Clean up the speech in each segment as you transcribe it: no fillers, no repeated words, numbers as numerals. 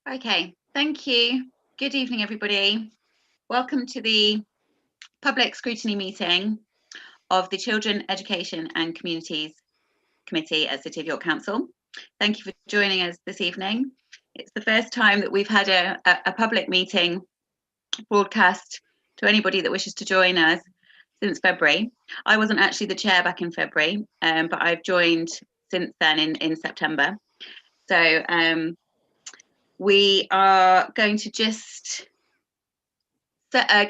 Okay, thank you. Good evening, everybody. Welcome to the public scrutiny meeting of the Children, Education and Communities Committee at City of York Council. Thank you for joining us this evening. It's the first time that we've had a public meeting broadcast to anybody that wishes to join us since February. I wasn't actually the chair back in February, but I've joined since then in September. So we are going to just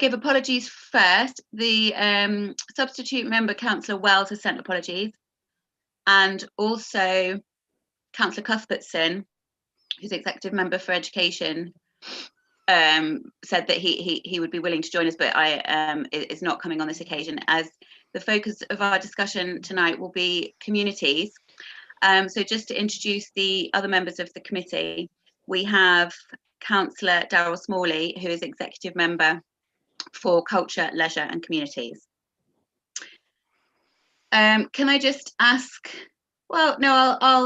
give apologies first. The substitute member, Councillor Wells, has sent apologies, and also Councillor Cuthbertson, who's executive member for education, said that he would be willing to join us, but is not coming on this occasion, as the focus of our discussion tonight will be communities. So just to introduce the other members of the committee, we have Councillor Daryl Smalley, who is executive member for Culture, Leisure and Communities. Can I just ask? Well, no, I'll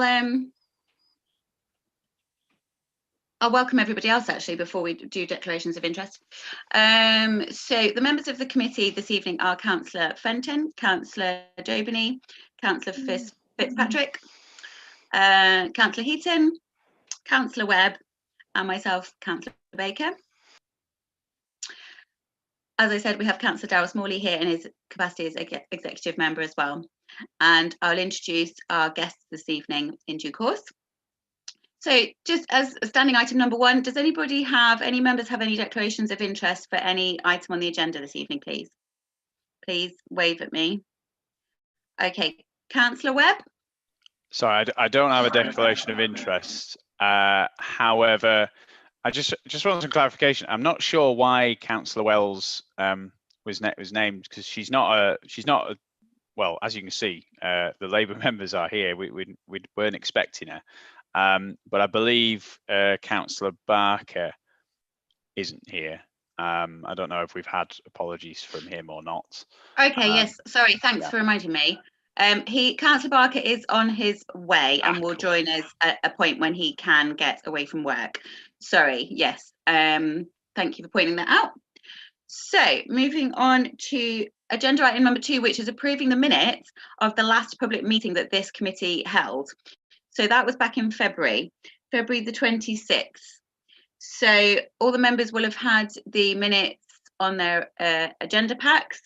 welcome everybody else actually before we do declarations of interest. So the members of the committee this evening are Councillor Fenton, Councillor Jobany, Councillor Fitzpatrick, Councillor Heaton, Councillor Webb, and myself, Councillor Baker. As I said, we have Councillor Daryl Smalley here in his capacity as executive member as well. And I'll introduce our guests this evening in due course. So just as a standing item number one, does any members have any declarations of interest for any item on the agenda this evening, please? Please wave at me. Okay, Councillor Webb? Sorry, I don't have a declaration of interest. However, I just want some clarification. I'm not sure why Councillor Wells was named, because she's not a well, as you can see, the Labour members are here. We weren't expecting her, but I believe Councillor Barker isn't here. I don't know if we've had apologies from him or not. Okay, yes, sorry, thanks for reminding me. Councillor Barker is on his way and will join us at a point when he can get away from work. Sorry, yes. Thank you for pointing that out. So moving on to agenda item number 2, which is approving the minutes of the last public meeting that this committee held. So that was back in February the 26th. So all the members will have had the minutes on their agenda packs.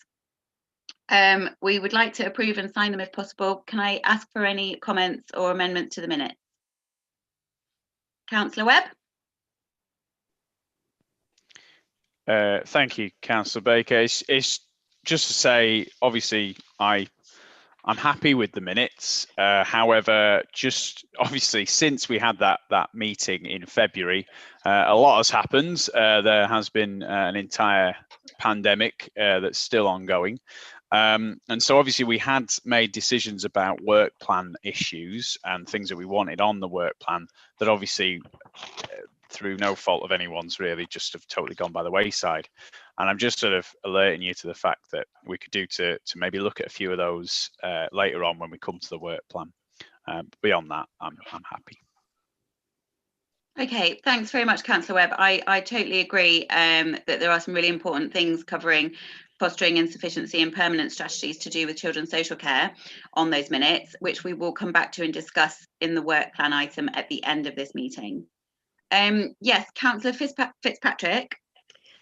We would like to approve and sign them if possible. Can I ask for any comments or amendments to the minutes? Councillor Webb? Thank you, Councillor Baker. It's just to say, obviously, I'm happy with the minutes. However, just obviously since we had that meeting in February, a lot has happened. There has been an entire pandemic that's still ongoing. And so obviously we had made decisions about work plan issues and things that we wanted on the work plan that obviously through no fault of anyone's really just have totally gone by the wayside. And I'm just sort of alerting you to the fact that we could do to maybe look at a few of those later on when we come to the work plan. Beyond that, I'm happy. Okay, thanks very much, Councillor Webb. I totally agree that there are some really important things covering fostering insufficiency and permanent strategies to do with children's social care on those minutes, which we will come back to and discuss in the work plan item at the end of this meeting. Yes, Councillor Fitzpatrick.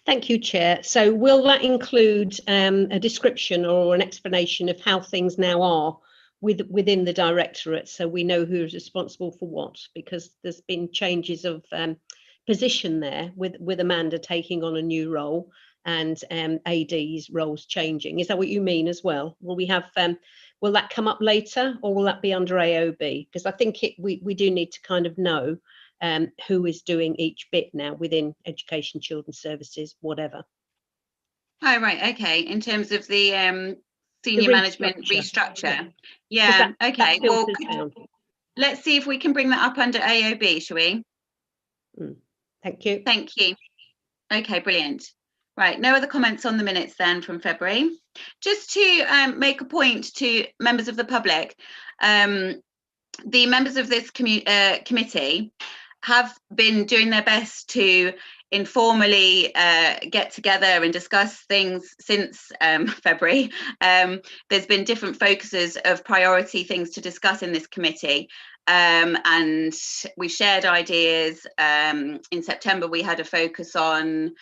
Thank you, Chair. So will that include a description or an explanation of how things now are within the directorate, so we know who is responsible for what? Because there's been changes of position there with Amanda taking on a new role and AD's roles changing. Is that what you mean as well? Will we have will that come up later, or will that be under AOB? Because I think we do need to kind of know who is doing each bit now within education, children's services, whatever. Oh, right, okay. In terms of the senior management restructure. Yeah, okay. Well, let's see if we can bring that up under AOB, shall we? Thank you. Thank you. Okay, brilliant. Right, no other comments on the minutes then from February. Just to make a point to members of the public, the members of this committee have been doing their best to informally get together and discuss things since February. There's been different focuses of priority things to discuss in this committee, and we shared ideas. In September we had a focus on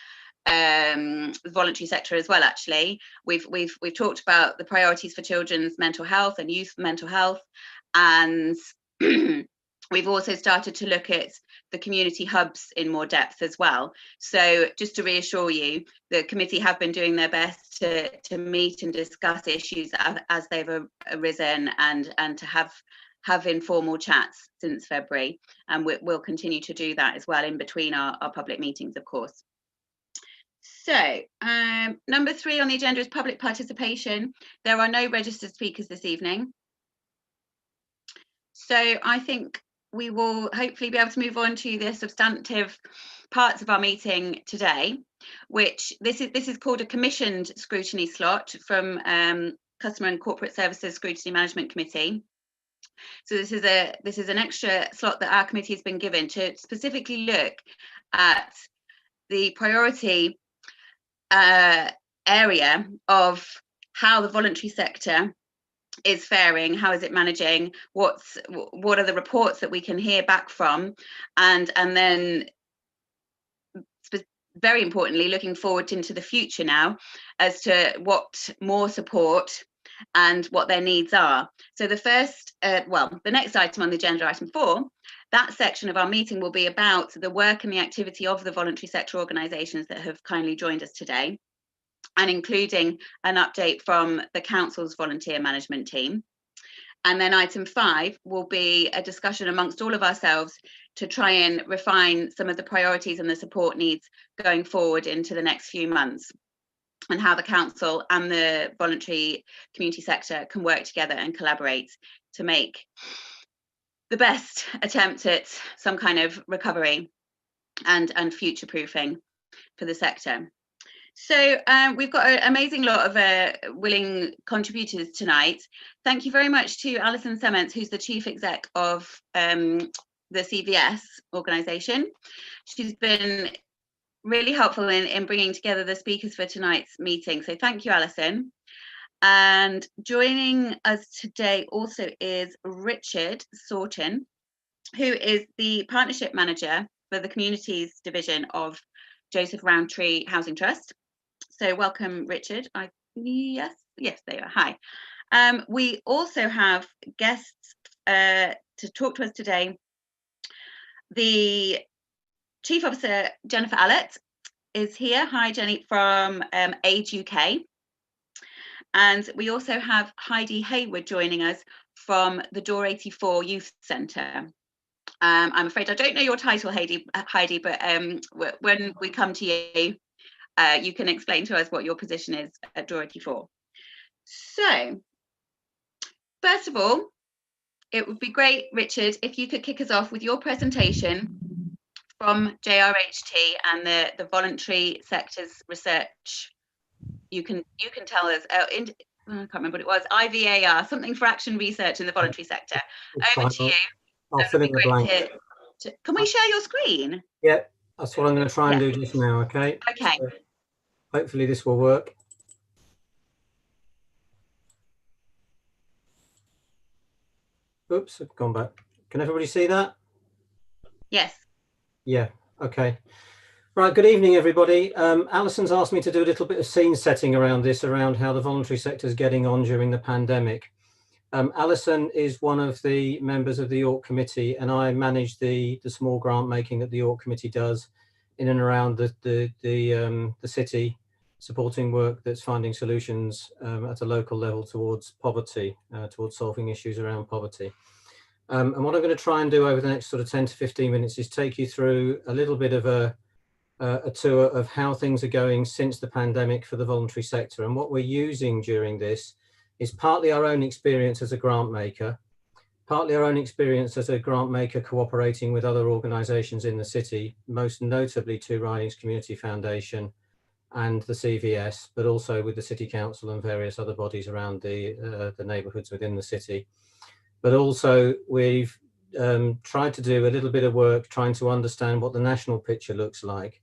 the voluntary sector as well. Actually, we've talked about the priorities for children's mental health and youth mental health, and we've also started to look at the community hubs in more depth as well. So just to reassure you, the committee have been doing their best to meet and discuss issues as they've arisen, and to have informal chats since February, and we'll continue to do that as well in between our public meetings, of course. So number 3 on the agenda is public participation. There are no registered speakers this evening, so I think we will hopefully be able to move on to the substantive parts of our meeting today, which this is called a commissioned scrutiny slot from Customer and Corporate Services Scrutiny Management Committee. So this is an extra slot that our committee has been given to specifically look at the priority area of how the voluntary sector is faring, how is it managing, what are the reports that we can hear back from, and then very importantly looking forward into the future now as to what more support and what their needs are. So the first the next item on the agenda, item 4, that section of our meeting will be about the work and the activity of the voluntary sector organisations that have kindly joined us today, and including an update from the council's volunteer management team. And then item 5 will be a discussion amongst all of ourselves to try and refine some of the priorities and the support needs going forward into the next few months, and how the council and the voluntary community sector can work together and collaborate to make the best attempt at some kind of recovery and future proofing for the sector. So we've got an amazing lot of willing contributors tonight. Thank you very much to Alison Sements, who's the Chief Exec of the CVS organisation. She's been really helpful in bringing together the speakers for tonight's meeting. So thank you, Alison. And joining us today also is Richard Sorton, who is the Partnership Manager for the Communities Division of Joseph Rowntree Housing Trust. So welcome, Richard. Yes, there you are. Hi. We also have guests to talk to us today. The Chief Officer, Jennifer Allett, is here. Hi, Jenny, from Age UK. And we also have Heidi Hayward joining us from the Door 84 Youth Centre. I'm afraid I don't know your title, Heidi, but when we come to you, you can explain to us what your position is at Door 84. So, first of all, it would be great, Richard, if you could kick us off with your presentation from JRHT and the voluntary sector's research. You can tell us, I can't remember what it was, IVAR, something for action research in the voluntary sector. Over to you. I'll fill in the blank. Can we share your screen? Yeah, that's what I'm going to try and do just now, okay? Okay. So hopefully this will work. Oops, I've gone back. Can everybody see that? Yes. Yeah, okay. Right, good evening, everybody. Alison's asked me to do a little bit of scene setting around this, around how the voluntary sector is getting on during the pandemic. Alison is one of the members of the York Committee, and I manage the small grant making that the York Committee does in and around the city, supporting work that's finding solutions at a local level towards poverty, towards solving issues around poverty. And what I'm going to try and do over the next sort of 10 to 15 minutes is take you through a little bit of a tour of how things are going since the pandemic for the voluntary sector. And what we're using during this is partly our own experience as a grant maker, partly our own experience as a grant maker cooperating with other organisations in the city, most notably Two Ridings Community Foundation and the CVS, but also with the City Council and various other bodies around the neighbourhoods within the city. But also we've tried to do a little bit of work trying to understand what the national picture looks like,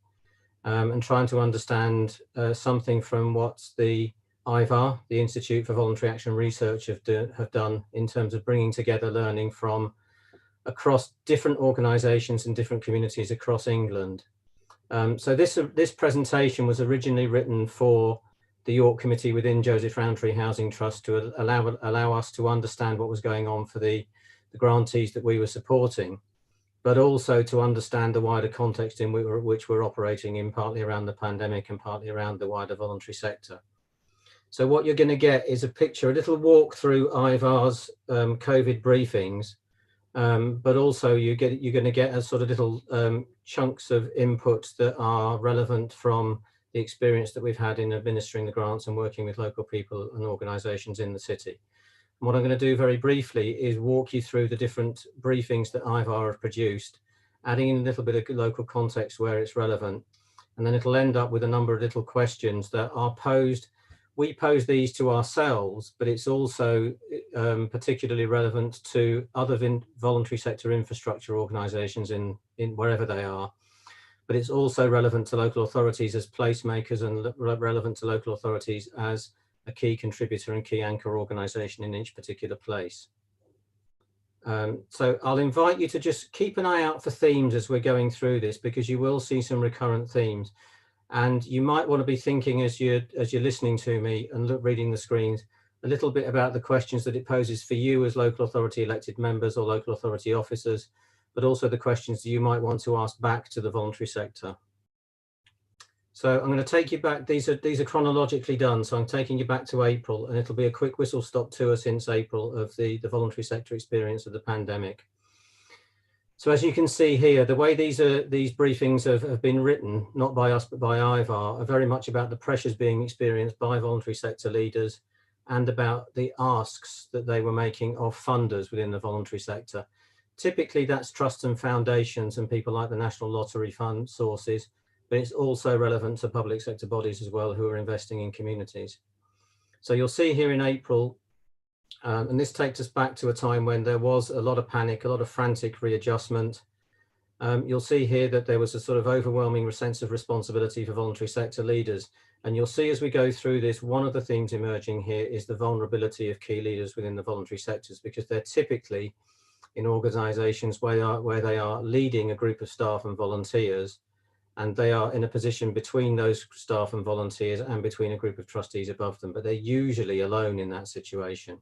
and trying to understand something from what the IVAR, the Institute for Voluntary Action Research, have done in terms of bringing together learning from across different organisations and different communities across England. So this presentation was originally written for the York Committee within Joseph Rowntree Housing Trust to allow us to understand what was going on for the grantees that we were supporting, but also to understand the wider context in which we're operating in, partly around the pandemic and partly around the wider voluntary sector. So what you're going to get is a picture, a little walk through IVAR's COVID briefings, but also you're going to get a sort of little chunks of input that are relevant from the experience that we've had in administering the grants and working with local people and organisations in the city. And what I'm going to do very briefly is walk you through the different briefings that IVAR have produced, adding in a little bit of local context where it's relevant, and then it'll end up with a number of little questions that are posed. We pose these to ourselves, but it's also particularly relevant to other voluntary sector infrastructure organisations in wherever they are. But it's also relevant to local authorities as placemakers and relevant to local authorities as a key contributor and key anchor organisation in each particular place. So I'll invite you to just keep an eye out for themes as we're going through this, because you will see some recurrent themes. And you might want to be thinking as you're listening to me and reading the screens a little bit about the questions that it poses for you as local authority elected members or local authority officers, but also the questions that you might want to ask back to the voluntary sector. So I'm going to take you back. These are chronologically done. So I'm taking you back to April, and it'll be a quick whistle stop tour since April of the voluntary sector experience of the pandemic. So as you can see here, the way these briefings have been written, not by us, but by IVAR, are very much about the pressures being experienced by voluntary sector leaders and about the asks that they were making of funders within the voluntary sector. Typically, that's trusts and foundations and people like the National Lottery Fund sources, but it's also relevant to public sector bodies as well who are investing in communities. So you'll see here in April, and this takes us back to a time when there was a lot of panic, a lot of frantic readjustment. You'll see here that there was a sort of overwhelming sense of responsibility for voluntary sector leaders. And you'll see as we go through this, one of the themes emerging here is the vulnerability of key leaders within the voluntary sectors, because they're typically in organisations where they are leading a group of staff and volunteers, and they are in a position between those staff and volunteers and between a group of trustees above them, but they're usually alone in that situation.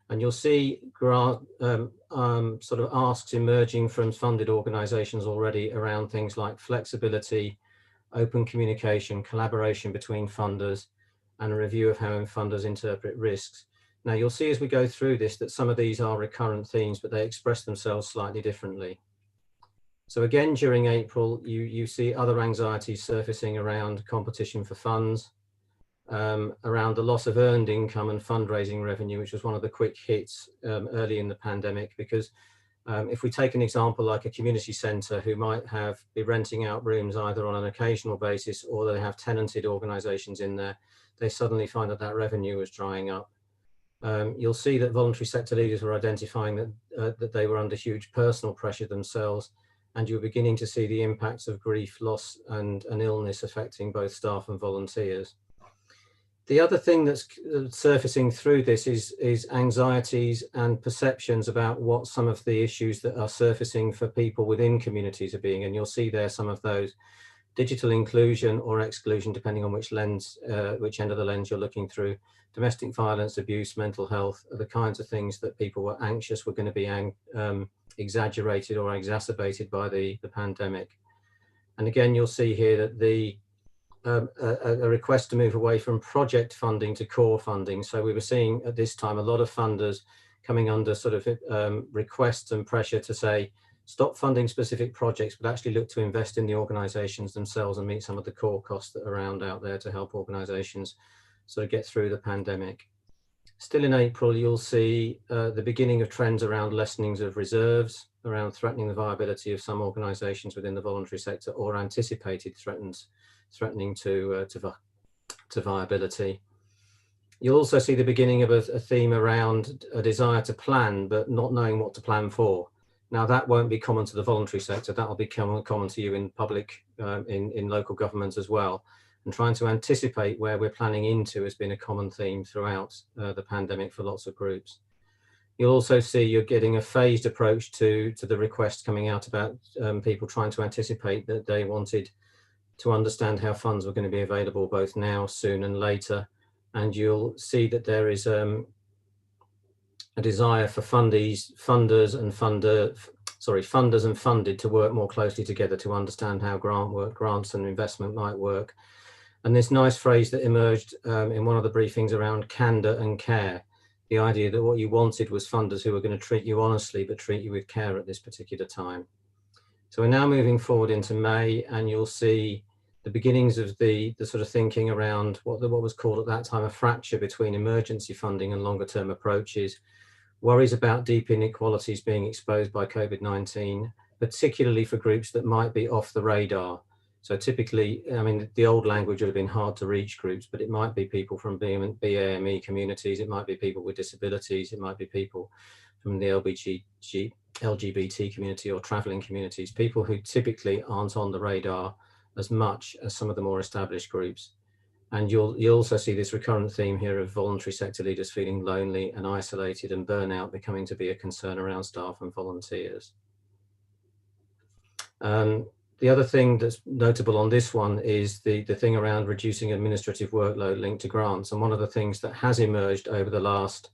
And you'll see sort of asks emerging from funded organisations already around things like flexibility, open communication, collaboration between funders, and a review of how funders interpret risks. Now you'll see as we go through this that some of these are recurrent themes, but they express themselves slightly differently. So again, during April, you see other anxieties surfacing around competition for funds, around the loss of earned income and fundraising revenue, which was one of the quick hits early in the pandemic, because if we take an example like a community centre who might be renting out rooms either on an occasional basis or they have tenanted organisations in there, they suddenly find that revenue was drying up. You'll see that voluntary sector leaders were identifying that they were under huge personal pressure themselves, and you're beginning to see the impacts of grief, loss and illness affecting both staff and volunteers. The other thing that's surfacing through this is anxieties and perceptions about what some of the issues that are surfacing for people within communities are being, and you'll see there some of those. Digital inclusion or exclusion, depending on which lens, which end of the lens you're looking through. Domestic violence, abuse, mental health are the kinds of things that people were anxious were going to be exaggerated or exacerbated by the pandemic. And again, you'll see here that a request to move away from project funding to core funding. So we were seeing at this time a lot of funders coming under sort of requests and pressure to say, stop funding specific projects, but actually look to invest in the organisations themselves and meet some of the core costs that are around out there to help organisations sort of get through the pandemic. Still in April, you'll see the beginning of trends around lessenings of reserves, around threatening the viability of some organisations within the voluntary sector, or anticipated threatening to viability. You'll also see the beginning of a theme around a desire to plan, but not knowing what to plan for. Now that won't be common to the voluntary sector, that will be common to you in public, in local government as well. And trying to anticipate where we're planning into has been a common theme throughout the pandemic for lots of groups. You'll also see you're getting a phased approach to the request coming out about people trying to anticipate that they wanted to understand how funds were going to be available both now, soon and later. And you'll see that there is a desire for funders and funded to work more closely together to understand how grants and investment might work. And this nice phrase that emerged in one of the briefings around candor and care, the idea that what you wanted was funders who were going to treat you honestly, but treat you with care at this particular time. So we're now moving forward into May, and you'll see the beginnings of the sort of thinking around what was called at that time a fracture between emergency funding and longer term approaches, worries about deep inequalities being exposed by COVID-19, particularly for groups that might be off the radar. So typically, I mean, the old language would have been hard to reach groups, but it might be people from BAME communities, it might be people with disabilities, it might be people from the LGBT community or traveling communities, people who typically aren't on the radar as much as some of the more established groups. And you'll also see this recurrent theme here of voluntary sector leaders feeling lonely and isolated, and burnout becoming to be a concern around staff and volunteers. The other thing that's notable on this one is the thing around reducing administrative workload linked to grants. And one of the things that has emerged over the last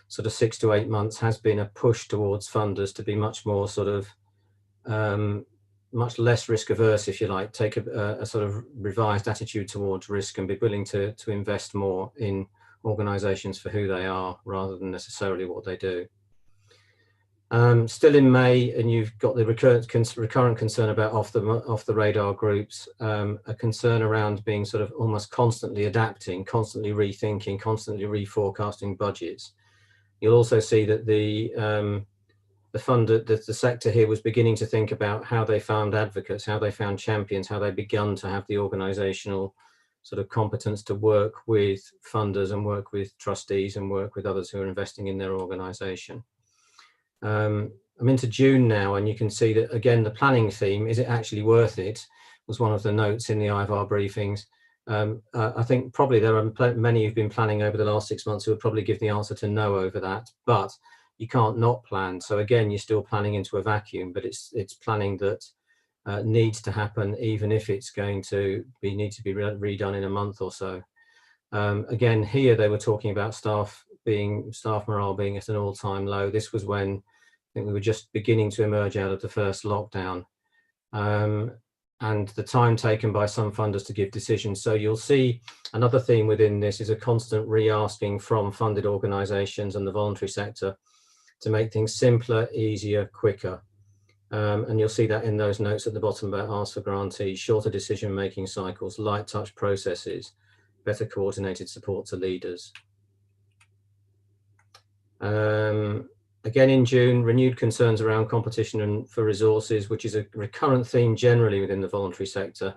sort of 6 to 8 months has been a push towards funders to be much more sort of much less risk averse, if you like, take a sort of revised attitude towards risk and be willing to invest more in organisations for who they are rather than necessarily what they do. Still in May, and you've got the recurrent concern about off the radar groups, a concern around being sort of almost constantly adapting, constantly rethinking, constantly reforecasting budgets. You'll also see that the sector here was beginning to think about how they found advocates, how they found champions, how they begun to have the organisational sort of competence to work with funders and work with trustees and work with others who are investing in their organisation. I'm into June now, and you can see that again the planning theme, is it actually worth it, was one of the notes in the IVAR briefings. I think probably there are many who've been planning over the last 6 months who would probably give the answer to no over that, but you can't not plan. So again, you're still planning into a vacuum, but it's planning that needs to happen, even if it's going to need to be redone in a month or so. Again, here they were talking about staff morale being at an all-time low. This was when I think we were just beginning to emerge out of the first lockdown, and the time taken by some funders to give decisions. So you'll see another theme within this is a constant re-asking from funded organisations and the voluntary sector to make things simpler, easier, quicker. And you'll see that in those notes at the bottom about ask for grantees, shorter decision-making cycles, light touch processes, better coordinated support to leaders. Again in June, renewed concerns around competition and for resources, which is a recurrent theme generally within the voluntary sector.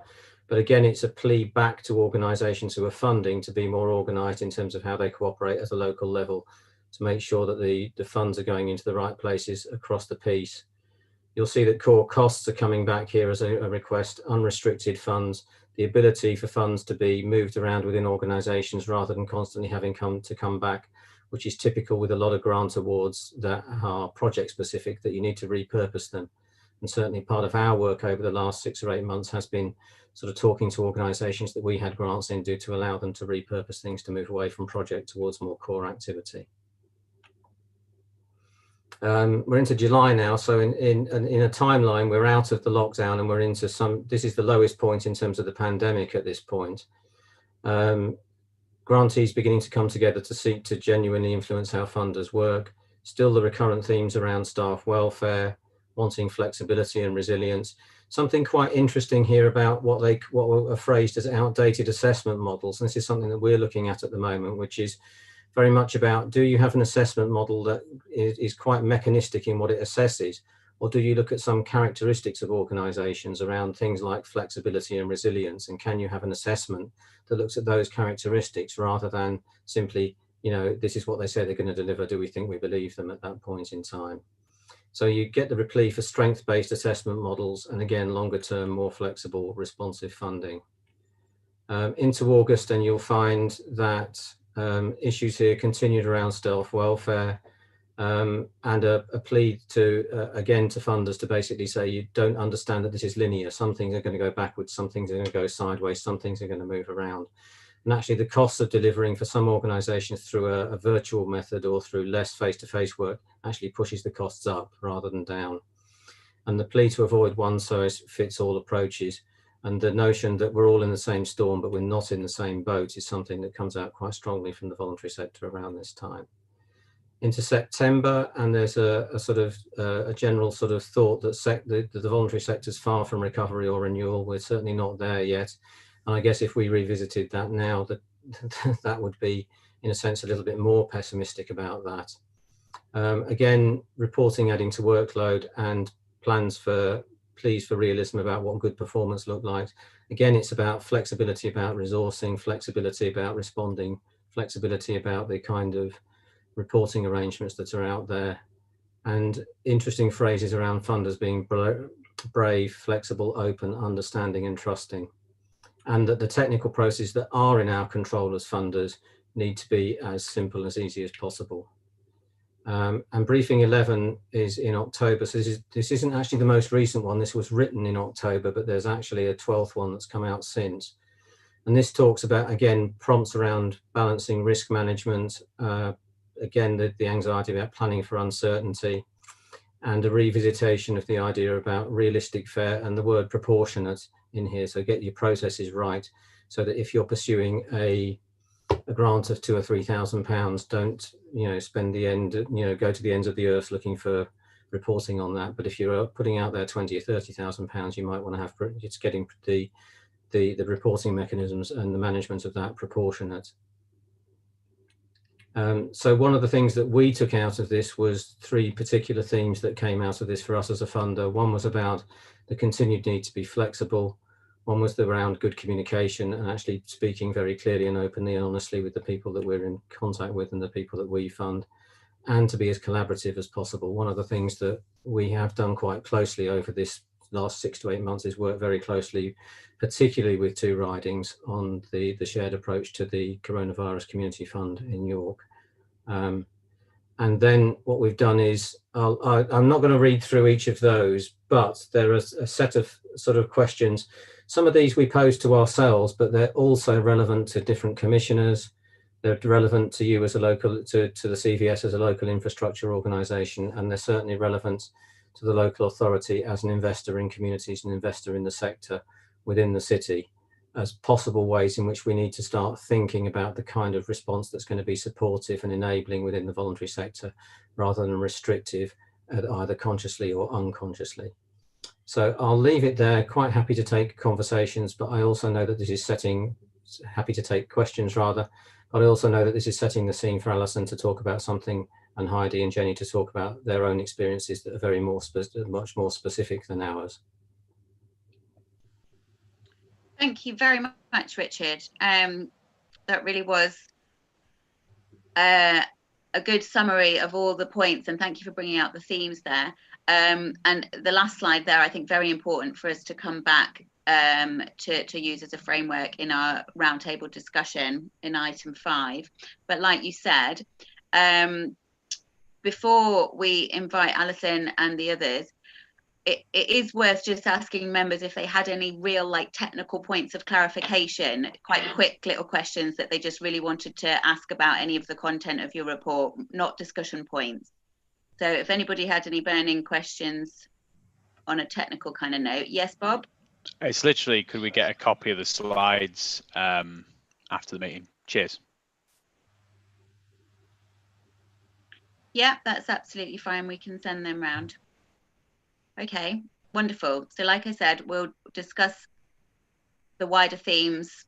But again, it's a plea back to organisations who are funding to be more organised in terms of how they cooperate at a local level to make sure that the funds are going into the right places across the piece. You'll see that core costs are coming back here as a request, unrestricted funds, the ability for funds to be moved around within organisations rather than constantly having to come back, which is typical with a lot of grant awards that are project specific, that you need to repurpose them. And certainly part of our work over the last 6 or 8 months has been sort of talking to organisations that we had grants in to allow them to repurpose things to move away from project towards more core activity. We're into July now, so in a timeline, we're out of the lockdown and we're into this is the lowest point in terms of the pandemic at this point. Grantees beginning to come together to seek to genuinely influence how funders work. Still the recurrent themes around staff welfare, wanting flexibility and resilience. Something quite interesting here about what are phrased as outdated assessment models. And this is something that we're looking at the moment, which is very much about, do you have an assessment model that is quite mechanistic in what it assesses? Or do you look at some characteristics of organisations around things like flexibility and resilience? And can you have an assessment that looks at those characteristics rather than simply, you know, this is what they say they're going to deliver. Do we think we believe them at that point in time? So you get the plea for strength-based assessment models, and again, longer term, more flexible, responsive funding. Into August, and you'll find that issues here continued around staff welfare, and a plea to, again, to funders to basically say you don't understand that this is linear. Some things are going to go backwards, some things are going to go sideways, some things are going to move around. And actually the costs of delivering for some organisations through a virtual method or through less face-to-face work actually pushes the costs up rather than down. And the plea to avoid one-size-fits-all approaches, and the notion that we're all in the same storm but we're not in the same boat, is something that comes out quite strongly from the voluntary sector around this time. Into September, and there's a sort of a general sort of thought that the voluntary sector is far from recovery or renewal. We're certainly not there yet. And I guess if we revisited that now, that would be, in a sense, a little bit more pessimistic about that. Again, reporting adding to workload and plans for pleas for realism about what good performance looked like. Again, it's about flexibility about resourcing, flexibility about responding, flexibility about the kind of reporting arrangements that are out there, and interesting phrases around funders being brave, flexible, open, understanding and trusting, and that the technical processes that are in our control as funders need to be as simple as easy as possible. And briefing 11 is in October, so this isn't actually the most recent one. This was written in October, but there's actually a 12th one that's come out since. And this talks about, again, prompts around balancing risk management, again, the anxiety about planning for uncertainty, and a revisitation of the idea about realistic, fair, and the word proportionate in here. So get your processes right, so that if you're pursuing a grant of £2,000 or £3,000, don't, spend the end, go to the ends of the earth looking for reporting on that. But if you're putting out there £20,000 or £30,000, you might want to have, it's getting the reporting mechanisms and the management of that proportionate. So one of the things that we took out of this was 3 particular themes that came out of this for us as a funder. One was about the continued need to be flexible. One was around good communication and actually speaking very clearly and openly and honestly with the people that we're in contact with and the people that we fund, and to be as collaborative as possible. One of the things that we have done quite closely over this last 6 to 8 months is work very closely, particularly with 2 ridings, on the shared approach to the Coronavirus Community Fund in York. And then what we've done is, I'm not going to read through each of those, but there is a set of sort of questions. Some of these we pose to ourselves, but they're also relevant to different commissioners. They're relevant to you as a local, to the CVS as a local infrastructure organisation, and they're certainly relevant to the local authority as an investor in communities, an investor in the sector within the city, as possible ways in which we need to start thinking about the kind of response that's going to be supportive and enabling within the voluntary sector, rather than restrictive, either consciously or unconsciously. So I'll leave it there. Quite happy to take conversations, but I also know that this is happy to take questions rather, but I also know that this is setting the scene for Alison to talk about something, and Heidi and Jenny to talk about their own experiences that are very much more specific than ours. Thank you very much, Richard. That really was a good summary of all the points, and thank you for bringing out the themes there. And the last slide there, I think, very important for us to come back to use as a framework in our roundtable discussion in item 5. But like you said, before we invite Alison and the others, it is worth just asking members if they had any real technical points of clarification, quite quick little questions that they just really wanted to ask about any of the content of your report, not discussion points. So if anybody had any burning questions on a technical kind of note. Yes, Bob? It's literally, could we get a copy of the slides after the meeting? Cheers. Yeah, that's absolutely fine. We can send them round. Okay, wonderful. So like I said, we'll discuss the wider themes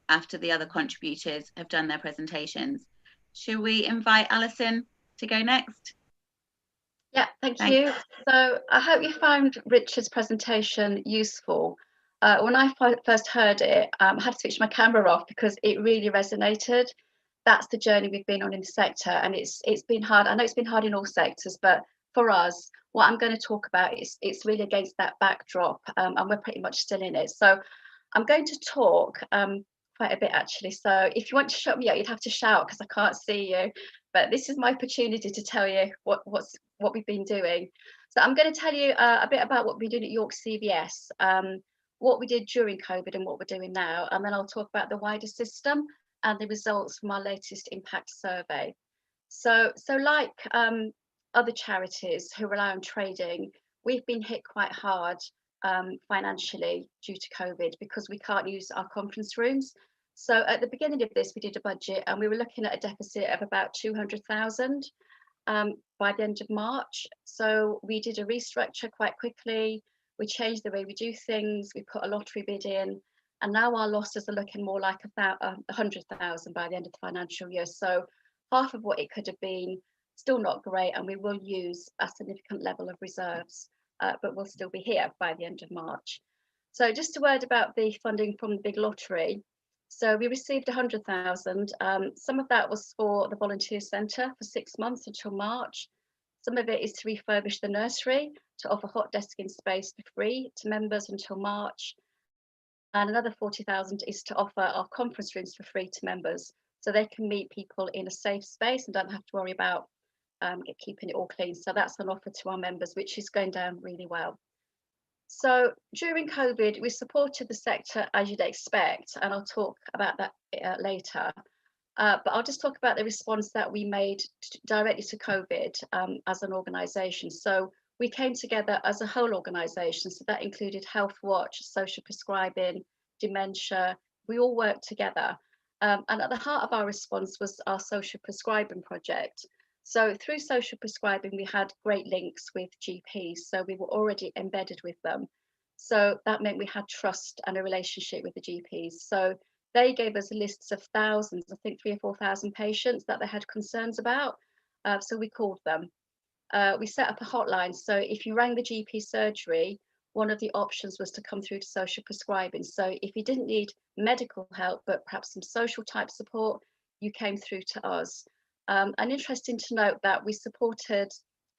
after the other contributors have done their presentations. Should we invite Alison to go next? Yeah, thank you. So I hope you found Richard's presentation useful. When I first heard it, I had to switch my camera off because it really resonated. That's the journey we've been on in the sector, and it's been hard. I know it's been hard in all sectors, but for us, what I'm going to talk about is it's really against that backdrop, and we're pretty much still in it. So I'm going to talk quite a bit actually. So if you want to shut me up, you'd have to shout because I can't see you. But this is my opportunity to tell you what we've been doing. So I'm going to tell you a bit about what we did at York CVS, what we did during COVID and what we're doing now, and then I'll talk about the wider system and the results from our latest impact survey. So like other charities who rely on trading, we've been hit quite hard financially due to COVID because we can't use our conference rooms. So at the beginning of this, we did a budget and we were looking at a deficit of about 200,000 by the end of March. So we did a restructure quite quickly. We changed the way we do things. We put a lottery bid in, and now our losses are looking more like 100,000 by the end of the financial year. So half of what it could have been, still not great, and we will use a significant level of reserves, but we'll still be here by the end of March. So just a word about the funding from the big lottery. So we received 100,000. Some of that was for the volunteer centre for 6 months until March. Some of it is to refurbish the nursery to offer hot desking space for free to members until March. And another 40,000 is to offer our conference rooms for free to members so they can meet people in a safe space and don't have to worry about keeping it all clean. So that's an offer to our members, which is going down really well. So during COVID, we supported the sector as you'd expect, and I'll talk about that later. But I'll just talk about the response that we made directly to COVID as an organisation. So we came together as a whole organisation. So that included Health Watch, social prescribing, dementia. We all worked together. And at the heart of our response was our social prescribing project. So through social prescribing, we had great links with GPs. So we were already embedded with them. So that meant we had trust and a relationship with the GPs. So they gave us lists of thousands, I think 3,000 or 4,000 patients that they had concerns about. So we called them. We set up a hotline. So if you rang the GP surgery, one of the options was to come through to social prescribing. So if you didn't need medical help, but perhaps some social type support, you came through to us. And interesting to note that we supported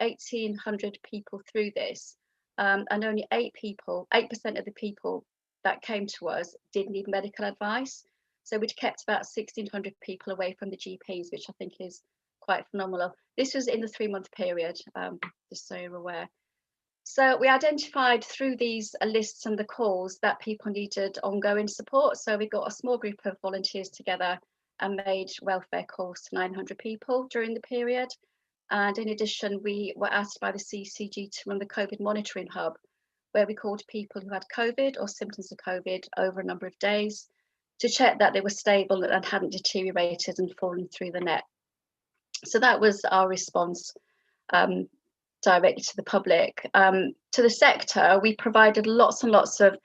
1,800 people through this, and only 8% of the people that came to us did need medical advice. So we'd kept about 1,600 people away from the GPs, which I think is quite phenomenal. This was in the 3-month period, just so you're aware. So we identified through these lists and the calls that people needed ongoing support. So we got a small group of volunteers together and made welfare calls to 900 people during the period. And in addition, we were asked by the CCG to run the COVID monitoring hub, where we called people who had COVID or symptoms of COVID over a number of days to check that they were stable and hadn't deteriorated and fallen through the net. So that was our response directly to the public. To the sector, we provided lots and lots of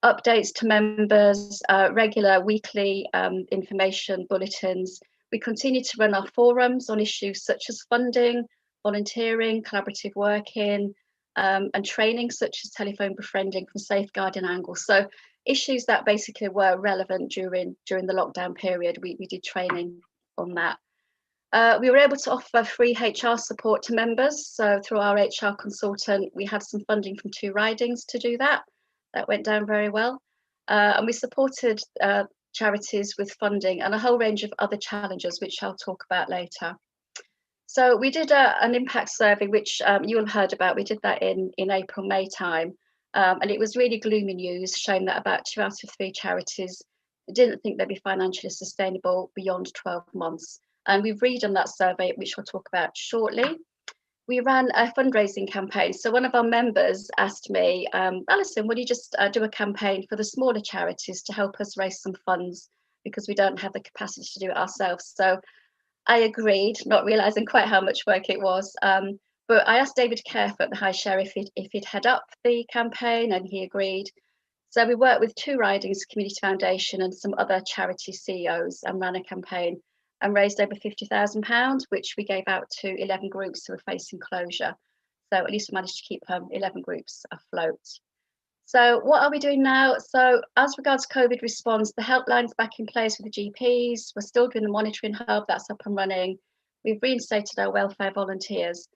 updates to members, regular weekly information bulletins. We continue to run our forums on issues such as funding, volunteering, collaborative working, and training such as telephone befriending from safeguarding angles. So issues that basically were relevant during the lockdown period, we did training on that. We were able to offer free HR support to members. So through our HR consultant, we had some funding from 2 ridings to do that. That went down very well. And we supported charities with funding and a whole range of other challenges, which I'll talk about later. So we did an impact survey, which you will have heard about. We did that in April, May time. And it was really gloomy news, showing that about 2 out of 3 charities didn't think they'd be financially sustainable beyond 12 months. And we've redone that survey, which we'll talk about shortly. We ran a fundraising campaign. So one of our members asked me, Alison, would you just do a campaign for the smaller charities to help us raise some funds because we don't have the capacity to do it ourselves? So I agreed, not realising quite how much work it was. But I asked David Careford at the High Sheriff if he'd head up the campaign, and he agreed. So we worked with 2 ridings, Community Foundation and some other charity CEOs, and ran a campaign and raised over £50,000, which we gave out to 11 groups who were facing closure. So at least we managed to keep 11 groups afloat. So what are we doing now? So as regards COVID response, the helpline's back in place with the GPs. We're still doing the monitoring hub, that's up and running. We've reinstated our welfare volunteers.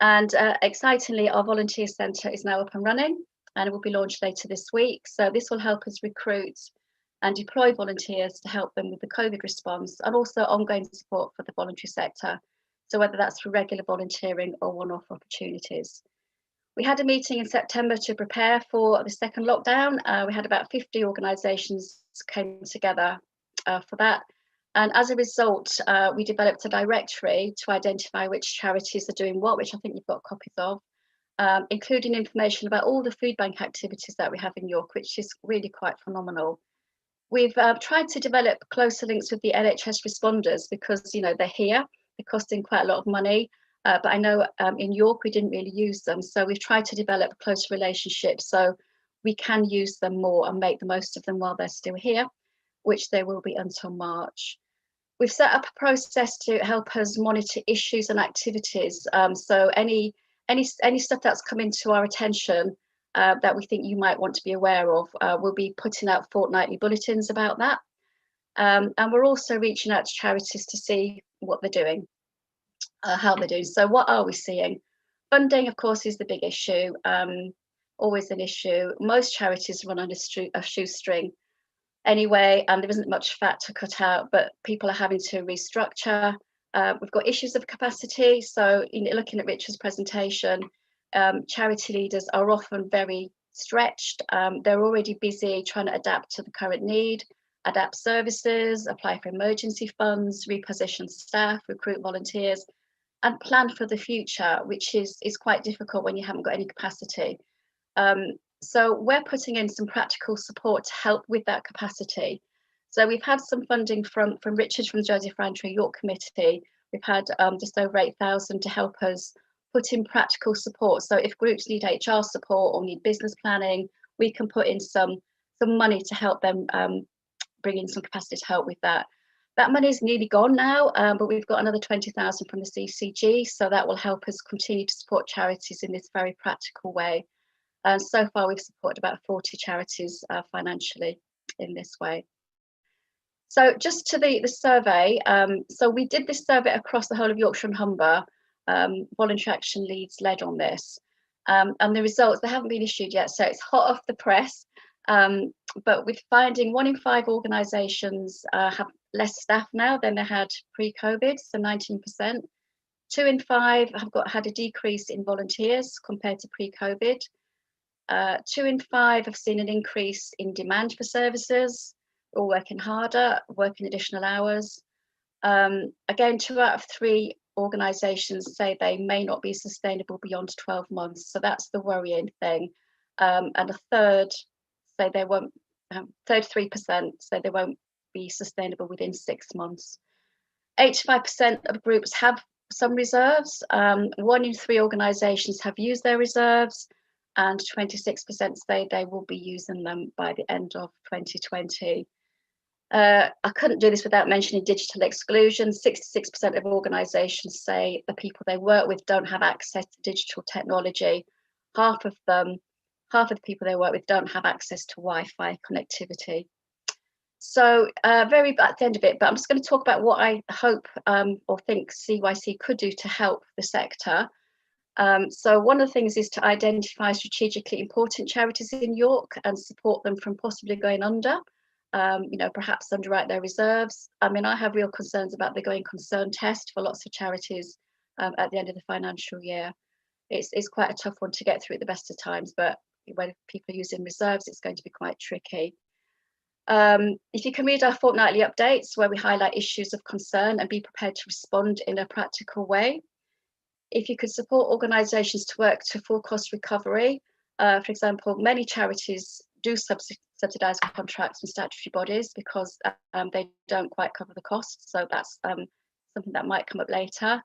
And excitingly, our volunteer centre is now up and running, and it will be launched later this week. So this will help us recruit and deploy volunteers to help them with the COVID response, and also ongoing support for the voluntary sector. So whether that's through regular volunteering or one-off opportunities. We had a meeting in September to prepare for the second lockdown. We had about 50 organisations came together for that. And as a result, we developed a directory to identify which charities are doing what, which I think you've got copies of, including information about all the food bank activities that we have in York, which is really quite phenomenal. We've tried to develop closer links with the NHS responders because, you know, they're here, they're costing quite a lot of money, but I know in York we didn't really use them. So we've tried to develop closer relationships so we can use them more and make the most of them while they're still here, which they will be until March. We've set up a process to help us monitor issues and activities. So any stuff that's coming to our attention that we think you might want to be aware of, we'll be putting out fortnightly bulletins about that. And we're also reaching out to charities to see what they're doing, how they're doing. So what are we seeing? Funding, of course, is the big issue, always an issue. Most charities run on a shoestring anyway, and there isn't much fat to cut out, but people are having to restructure. We've got issues of capacity. So looking at Richard's presentation, charity leaders are often very stretched. They're already busy trying to adapt to the current need, adapt services, apply for emergency funds, reposition staff, recruit volunteers, and plan for the future, which is quite difficult when you haven't got any capacity. So we're putting in some practical support to help with that capacity. So we've had some funding from Richard from the Joseph Voluntary York Committee. We've had just over 8,000 to help us put in practical support. So if groups need HR support or need business planning, we can put in some money to help them bring in some capacity to help with that. That money is nearly gone now, but we've got another 20,000 from the CCG. So that will help us continue to support charities in this very practical way. And so far, we've supported about 40 charities financially in this way. So just to the survey, so we did this survey across the whole of Yorkshire and Humber. Voluntary Action Leeds led on this. And the results, they haven't been issued yet, so it's hot off the press. But we're finding 1 in 5 organisations have less staff now than they had pre-COVID, so 19%. 2 in 5 have had a decrease in volunteers compared to pre-COVID. 2 in 5 have seen an increase in demand for services, or working harder, working additional hours. Again, 2 out of 3 organisations say they may not be sustainable beyond 12 months. So that's the worrying thing. And a third say they won't, 33% say they won't be sustainable within 6 months. 85% of groups have some reserves. 1 in 3 organisations have used their reserves, and 26% say they will be using them by the end of 2020. I couldn't do this without mentioning digital exclusion. 66% of organisations say the people they work with don't have access to digital technology. Half of the people they work with don't have access to Wi-Fi connectivity. So very at the end of it, but I'm just going to talk about what I hope or think CYC could do to help the sector. So one of the things is to identify strategically important charities in York and support them from possibly going under, perhaps underwrite their reserves. I mean, I have real concerns about the going concern test for lots of charities at the end of the financial year. It's quite a tough one to get through at the best of times, but when people are using reserves, it's going to be quite tricky. If you can read our fortnightly updates where we highlight issues of concern and be prepared to respond in a practical way. If you could support organisations to work to full cost recovery, for example, many charities do subsidise contracts and statutory bodies because they don't quite cover the costs. So that's something that might come up later.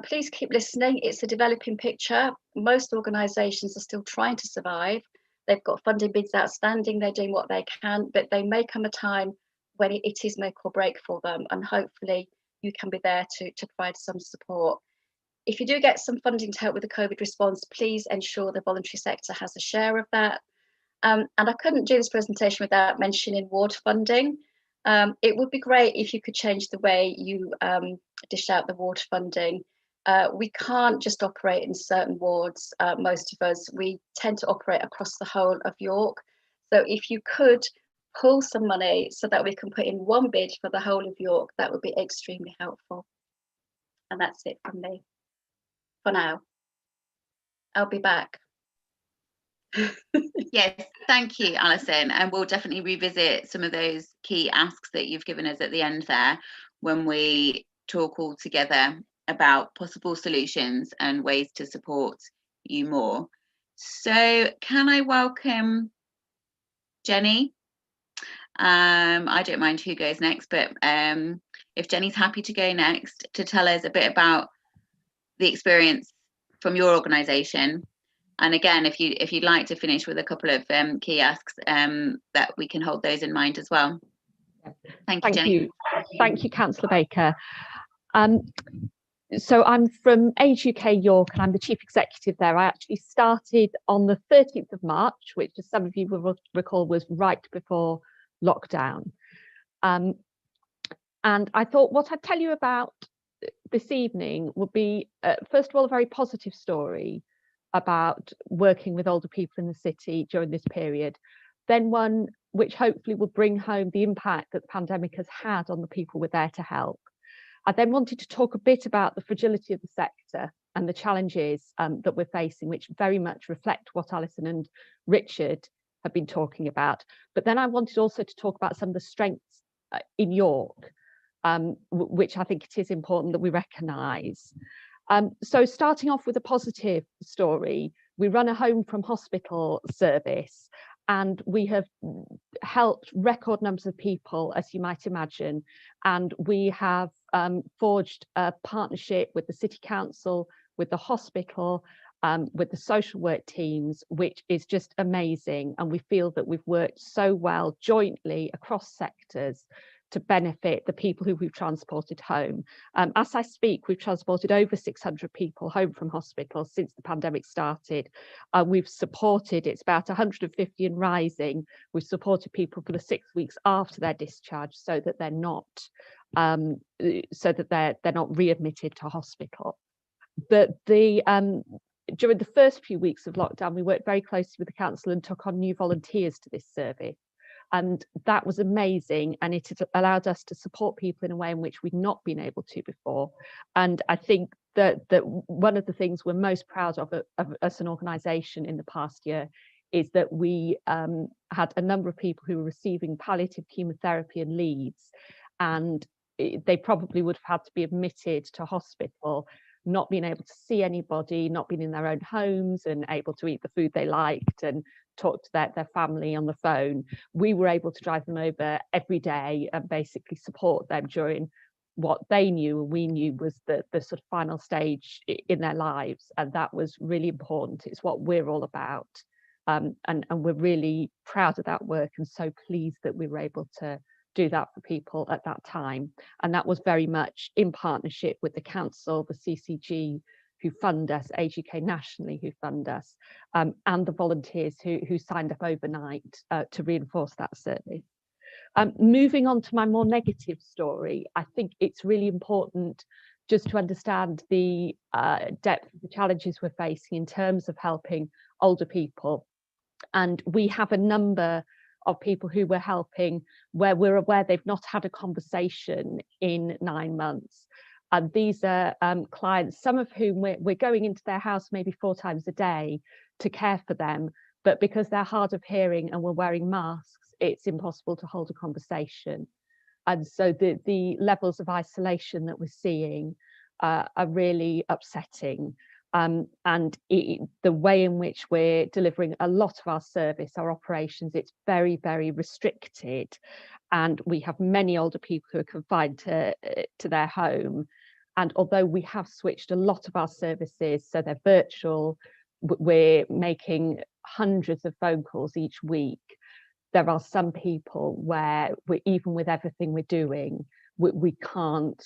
Please keep listening. It's a developing picture. Most organisations are still trying to survive. They've got funding bids outstanding. They're doing what they can, but they may come a time when it is make or break for them. And hopefully you can be there to provide some support. If you do get some funding to help with the COVID response, please ensure the voluntary sector has a share of that. And I couldn't do this presentation without mentioning ward funding. It would be great if you could change the way you dish out the ward funding. We can't just operate in certain wards. Most of us, we tend to operate across the whole of York. So if you could pull some money so that we can put in one bid for the whole of York, that would be extremely helpful. And that's it from me for now. I'll be back. Yes, thank you, Alison. And we'll definitely revisit some of those key asks that you've given us at the end there when we talk all together about possible solutions and ways to support you more. So can I welcome Jenny? I don't mind who goes next, but if Jenny's happy to go next to tell us a bit about the experience from your organisation. And again, if you'd like to finish with a couple of key asks, that we can hold those in mind as well. Thank you, Jenny. Thank you, Councillor Baker. So I'm from Age UK York and I'm the Chief Executive there. I actually started on the 13th of March, which as some of you will recall was right before lockdown. And I thought what I'd tell you about this evening would be, first of all, a very positive story about working with older people in the city during this period, then one which hopefully will bring home the impact that the pandemic has had on the people we're there to help. I then wanted to talk a bit about the fragility of the sector and the challenges that we're facing, which very much reflect what Alison and Richard have been talking about. But then I wanted also to talk about some of the strengths in York, which I think it is important that we recognise. So starting off with a positive story, we run a home from hospital service and we have helped record numbers of people, as you might imagine, and we have forged a partnership with the City Council, with the hospital, with the social work teams, which is just amazing, and we feel that we've worked so well jointly across sectors to benefit the people who we've transported home. As I speak, we've transported over 600 people home from hospital since the pandemic started. We've supported, it's about 150 and rising. We've supported people for the 6 weeks after their discharge so that they're not readmitted to hospital. But during the first few weeks of lockdown, we worked very closely with the council and took on new volunteers to this service. And that was amazing, and it has allowed us to support people in a way in which we've not been able to before. And I think that one of the things we're most proud of as an organisation in the past year is that we had a number of people who were receiving palliative chemotherapy and Leeds, and they probably would have had to be admitted to hospital, not being able to see anybody, not being in their own homes and able to eat the food they liked and talk to their family on the phone. We were able to drive them over every day and basically support them during what they knew and we knew was the sort of final stage in their lives, and that was really important. It's what we're all about, and we're really proud of that work and so pleased that we were able to do that for people at that time. And that was very much in partnership with the council, the CCG who fund us, Age UK nationally who fund us, and the volunteers who signed up overnight to reinforce that service. Moving on to my more negative story, I think it's really important just to understand the depth of the challenges we're facing in terms of helping older people. And we have a number of people who we're helping where we're aware they've not had a conversation in 9 months. And these are clients, some of whom we're going into their house maybe 4 times a day to care for them, but because they're hard of hearing and we're wearing masks, it's impossible to hold a conversation. And so the levels of isolation that we're seeing are really upsetting. And the way in which we're delivering a lot of our service, our operations, it's very, very restricted. And we have many older people who are confined to their home. And although we have switched a lot of our services, so they're virtual, we're making hundreds of phone calls each week. There are some people where even with everything we're doing, we can't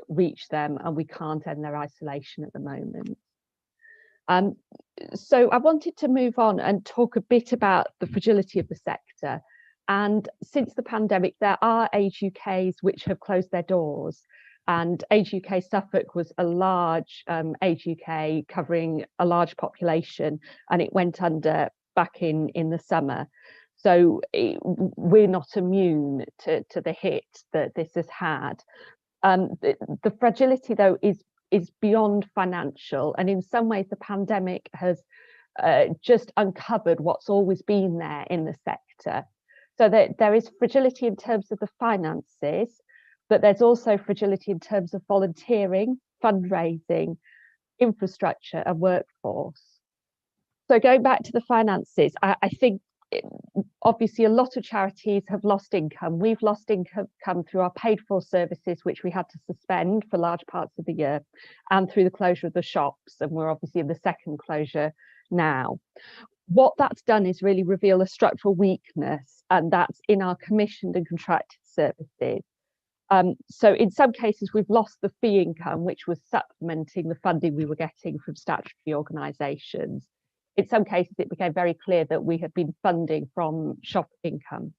reach them and we can't end their isolation at the moment. So I wanted to move on and talk a bit about the fragility of the sector. And since the pandemic, there are Age UKs which have closed their doors. and Age UK Suffolk was a large Age UK covering a large population, and it went under back in the summer. So we're not immune to the hit that this has had. The fragility, though, is beyond financial, and in some ways the pandemic has just uncovered what's always been there in the sector. So that there is fragility in terms of the finances, but there's also fragility in terms of volunteering, fundraising, infrastructure and workforce. So going back to the finances, I think obviously a lot of charities have lost income. We've lost income through our paid for services, which we had to suspend for large parts of the year, and through the closure of the shops. And we're obviously in the second closure now. What that's done is really reveal a structural weakness, and that's in our commissioned and contracted services. So in some cases, we've lost the fee income, which was supplementing the funding we were getting from statutory organisations. In some cases, it became very clear that we had been funding from shop income.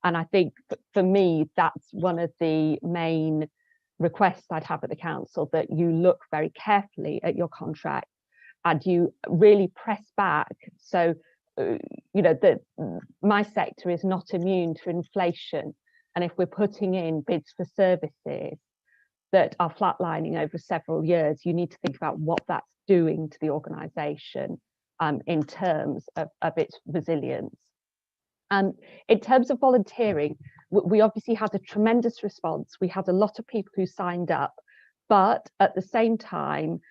And I think for me, that's one of the main requests I'd have at the council, that you look very carefully at your contract and you really press back. So, that my sector is not immune to inflation. And if we're putting in bids for services that are flatlining over several years, you need to think about what that's doing to the organisation in terms of its resilience. In terms of volunteering, we obviously had a tremendous response. We had a lot of people who signed up, but at the same time,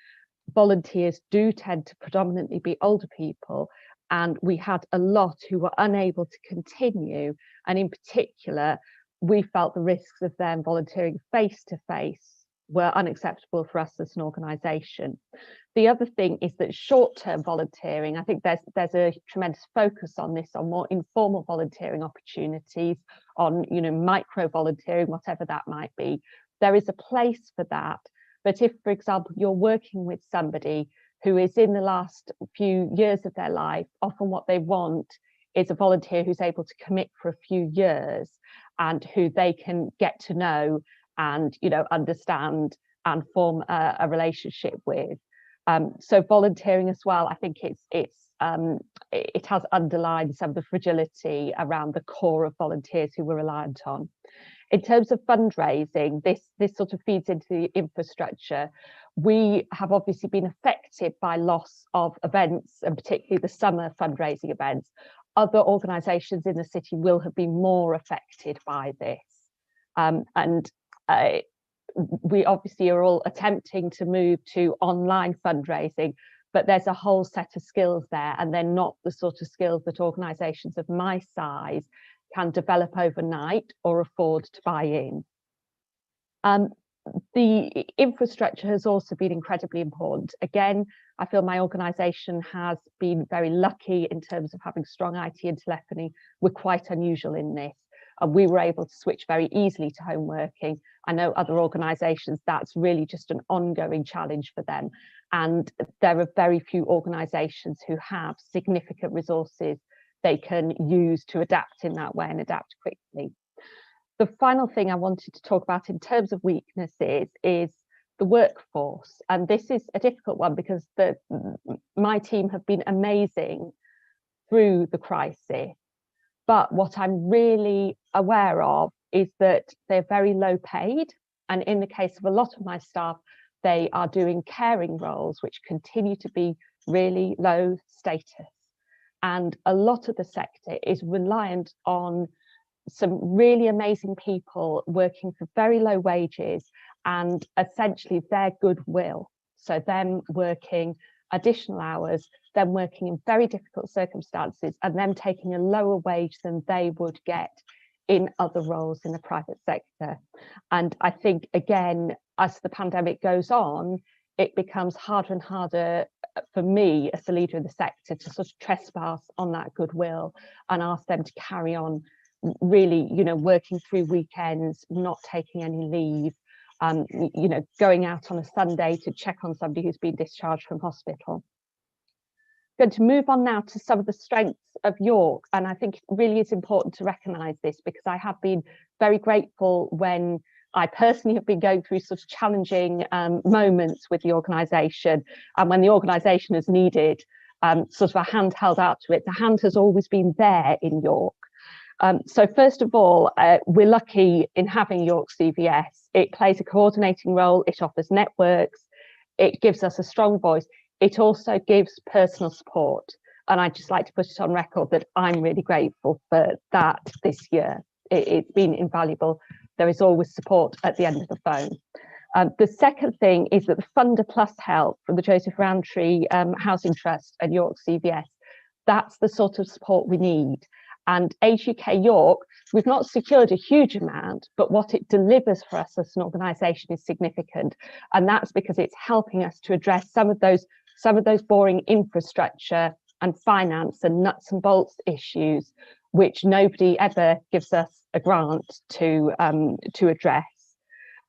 volunteers do tend to predominantly be older people, and we had a lot who were unable to continue. And in particular, we felt the risks of them volunteering face-to-face were unacceptable for us as an organisation. The other thing is that short-term volunteering, I think there's a tremendous focus on this, on more informal volunteering opportunities, on micro volunteering, whatever that might be. There is a place for that. But if, for example, you're working with somebody who is in the last few years of their life, often what they want is a volunteer who's able to commit for a few years and who they can get to know and understand and form a relationship with. So volunteering as well, I think it has underlined some of the fragility around the core of volunteers who we're reliant on. In terms of fundraising, this sort of feeds into the infrastructure. We have obviously been affected by loss of events, and particularly the summer fundraising events. Other organisations in the city will have been more affected by this. We obviously are all attempting to move to online fundraising, but there's a whole set of skills there, and they're not the sort of skills that organisations of my size can develop overnight or afford to buy in. The infrastructure has also been incredibly important. Again, I feel my organisation has been very lucky in terms of having strong IT and telephony. We're quite unusual in this. And we were able to switch very easily to home working. I know other organisations, that's really just an ongoing challenge for them. And there are very few organisations who have significant resources they can use to adapt in that way and adapt quickly. The final thing I wanted to talk about in terms of weaknesses is the workforce. And this is a difficult one because my team have been amazing through the crisis. But what I'm really aware of is that they're very low paid. And in the case of a lot of my staff, they are doing caring roles, which continue to be really low status. And a lot of the sector is reliant on some really amazing people working for very low wages and essentially their goodwill. So them working additional hours, them working in very difficult circumstances, and them taking a lower wage than they would get in other roles in the private sector. And I think, again, as the pandemic goes on, it becomes harder and harder for me as the leader of the sector to sort of trespass on that goodwill and ask them to carry on really, working through weekends, not taking any leave, going out on a Sunday to check on somebody who's been discharged from hospital. I'm going to move on now to some of the strengths of York, and I think it really is important to recognise this because I have been very grateful when I personally have been going through sort of challenging moments with the organisation, and when the organisation has needed sort of a hand held out to it, the hand has always been there in York. So first of all, we're lucky in having York CVS. It plays a coordinating role, it offers networks, it gives us a strong voice, it also gives personal support. And I'd just like to put it on record that I'm really grateful for that this year. It's been invaluable. There is always support at the end of the phone. The second thing is that the Funder Plus help from the Joseph Rowntree Housing Trust and York CVS, that's the sort of support we need. And Age UK York, we've not secured a huge amount, but what it delivers for us as an organisation is significant. And that's because it's helping us to address some of those boring infrastructure and finance and nuts and bolts issues, which nobody ever gives us a grant to address.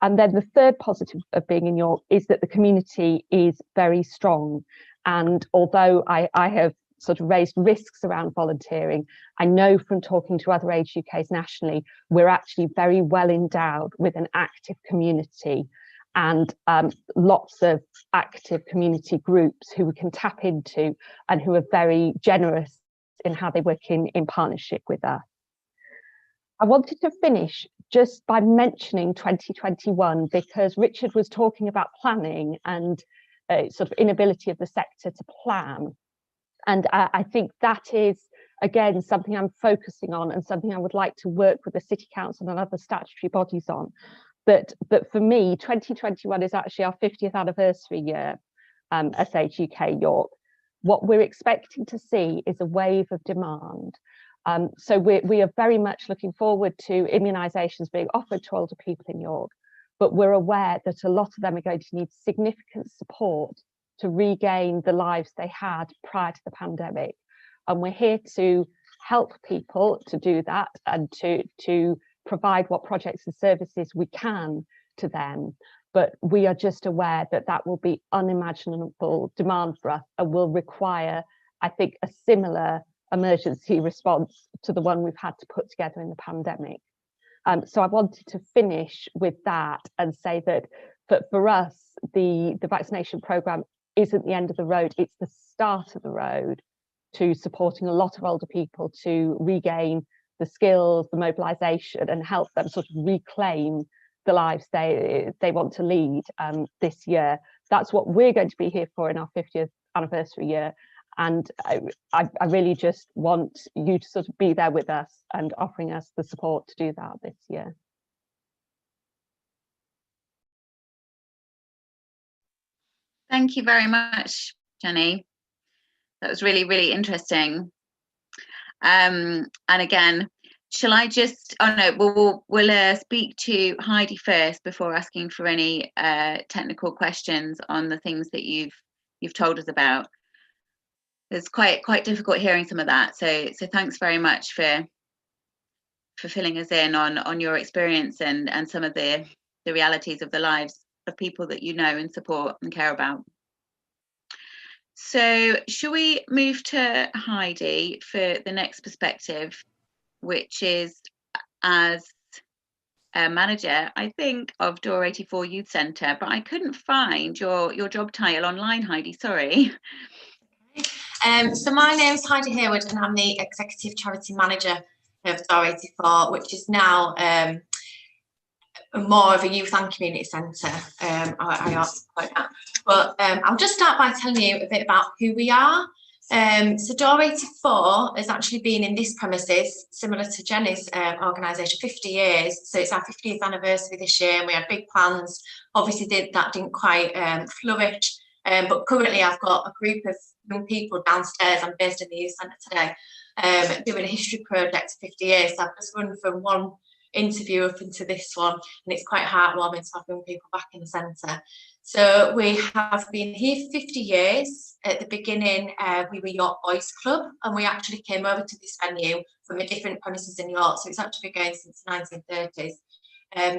And then the third positive of being in York is that the community is very strong. And although I have sort of raised risks around volunteering, I know from talking to other Age UKs nationally, we're actually very well endowed with an active community and lots of active community groups who we can tap into and who are very generous in how they work in partnership with us. I wanted to finish just by mentioning 2021 because Richard was talking about planning and sort of inability of the sector to plan. And I think that is, again, something I'm focusing on and something I would like to work with the City Council and other statutory bodies on. But for me, 2021 is actually our 50th anniversary year as Age UK York. What we're expecting to see is a wave of demand. So we are very much looking forward to immunisations being offered to older people in York, but we're aware that a lot of them are going to need significant support to regain the lives they had prior to the pandemic. And we're here to help people to do that and to provide what projects and services we can to them. But we are just aware that that will be unimaginable demand for us and will require, I think, a similar emergency response to the one we've had to put together in the pandemic. So I wanted to finish with that and say that for us, the vaccination programme isn't the end of the road, it's the start of the road to supporting a lot of older people to regain the skills, the mobilisation, and help them sort of reclaim the lives they want to lead this year. That's what we're going to be here for in our 50th anniversary year. And I really just want you to sort of be there with us and offering us the support to do that this year. Thank you very much, Jenny. That was really, really interesting. And again, shall I just, oh no, we'll speak to Heidi first before asking for any technical questions on the things that you've told us about. It's quite difficult hearing some of that. So thanks very much for filling us in on your experience and some of the realities of the lives of people that you know and support and care about. So shall we move to Heidi for the next perspective, which is as a manager, I think, of Door 84 Youth Centre, but I couldn't find your job title online, Heidi, sorry. So my name is Heidi Hayward and I'm the Executive Charity Manager of Door 84, which is now more of a youth and community centre. I also point out. But I'll just start by telling you a bit about who we are. So Door 84 has actually been in this premises, similar to Jenny's organisation, 50 years. So it's our 50th anniversary this year and we had big plans. Obviously that didn't quite flourish. But currently I've got a group of young people downstairs. I'm based in the youth centre today, doing a history project for 50 years. So I've just run from one interview up into this one, and it's quite heartwarming to have young people back in the centre. So we have been here for 50 years. At the beginning, we were York Boys Club, and we actually came over to this venue from a different premises in York. So it's actually been going since the 1930s.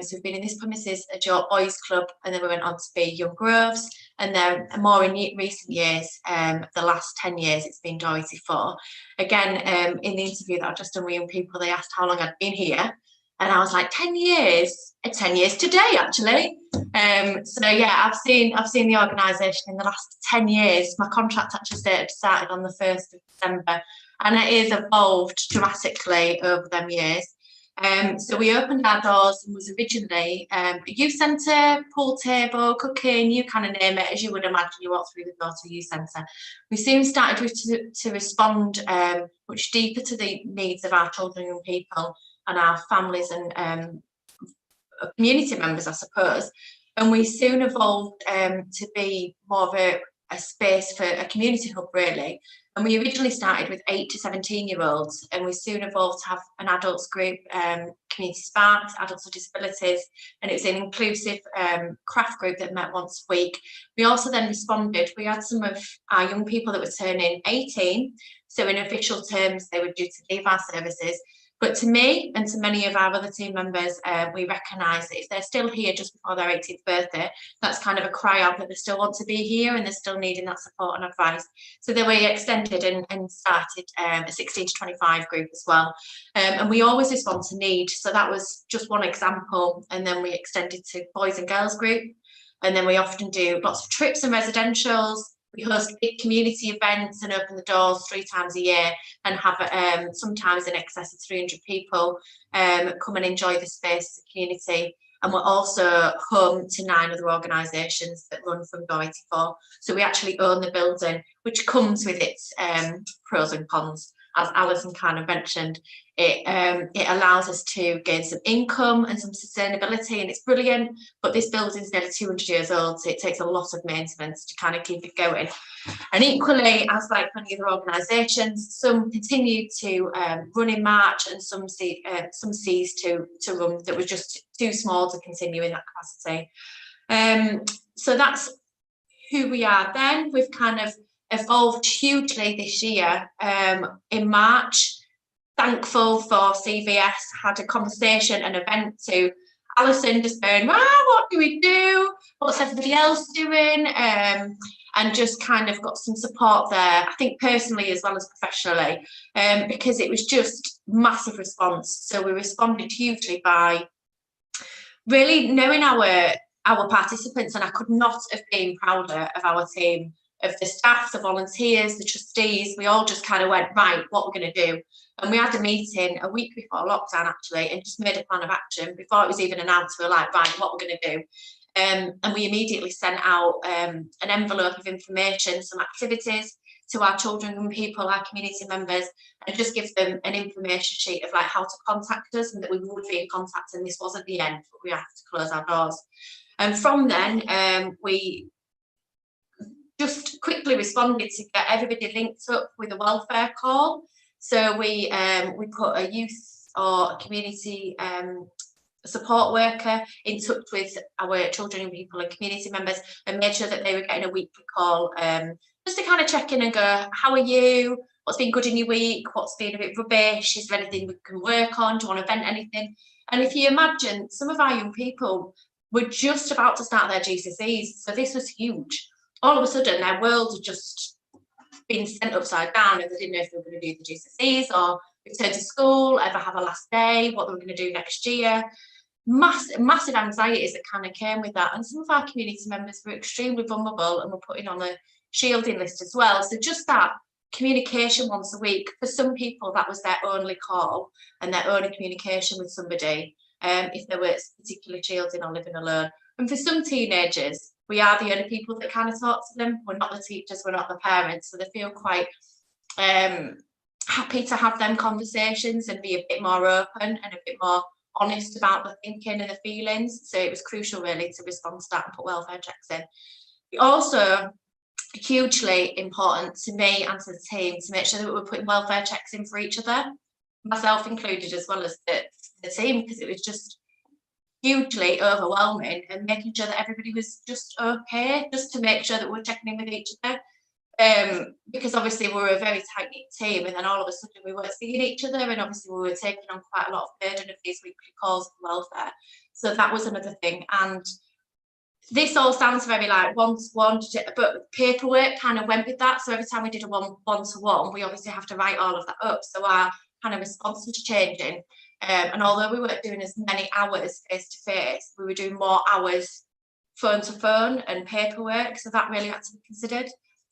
So we've been in this premises at York Boys Club, and then we went on to be Young Groves, and then more in recent years, the last 10 years, it's been Door 84. Again, in the interview that I've just done with young people, they asked how long I'd been here. And I was like, 10 years, 10 years today, actually. So yeah, I've seen the organisation in the last 10 years. My contract actually started on the 1st of December, and it has evolved dramatically over them years. So we opened our doors and was originally a youth centre, pool table, cooking, you kind of name it, as you would imagine you walk through the door to a youth centre. We soon started to respond much deeper to the needs of our children and young people and our families and community members, I suppose. And we soon evolved to be more of a space for a community hub, really. And we originally started with 8 to 17-year-olds, and we soon evolved to have an adults group, community sparks, adults with disabilities, and it was an inclusive craft group that met once a week. We also then responded, we had some of our young people that were turning 18, so in official terms they were due to leave our services. But to me and to many of our other team members, we recognise that if they're still here just before their 18th birthday, that's kind of a cry out that they still want to be here and they're still needing that support and advice. So then we extended and started a 16 to 25 group as well. And we always respond to need. So that was just one example. And then we extended to boys and girls group. And then we often do lots of trips and residentials. We host big community events and open the doors 3 times a year and have sometimes in excess of 300 people come and enjoy the space as a community. And we're also home to 9 other organisations that run from Door 84. So we actually own the building, which comes with its pros and cons. As Alison kind of mentioned, it allows us to gain some income and some sustainability, and it's brilliant. But this building's nearly 200 years old, so it takes a lot of maintenance to kind of keep it going. And equally, as like many other organisations, some continue to run in March, and some cease to run that was just too small to continue in that capacity. So that's who we are then. We've kind of evolved hugely this year. In March, thankful for CVS, had a conversation, an event to Alison just going, wow, what do we do? What's everybody else doing? And just kind of got some support there, I think personally as well as professionally, because it was just massive response. So we responded hugely by really knowing our participants, and I could not have been prouder of our team, of the staff, the volunteers, the trustees. We all just kind of went, right, what we're going to do. And we had a meeting a week before lockdown, actually, and just made a plan of action. Before it was even announced, we were like, right, what we're going to do. And we immediately sent out an envelope of information, some activities to our children and people, our community members, and just give them an information sheet of like how to contact us, and that we would be in contact, and this wasn't the end, but we have to close our doors. And from then, we just quickly responded to get everybody linked up with a welfare call. So we put a youth or a community support worker in touch with our children and people and community members, and made sure that they were getting a weekly call just to kind of check in and go, how are you? What's been good in your week? What's been a bit rubbish? Is there anything we can work on? Do you want to vent anything? And if you imagine, some of our young people were just about to start their GCSEs, so this was huge. All of a sudden, their world had just been sent upside down, and they didn't know if they were going to do the GCSEs or return to school, ever have a last day, what they were going to do next year. Massive anxieties that kind of came with that. And some of our community members were extremely vulnerable and were putting on a shielding list as well. So just that communication once a week, for some people, that was their only call and their only communication with somebody, if they were particularly shielding or living alone. And for some teenagers, we are the only people that kind of talk to them. We're not the teachers, we're not the parents, so they feel quite happy to have them conversations and be a bit more open and a bit more honest about the thinking and the feelings. So it was crucial really to respond to that and put welfare checks in. Also, hugely important to me and to the team to make sure that we were putting welfare checks in for each other, myself included, as well as the team, because it was just hugely overwhelming, and making sure that everybody was just okay, just to make sure that we're checking in with each other. Because obviously we were a very tight-knit team, and then all of a sudden we weren't seeing each other, and obviously we were taking on quite a lot of burden of these weekly calls for welfare. So that was another thing. And this all sounds very like one-to-one, but paperwork kind of went with that. So every time we did a one-to-one, we obviously have to write all of that up. So our kind of response was changing. And although we weren't doing as many hours face to face, we were doing more hours phone to phone and paperwork, so that really had to be considered.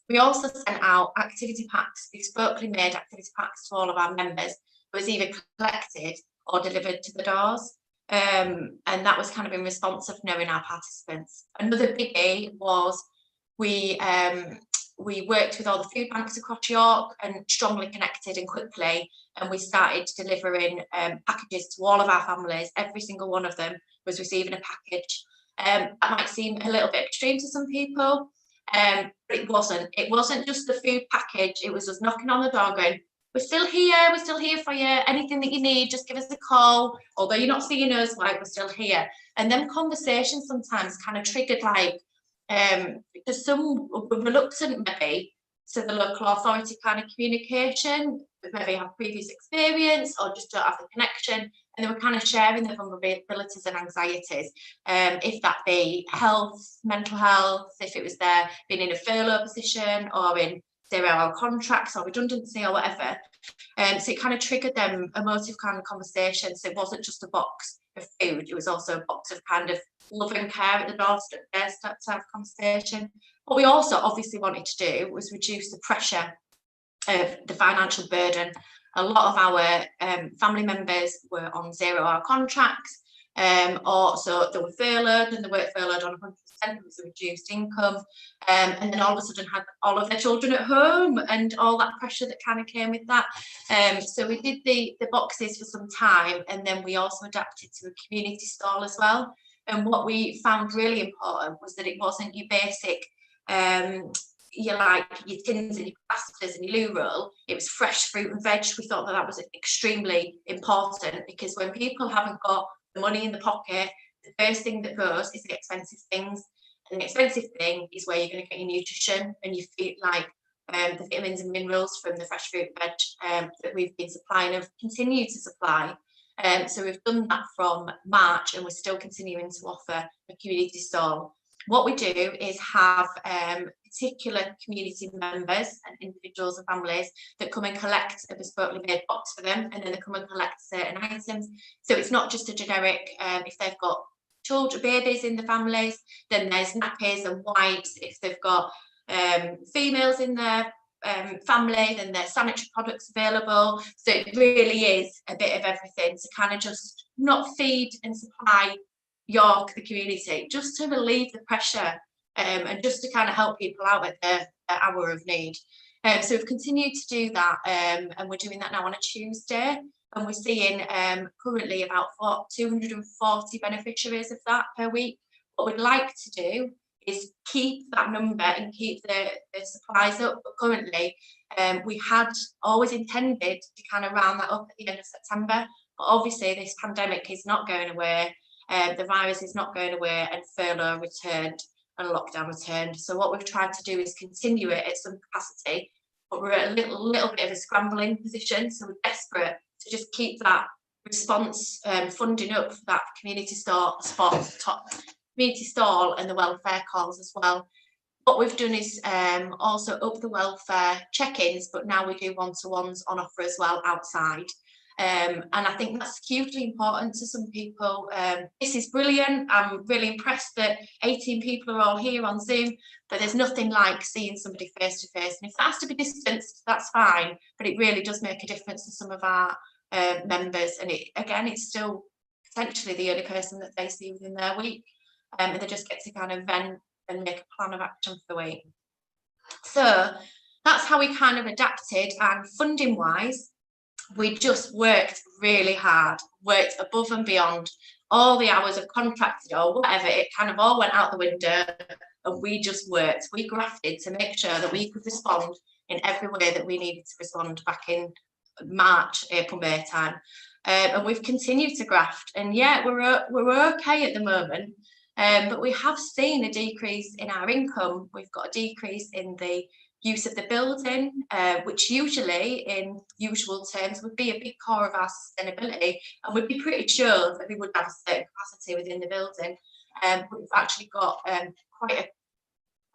We also sent out activity packs, bespokely made activity packs to all of our members. It was either collected or delivered to the doors, and that was kind of in response of knowing our participants. Another biggie was we worked with all the food banks across York and strongly connected and quickly, and we started delivering packages to all of our families. Every single one of them was receiving a package. That might seem a little bit extreme to some people, but it wasn't. It wasn't just the food package. It was us knocking on the door going, we're still here for you. Anything that you need, just give us a call. Although you're not seeing us, like, we're still here. And then conversations sometimes kind of triggered, like, there's some reluctant maybe to the local authority kind of communication, maybe have previous experience or just don't have the connection, and they were kind of sharing their vulnerabilities and anxieties, if that be health, mental health, if it was their being in a furlough position or in 0-hour contracts or redundancy or whatever. So it kind of triggered them emotive kind of conversations. So it wasn't just a box of food, it was also a box of kind of love and care at the doorstep there, start to have conversation. What we also obviously wanted to do was reduce the pressure of the financial burden. A lot of our family members were on 0-hour contracts, or so they were furloughed, and they weren't furloughed on 100%, it was a reduced income, and then all of a sudden had all of their children at home and all that pressure that kind of came with that. So we did the boxes for some time, and then we also adapted to a community stall as well. And what we found really important was that it wasn't your basic your tins and your pastas and your loo roll. It was fresh fruit and veg. We thought that was extremely important, because when people haven't got the money in the pocket, the first thing that goes is the expensive things, and the expensive thing is where you're going to get your nutrition and you feel like the vitamins and minerals from the fresh fruit and veg that we've been supplying and continue to supply. So we've done that from March, and we're still continuing to offer a community stall. What we do is have particular community members and individuals and families that come and collect a bespokely made box for them, and then they come and collect certain items. So it's not just a generic, if they've got children, babies in the families, then there's nappies and wipes. If they've got females in their family, then there's sanitary products available. So it really is a bit of everything to kind of just not feed and supply York, the community, just to relieve the pressure and just to kind of help people out at their hour of need. So we've continued to do that, and we're doing that now on a Tuesday, and we're seeing currently about 240 beneficiaries of that per week. What we'd like to do is keep that number and keep the supplies up, but currently we had always intended to kind of round that up at the end of September, but obviously this pandemic is not going away. The virus is not going away, and furlough returned and lockdown returned. So what we've tried to do is continue it at some capacity, but we're at a little bit of a scrambling position. So we're desperate to just keep that response funding up for that community stall and the welfare calls as well. What we've done is also up the welfare check-ins, but now we do one-to-ones on offer as well outside. And I think that's hugely important to some people. This is brilliant. I'm really impressed that 18 people are all here on Zoom, but there's nothing like seeing somebody face to face. And if that has to be distanced, that's fine, but it really does make a difference to some of our members. And it's still potentially the only person that they see within their week. And they just get to kind of vent and make a plan of action for the week. So that's how we kind of adapted. And funding wise, we just worked really hard, worked above and beyond all the hours of contracted or whatever. It kind of all went out the window, and we just worked. We grafted to make sure that we could respond in every way that we needed to respond back in March, April, May time. And we've continued to graft. And yeah, we're okay at the moment, but we have seen a decrease in our income. We've got a decrease in the use of the building, which usually in usual terms would be a big core of our sustainability, and we'd be pretty sure that we would have a certain capacity within the building. But we've actually got quite a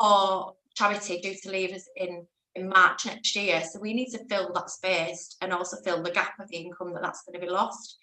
poor charity due to leave us in March next year, so we need to fill that space and also fill the gap of the income that's going to be lost.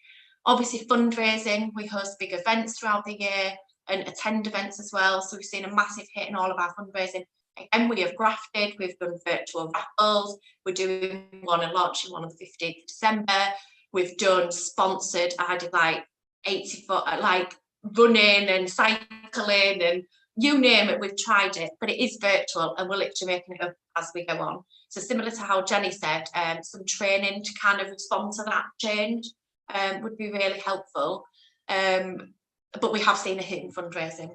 Obviously fundraising, we host big events throughout the year and attend events as well. So we've seen a massive hit in all of our fundraising. Again, we have grafted, we've done virtual raffles, we're doing one and launching one on the 15th of December. We've done sponsored, I did like 80-foot, like running and cycling and you name it, we've tried it, but it is virtual and we're literally making it up as we go on. So similar to how Jenny said, some training to kind of respond to that change would be really helpful. But we have seen a hit in fundraising.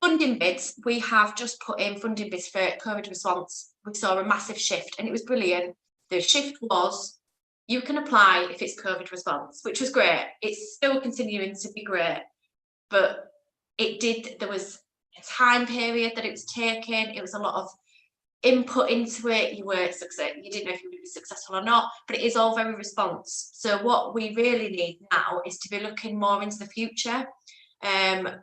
Funding bids, we have just put in funding bids for COVID response. We saw a massive shift and it was brilliant. The shift was, you can apply if it's COVID response, which was great. It's still continuing to be great, but there was a time period that it was taking. It was a lot of input into it. You didn't know if you would be successful or not, but it is all very response. So what we really need now is to be looking more into the future.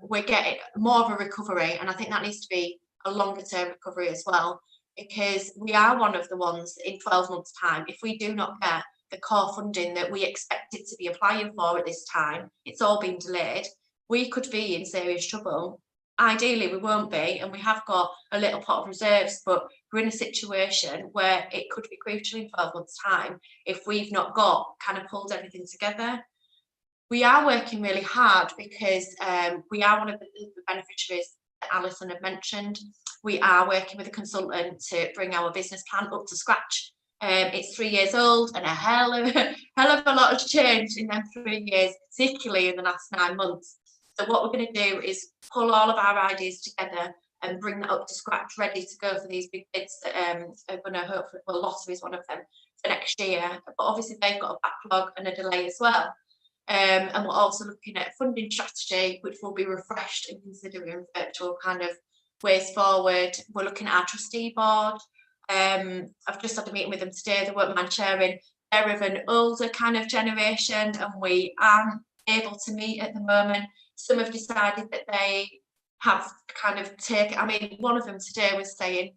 We're getting more of a recovery, and I think that needs to be a longer term recovery as well, because we are one of the ones in 12 months time, if we do not get the core funding that we expected to be applying for at this time, it's all been delayed, we could be in serious trouble. Ideally we won't be, and we have got a little pot of reserves, but we're in a situation where it could be crucial in 12 months time if we've not got kind of pulled everything together. We are working really hard because we are one of the beneficiaries that Alison had mentioned. We are working with a consultant to bring our business plan up to scratch. It's 3 years old and a hell of a lot has changed in them 3 years, particularly in the last 9 months. So what we're going to do is pull all of our ideas together and bring that up to scratch, ready to go for these big bids that are going to hopefully, well, lottery is one of them for next year. But obviously they've got a backlog and a delay as well. And we're also looking at a funding strategy, which will be refreshed and considering virtual kind of ways forward. We're looking at our trustee board. I've just had a meeting with them today. They won't mind sharing. They're of an older kind of generation and we aren't able to meet at the moment. Some have decided that they have kind of taken, I mean, one of them today was saying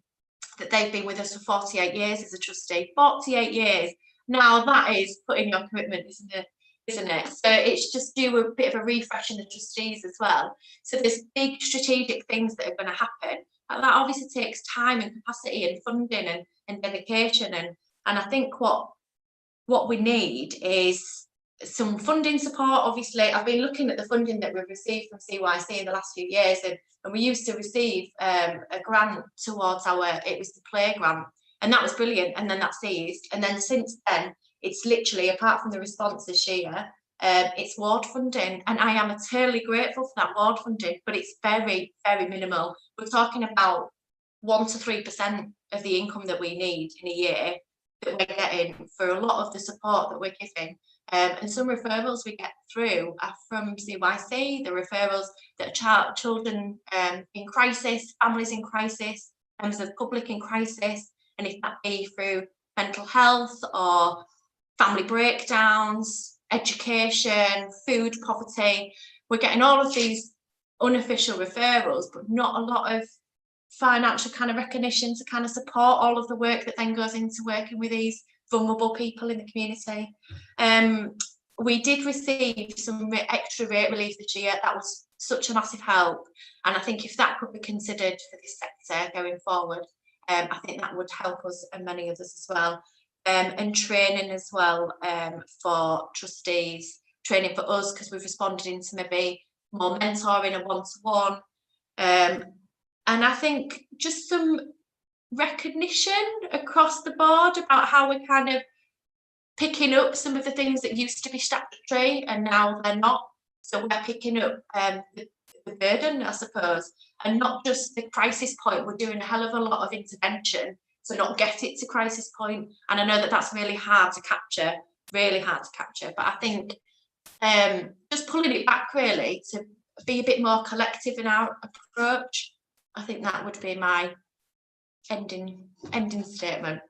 that they've been with us for 48 years as a trustee. 48 years. Now that is putting your commitment, isn't it? So it's just do a bit of a refresh in the trustees as well. So there's big strategic things that are going to happen. And that obviously takes time and capacity and funding and dedication. And I think what we need is some funding support. Obviously, I've been looking at the funding that we've received from CYC in the last few years, and we used to receive a grant towards it was the play grant, and that was brilliant. And then that ceased. And then since then, it's literally, apart from the response this year, it's ward funding. And I am eternally grateful for that ward funding, but it's very, very minimal. We're talking about 1 to 3% of the income that we need in a year that we're getting for a lot of the support that we're giving. And some referrals we get through are from CYC, the referrals that are children in crisis, families in crisis, members of the public in crisis, and if that be through mental health or family breakdowns, education, food poverty. We're getting all of these unofficial referrals, but not a lot of financial kind of recognition to kind of support all of the work that then goes into working with these vulnerable people in the community. We did receive some extra rate relief this year. That was such a massive help. And I think if that could be considered for this sector going forward, I think that would help us and many others as well. And training as well for trustees, training for us because we've responded into maybe more mentoring and one-to-one. And I think just some recognition across the board about how we're kind of picking up some of the things that used to be statutory and now they're not. So we're picking up the burden, I suppose, and not just the crisis point. We're doing a hell of a lot of intervention to not get it to crisis point. And I know that that's really hard to capture, but I think just pulling it back really to be a bit more collective in our approach, I think that would be my ending statement.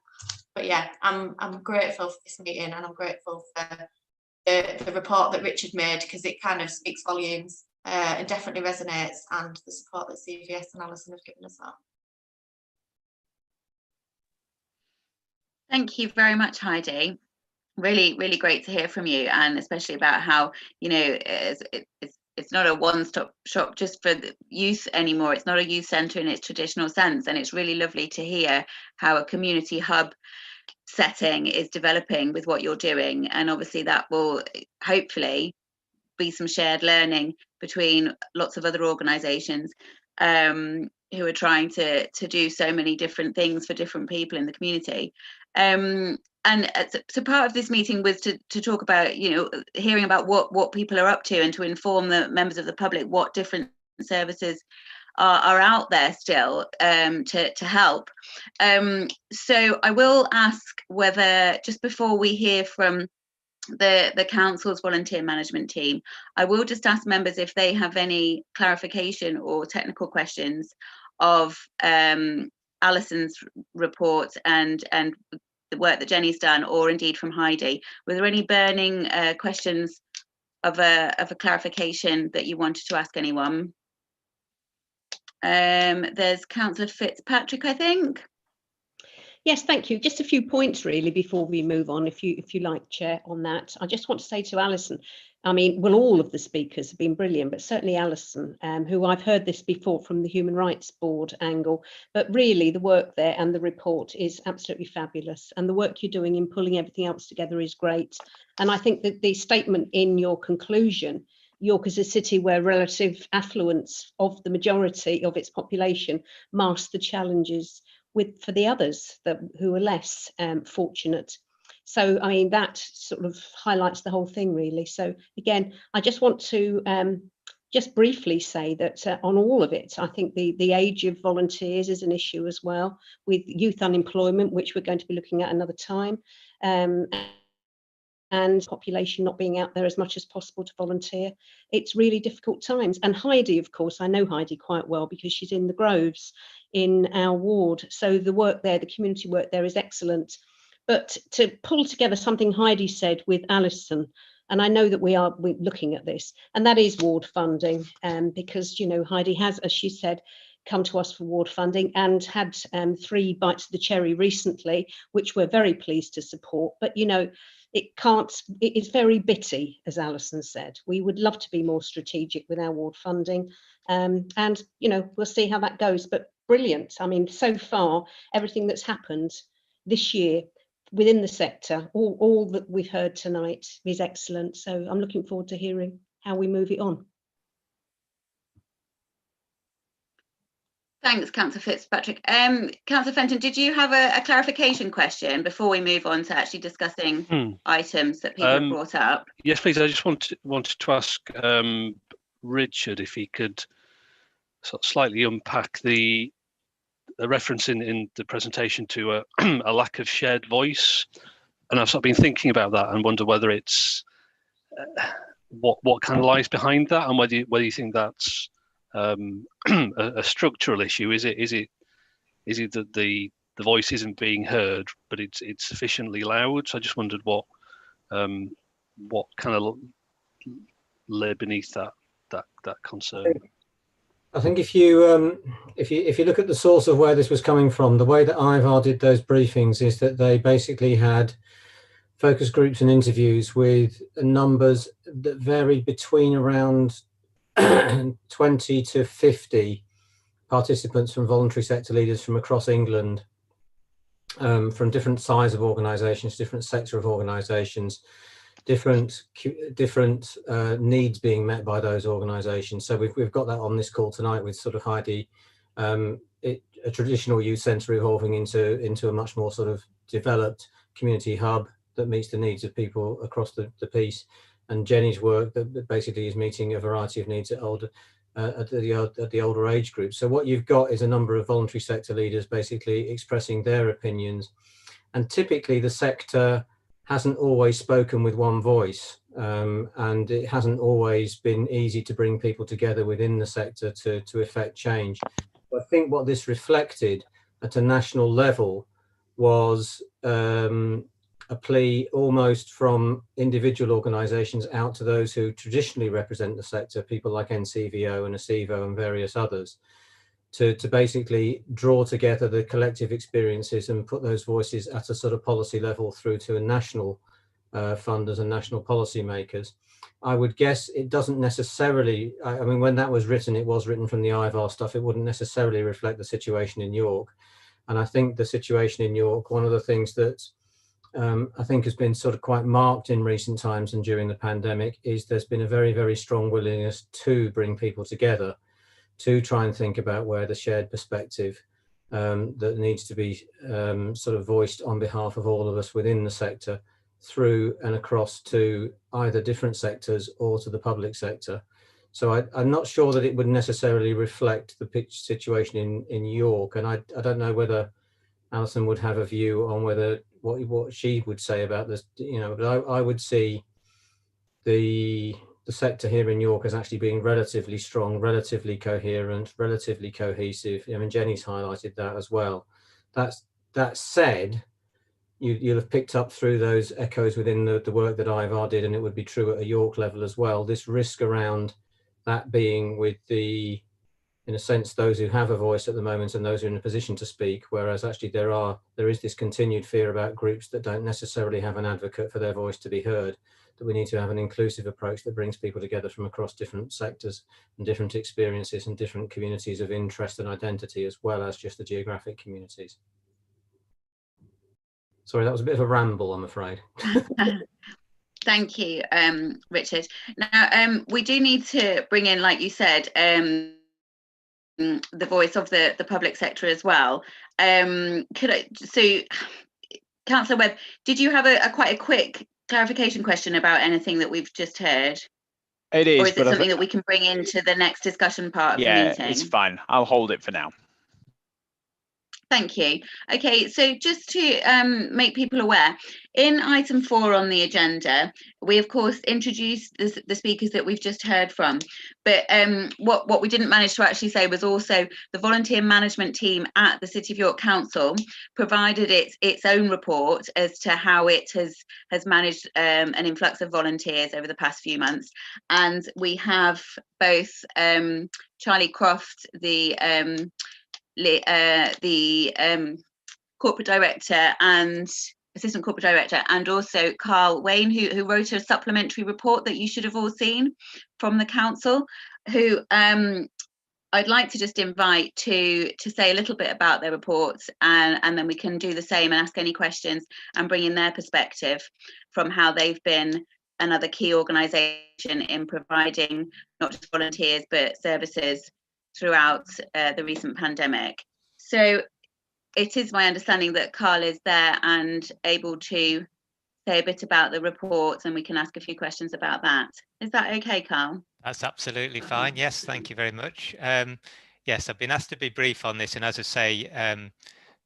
But yeah, I'm grateful for this meeting and I'm grateful for the report that Richard made because it kind of speaks volumes and definitely resonates, and the support that CVS and Alison have given us that. Thank you very much, Heidi. Really, really great to hear from you, and especially about how, you know, it's not a one-stop shop just for the youth anymore. It's not a youth centre in its traditional sense, and it's really lovely to hear how a community hub setting is developing with what you're doing, and obviously that will hopefully be some shared learning between lots of other organisations who are trying to do so many different things for different people in the community. And so part of this meeting was to talk about, you know, hearing about what people are up to, and to inform the members of the public what different services are out there still to help. So I will ask whether, just before we hear from the council's volunteer management team, I will just ask members if they have any clarification or technical questions of Alison's report and the work that Jenny's done, or indeed from Heidi. Were there any burning questions of a clarification that you wanted to ask anyone? There's Councillor Fitzpatrick, I think. Yes, thank you. Just a few points really before we move on, if you like, Chair, on that. I just want to say to Alison, I mean, well, all of the speakers have been brilliant, but certainly Alison, who I've heard this before from the Human Rights Board angle, but really the work there and the report is absolutely fabulous. And the work you're doing in pulling everything else together is great. And I think that the statement in your conclusion, York is a city where relative affluence of the majority of its population masks the challenges for the others who are less fortunate. So, I mean, that sort of highlights the whole thing, really. So, again, I just want to just briefly say that on all of it, I think the age of volunteers is an issue as well, with youth unemployment, which we're going to be looking at another time, and population not being out there as much as possible to volunteer. It's really difficult times. And Heidi, of course, I know Heidi quite well because she's in the Groves in our ward. So the work there, the community work there is excellent. But to pull together something Heidi said with Alison, and I know that we're looking at this, and that is ward funding, because, you know, Heidi has, as she said, come to us for ward funding and had 3 bites of the cherry recently, which we're very pleased to support. But, you know, it's very bitty, as Alison said. We would love to be more strategic with our ward funding, and, you know, we'll see how that goes. But brilliant. I mean, so far, everything that's happened this year within the sector, all that we've heard tonight is excellent. So I'm looking forward to hearing how we move it on. Thanks, Councillor Fitzpatrick. Councillor Fenton, did you have a clarification question before we move on to actually discussing items that people have brought up? Yes, please. I just wanted to ask Richard if he could sort of slightly unpack the reference in the presentation to a lack of shared voice, and I've sort of been thinking about that and wonder whether it's what kind of lies behind that, and whether you think that's a structural issue. Is it that the voice isn't being heard, but it's sufficiently loud? So I just wondered what kind of lay beneath that concern. I think if you look at the source of where this was coming from, the way that IVAR did those briefings is that they basically had focus groups and interviews with numbers that varied between around 20 to 50 participants from voluntary sector leaders from across England, from different size of organisations, different sector of organisations, different needs being met by those organisations. So we've got that on this call tonight with sort of Heidi, a traditional youth centre evolving into a much more sort of developed community hub that meets the needs of people across the piece, and Jenny's work that basically is meeting a variety of needs at the older age group. So what you've got is a number of voluntary sector leaders basically expressing their opinions, and typically the sector hasn't always spoken with one voice, and it hasn't always been easy to bring people together within the sector to effect change. But I think what this reflected at a national level was a plea almost from individual organisations out to those who traditionally represent the sector, people like NCVO and ACEVO and various others, to basically draw together the collective experiences and put those voices at a sort of policy level through to a national funders and national policy makers. I would guess it doesn't necessarily, I mean, when that was written, it was written from the IVAR stuff. It wouldn't necessarily reflect the situation in York. And I think the situation in York, one of the things that I think has been sort of quite marked in recent times and during the pandemic is there's been a very, very strong willingness to bring people together, to try and think about where the shared perspective that needs to be sort of voiced on behalf of all of us within the sector through and across to either different sectors or to the public sector. So I'm not sure that it would necessarily reflect the pitch situation in York. And I don't know whether Alison would have a view on whether what she would say about this, you know, but I would see the sector here in York as actually being relatively strong, relatively coherent, relatively cohesive. I mean, Jenny's highlighted that as well. That said, you'll have picked up through those echoes within the work that IVAR did, and it would be true at a York level as well, this risk around that being with the, in a sense, those who have a voice at the moment and those who are in a position to speak, whereas actually there is this continued fear about groups that don't necessarily have an advocate for their voice to be heard, that we need to have an inclusive approach that brings people together from across different sectors and different experiences and different communities of interest and identity, as well as just the geographic communities. Sorry, that was a bit of a ramble, I'm afraid. Thank you, Richard. Now, we do need to bring in, like you said, the voice of the public sector as well. So, Councillor Webb, did you have quite a quick clarification question about anything that we've just heard? It is, or is it something that we can bring into the next discussion part of the meeting? Yeah, it's fine. I'll hold it for now. Thank you. Okay, so just to make people aware, in item 4 on the agenda, we of course introduced the speakers that we've just heard from, but what we didn't manage to actually say was also the volunteer management team at the City of York Council provided its own report as to how it has managed an influx of volunteers over the past few months. And we have both Charlie Croft, the corporate director and assistant corporate director, and also Carl Wayne, who wrote a supplementary report that you should have all seen from the council, who I'd like to just invite to say a little bit about their reports, and then we can do the same and ask any questions and bring in their perspective from how they've been another key organisation in providing not just volunteers but services throughout the recent pandemic. So it is my understanding that Carl is there and able to say a bit about the report, and we can ask a few questions about that. Is that okay, Carl? That's absolutely fine. Yes, thank you very much. Yes, I've been asked to be brief on this, and as I say,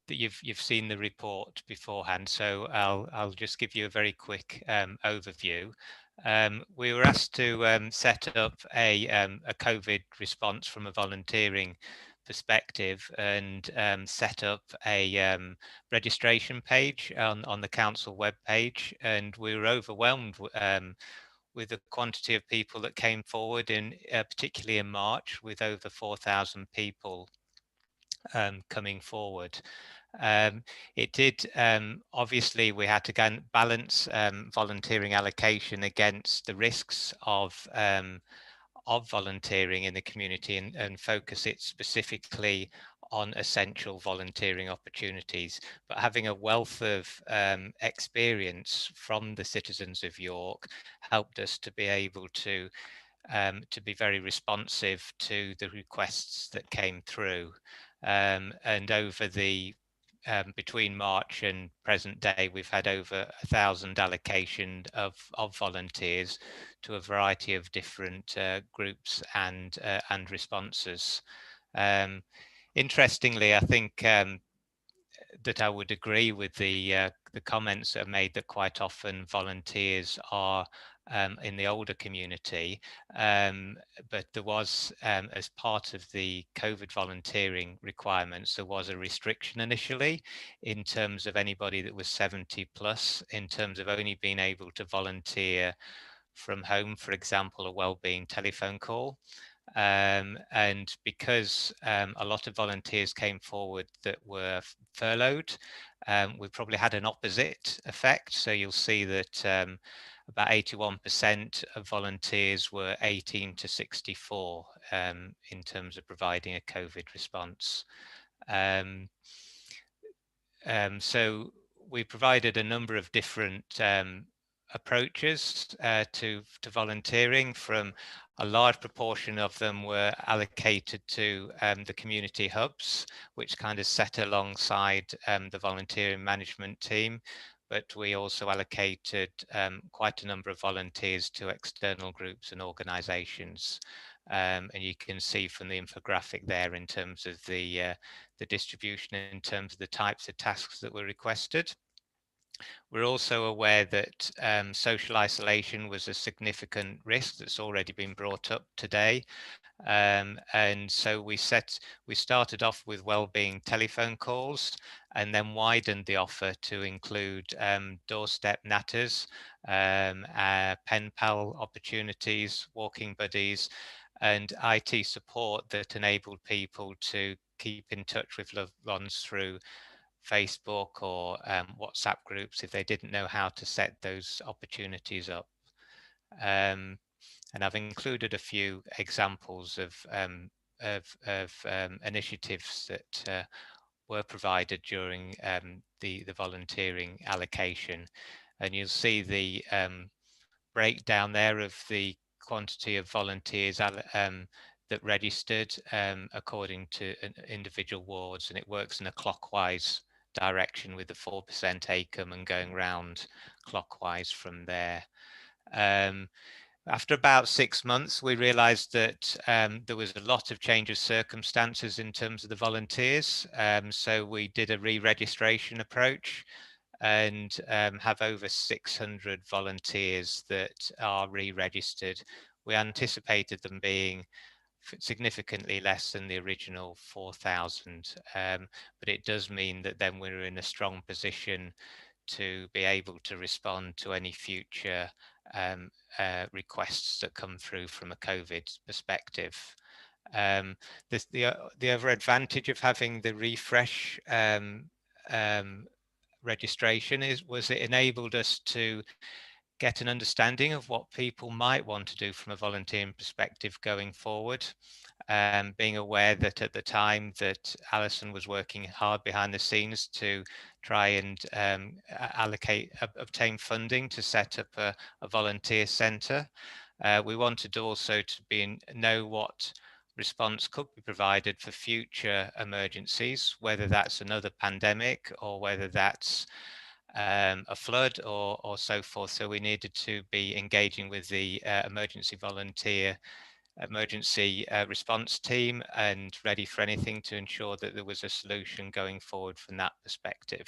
that you've seen the report beforehand, so I'll just give you a very quick overview. We were asked to set up a COVID response from a volunteering perspective and set up a registration page on the council webpage, and we were overwhelmed with the quantity of people that came forward, particularly in March, with over 4,000 people coming forward. It did, obviously we had to balance volunteering allocation against the risks of volunteering in the community and focus it specifically on essential volunteering opportunities. But having a wealth of experience from the citizens of York helped us to be able to be very responsive to the requests that came through. And over the between March and present day, we've had over 1,000 allocation of volunteers to a variety of different groups and responses. Interestingly, I think that I would agree with the comments that are made that quite often volunteers are in the older community, but there was, as part of the COVID volunteering requirements, there was a restriction initially in terms of anybody that was 70 plus, in terms of only being able to volunteer from home, for example, a wellbeing telephone call. And because a lot of volunteers came forward that were furloughed, we probably had an opposite effect. So you'll see that about 81% of volunteers were 18 to 64 in terms of providing a COVID response. So we provided a number of different approaches to volunteering. From a large proportion of them were allocated to the community hubs, which kind of sat alongside the volunteering management team. But we also allocated quite a number of volunteers to external groups and organisations. And you can see from the infographic there in terms of the distribution in terms of the types of tasks that were requested. We're also aware that social isolation was a significant risk that's already been brought up today. And so we started off with wellbeing telephone calls and then widened the offer to include doorstep natters, pen pal opportunities, walking buddies, and IT support that enabled people to keep in touch with loved ones through Facebook or WhatsApp groups if they didn't know how to set those opportunities up. And I've included a few examples of initiatives that were provided during the volunteering allocation. And you'll see the breakdown there of the quantity of volunteers that registered according to individual wards, and it works in a clockwise direction with the 4% ACOM and going round clockwise from there. After about 6 months, we realized that there was a lot of change of circumstances in terms of the volunteers. So we did a re-registration approach and have over 600 volunteers that are re-registered. We anticipated them being significantly less than the original 4,000, but it does mean that then we're in a strong position to be able to respond to any future requests that come through from a COVID perspective. The other advantage of having the refresh registration was it enabled us to get an understanding of what people might want to do from a volunteering perspective going forward. Being aware that at the time that Alison was working hard behind the scenes to try and obtain funding to set up a volunteer centre. We wanted also to know what response could be provided for future emergencies, whether that's another pandemic or whether that's a flood or so forth. So we needed to be engaging with the emergency response team and ready for anything to ensure that there was a solution going forward from that perspective.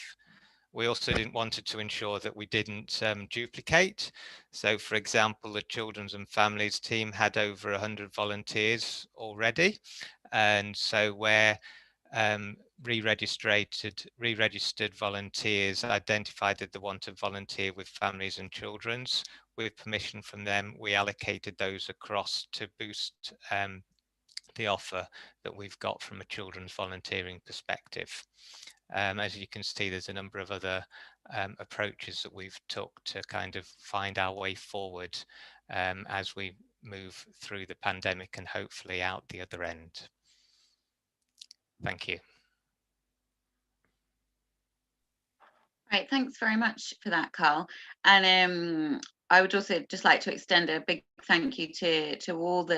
We also wanted to ensure that we didn't duplicate. So, for example, the Children's and Families team had over 100 volunteers already. And so where re-registered volunteers identified that they want to volunteer with families and children's, with permission from them, we allocated those across to boost the offer that we've got from a children's volunteering perspective. As you can see, there's a number of other approaches that we've took to kind of find our way forward as we move through the pandemic and hopefully out the other end. Thank you. Right, thanks very much for that, Carl. And I would also just like to extend a big thank you to all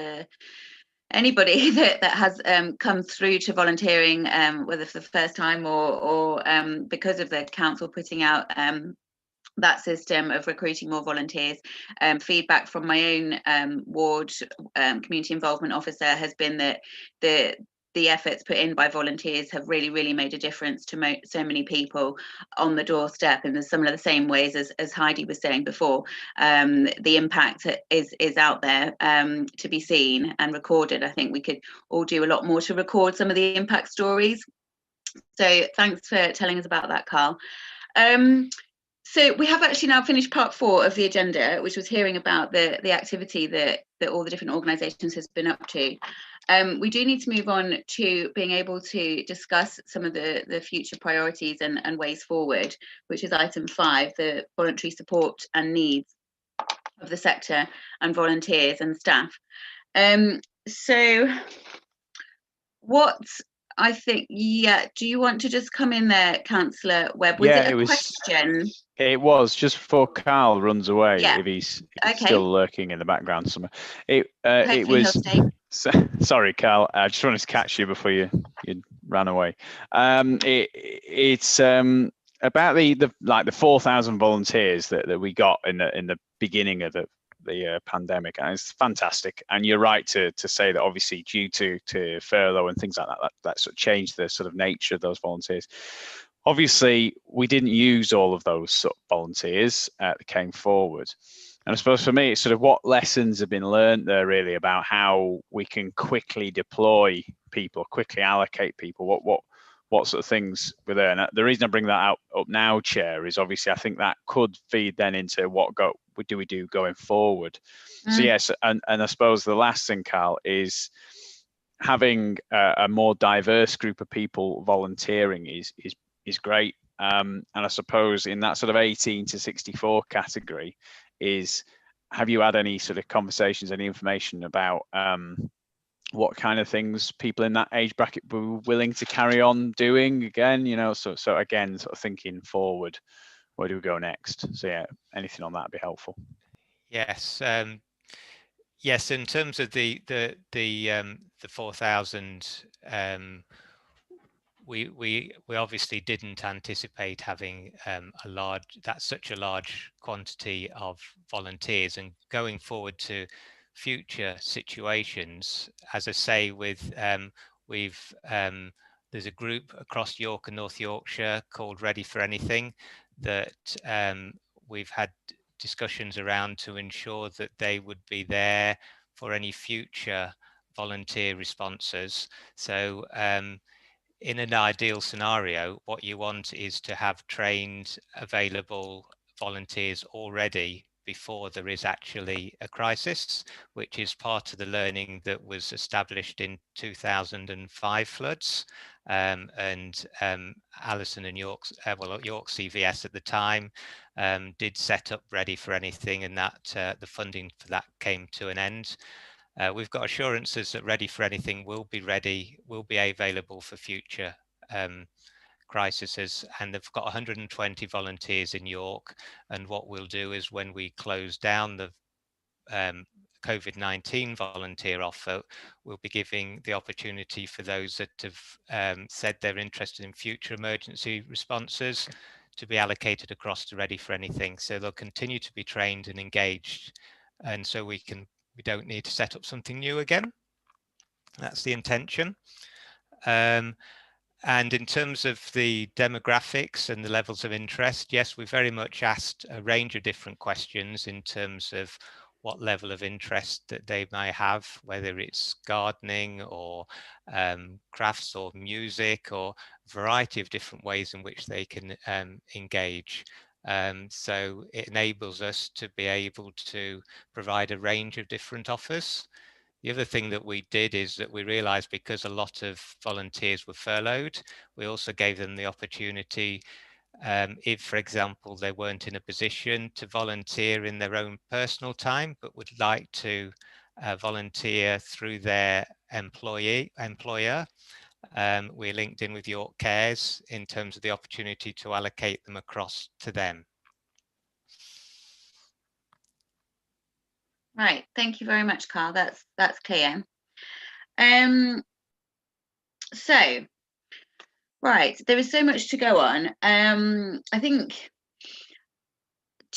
anybody that has come through to volunteering, whether for the first time or because of the council putting out that system of recruiting more volunteers. Feedback from my own ward community involvement officer has been that the efforts put in by volunteers have really made a difference to so many people on the doorstep in some of the same ways as Heidi was saying before. The impact is out there to be seen and recorded. I think we could all do a lot more to record some of the impact stories. So thanks for telling us about that, Carl. So we have actually now finished part 4 of the agenda, which was hearing about the activity that all the different organisations has been up to. We do need to move on to being able to discuss some of the future priorities and ways forward, which is item 5, the voluntary support and needs of the sector and volunteers and staff. So what I think, do you want to just come in there, Councillor Webb? Was it a question? It was just before Carl runs away, Yeah. if he's Okay. still lurking in the background somewhere. It Hopefully was. he'll stay. Sorry, Carl. I just wanted to catch you before you ran away. It's about the 4,000 volunteers that we got in the beginning of the pandemic, and it's fantastic. And you're right to say that obviously due to furlough and things like that sort of changed the sort of nature of those volunteers. Obviously, we didn't use all of those sort of volunteers that came forward. And I suppose for me, it's sort of what lessons have been learned there really about how we can quickly deploy people, quickly allocate people, what sort of things were there. And the reason I bring that up now, Chair, is obviously I think that could feed then into what do we do going forward. So yes, and I suppose the last thing, Carl, is having a more diverse group of people volunteering is great. And I suppose in that sort of 18 to 64 category have you had any sort of conversations, any information about what kind of things people in that age bracket were willing to carry on doing again, so again, sort of thinking forward, where do we go next? So yeah, anything on that would be helpful. Yes. Yes, in terms of the 4,000, we obviously didn't anticipate having such a large quantity of volunteers, and going forward to future situations, as I say, there's a group across York and North Yorkshire called Ready for Anything that we've had discussions around to ensure that they would be there for any future volunteer responses. So in an ideal scenario, what you want is to have trained, available volunteers already before there is actually a crisis, which is part of the learning that was established in 2005 floods. And Alison and York CVS at the time did set up Ready for Anything, and that the funding for that came to an end. We've got assurances that Ready for Anything will be available for future crises, and they've got 120 volunteers in York. And what we'll do is, when we close down the COVID-19 volunteer offer, we'll be giving the opportunity for those that have said they're interested in future emergency responses to be allocated across to Ready for Anything. So they'll continue to be trained and engaged, and so we don't need to set up something new again. That's the intention. And in terms of the demographics and the levels of interest, yes, we very much asked a range of different questions in terms of what level of interest that they may have, whether it's gardening or crafts or music, or a variety of different ways in which they can engage. So it enables us to be able to provide a range of different offers. The other thing that we did is that we realized, because a lot of volunteers were furloughed, we also gave them the opportunity, if, for example, they weren't in a position to volunteer in their own personal time, but would like to volunteer through their employer. We're linked in with York Cares in terms of the opportunity to allocate them across to them. Right, thank you very much, Carl. That's clear. So, right, there is so much to go on. I think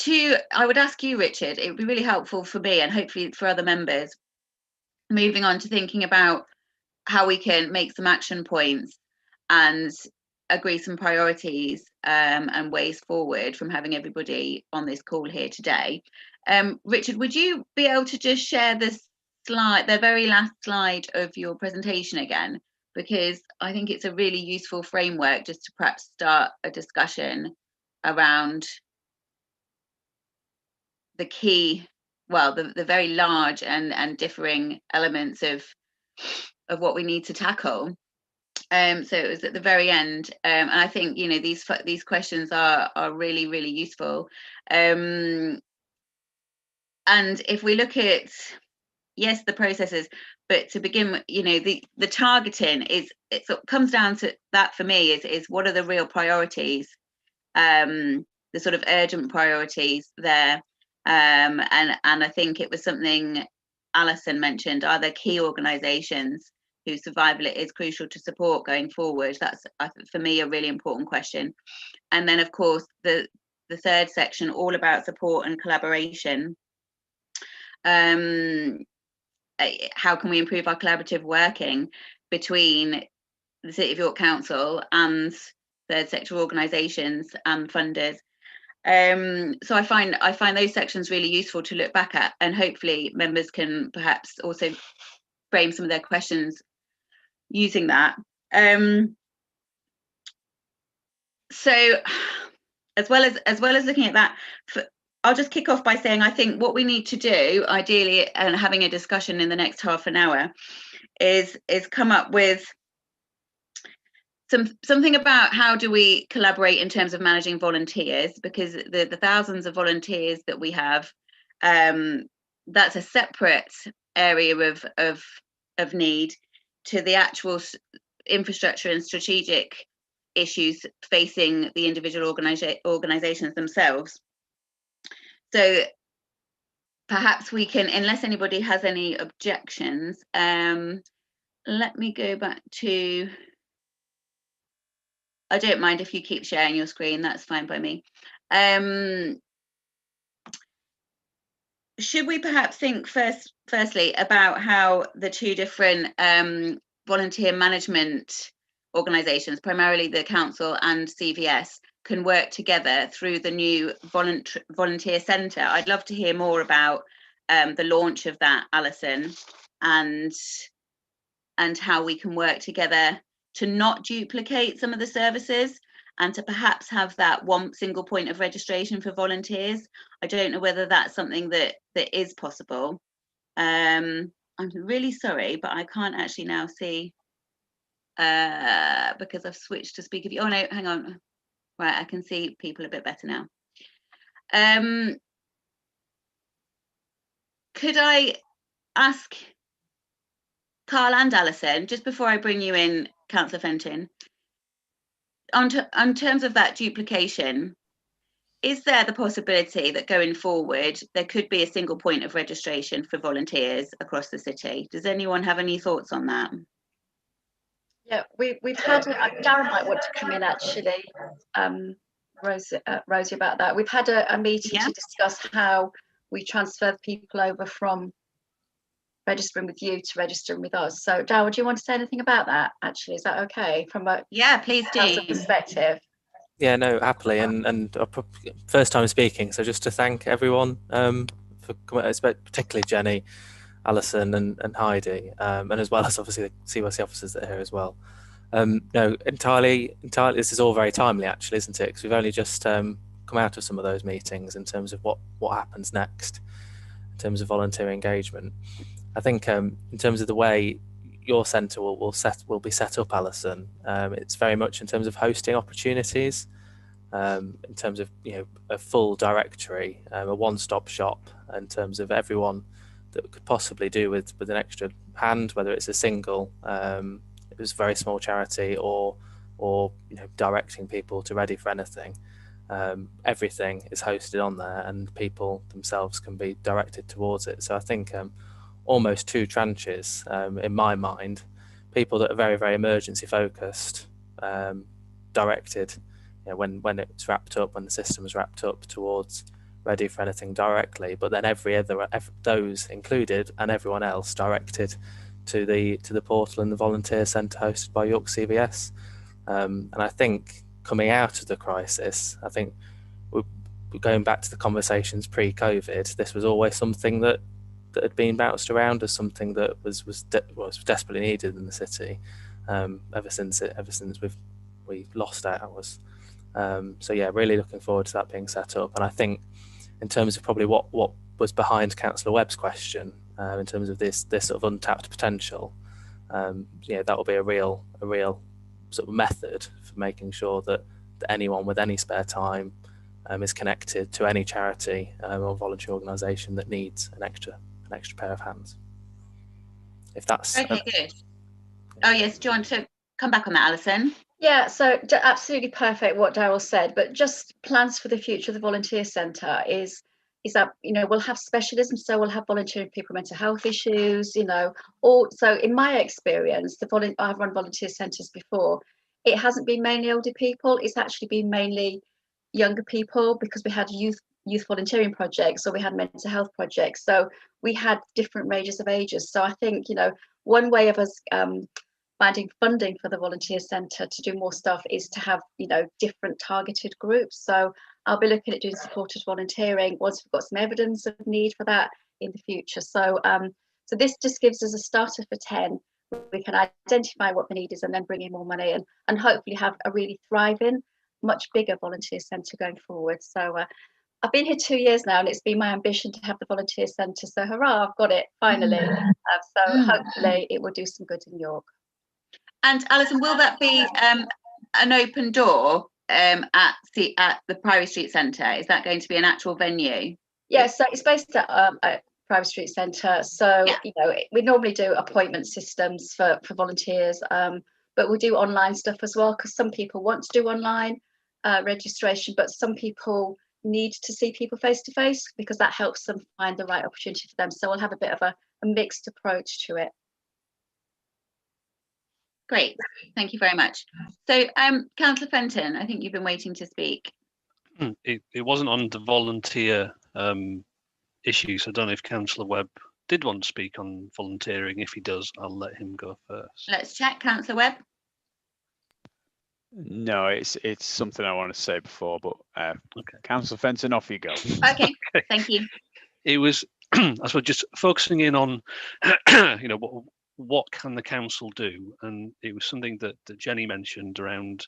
I would ask you, Richard, it would be really helpful for me, and hopefully for other members, moving on to thinking about how we can make some action points and agree some priorities and ways forward from having everybody on this call here today. Richard, would you be able to just share the very last slide of your presentation again? Because I think it's a really useful framework just to perhaps start a discussion around the key, well, the very large and differing elements of what we need to tackle. So it was at the very end, and I think, you know, these questions are really, really useful. And if we look at, yes, the processes, but to begin with, you know, the targeting it comes down to that for me is what are the real priorities, the sort of urgent priorities there, and I think it was something Alison mentioned, are there key organisations whose survival it is crucial to support going forward? That's for me a really important question. And then of course the third section, all about support and collaboration. How can we improve our collaborative working between the City of York Council and third sector organisations and funders? So I find those sections really useful to look back at, and hopefully members can perhaps also frame some of their questions using that. So as well as looking at that, I'll just kick off by saying I think what we need to do, ideally, and having a discussion in the next half an hour, is come up with something about how do we collaborate in terms of managing volunteers, because the thousands of volunteers that we have, that's a separate area of need to the actual infrastructure and strategic issues facing the individual organizations themselves. So perhaps we can, unless anybody has any objections, let me go back to, I don't mind if you keep sharing your screen, that's fine by me. Should we perhaps think firstly about how the two different volunteer management organisations, primarily the council and CVS, can work together through the new volunteer centre? I'd love to hear more about the launch of that, Alison, and how we can work together to not duplicate some of the services and to perhaps have that one single point of registration for volunteers. I don't know whether that's something that is possible. I'm really sorry, but I can't actually now see because I've switched to speaker view. Oh no, hang on. Right, I can see people a bit better now. Could I ask Carl and Alison, just before I bring you in, Councillor Fenton, on terms of that duplication, is there the possibility that going forward there could be a single point of registration for volunteers across the city? Does anyone have any thoughts on that? Yeah, we've had, Darren might want to come in actually, Rosie, about that. We've had a meeting to discuss how we transfer people over from registering with you to registering with us. So Darren, do you want to say anything about that actually? Is that okay from a please do perspective? Yeah, no, happily, and first time speaking, so just to thank everyone for coming, particularly Jenny, Alison and Heidi, and as well as obviously the CYC officers that are here as well. No, entirely, this is all very timely actually, isn't it? Because we've only just come out of some of those meetings in terms of what happens next in terms of volunteer engagement. I think in terms of the way your centre will be set up, Alison, it's very much in terms of hosting opportunities, in terms of, you know, a full directory, a one-stop shop in terms of everyone that could possibly do with an extra hand, whether it's a single, it was a very small charity, or you know, directing people to Ready for Anything. Everything is hosted on there, and people themselves can be directed towards it. So I think almost two tranches in my mind, people that are very, very emergency focused, directed, you know, when it's wrapped up, when the system's wrapped up, towards Ready for Anything directly, but then those included and everyone else directed to the portal and the volunteer centre hosted by York CVS. And I think coming out of the crisis, I think we're going back to the conversations pre-COVID, this was always something that had been bounced around as something that was desperately needed in the city, ever since we lost ours. So yeah, really looking forward to that being set up. And I think in terms of probably what was behind Councillor Webb's question, in terms of this sort of untapped potential, that will be a real sort of method for making sure that anyone with any spare time is connected to any charity or voluntary organisation that needs an extra pair of hands. If that's okay, good. Oh yes, do you want to come back on that, Alison? Yeah, so absolutely perfect what Daryl said, but just plans for the future of the volunteer centre is that, we'll have specialisms, so we'll have volunteering people with mental health issues, so in my experience, I've run volunteer centres before, it hasn't been mainly older people, it's actually been mainly younger people, because we had youth volunteering projects, or we had mental health projects, so we had different ranges of ages. So I think, one way of us finding funding for the volunteer centre to do more stuff is to have different targeted groups. So I'll be looking at doing supported volunteering once we've got some evidence of need for that in the future. So so this just gives us a starter for 10. We can identify what the need is and then bring in more money and hopefully have a really thriving, much bigger volunteer centre going forward. So I've been here 2 years now, and it's been my ambition to have the volunteer centre. So hurrah, I've got it finally. So hopefully it will do some good in York. And Alison, will that be an open door at the Priory Street Centre? Is that going to be an actual venue? Yeah, so it's based at Priory Street Centre. So we normally do appointment systems for volunteers, but we'll do online stuff as well, because some people want to do online registration, but some people need to see people face to face, because that helps them find the right opportunity for them. So we'll have a bit of a mixed approach to it. Great, thank you very much. So, Councillor Fenton, I think you've been waiting to speak. It wasn't on the volunteer issue, so I don't know if Councillor Webb did want to speak on volunteering. If he does, I'll let him go first. Let's check, Councillor Webb. No, it's something I want to say before, but okay. Councillor Fenton, off you go. Okay, thank you. It was, I suppose, just focusing in on, what can the council do, and it was something that Jenny mentioned around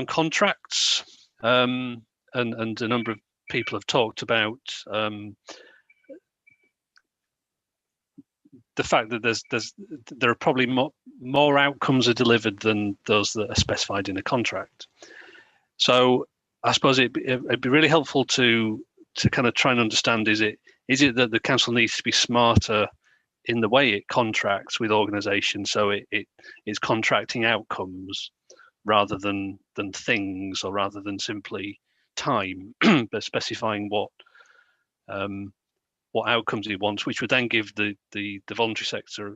contracts, and a number of people have talked about the fact that there are probably more outcomes are delivered than those that are specified in a contract. So I suppose it'd be really helpful to kind of try and understand, is it that the council needs to be smarter in the way it contracts with organisations, so it is contracting outcomes rather than things, or rather than simply time, but specifying what outcomes it wants, which would then give the voluntary sector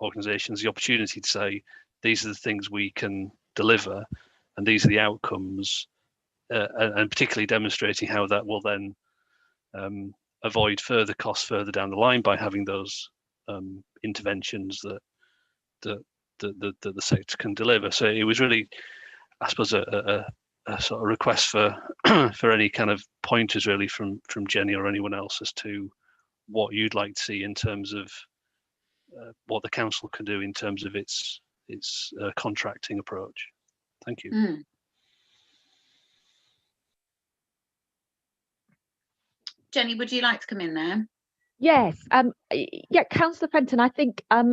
organisations the opportunity to say, these are the things we can deliver, and these are the outcomes, and particularly demonstrating how that will then avoid further costs further down the line by having those interventions that the sector can deliver. So it was really, I suppose, a sort of request for for any kind of pointers really from Jenny or anyone else as to what you'd like to see in terms of what the council can do in terms of its contracting approach. Thank you. Jenny, would you like to come in there? Yes, yeah, Councillor Fenton, I think a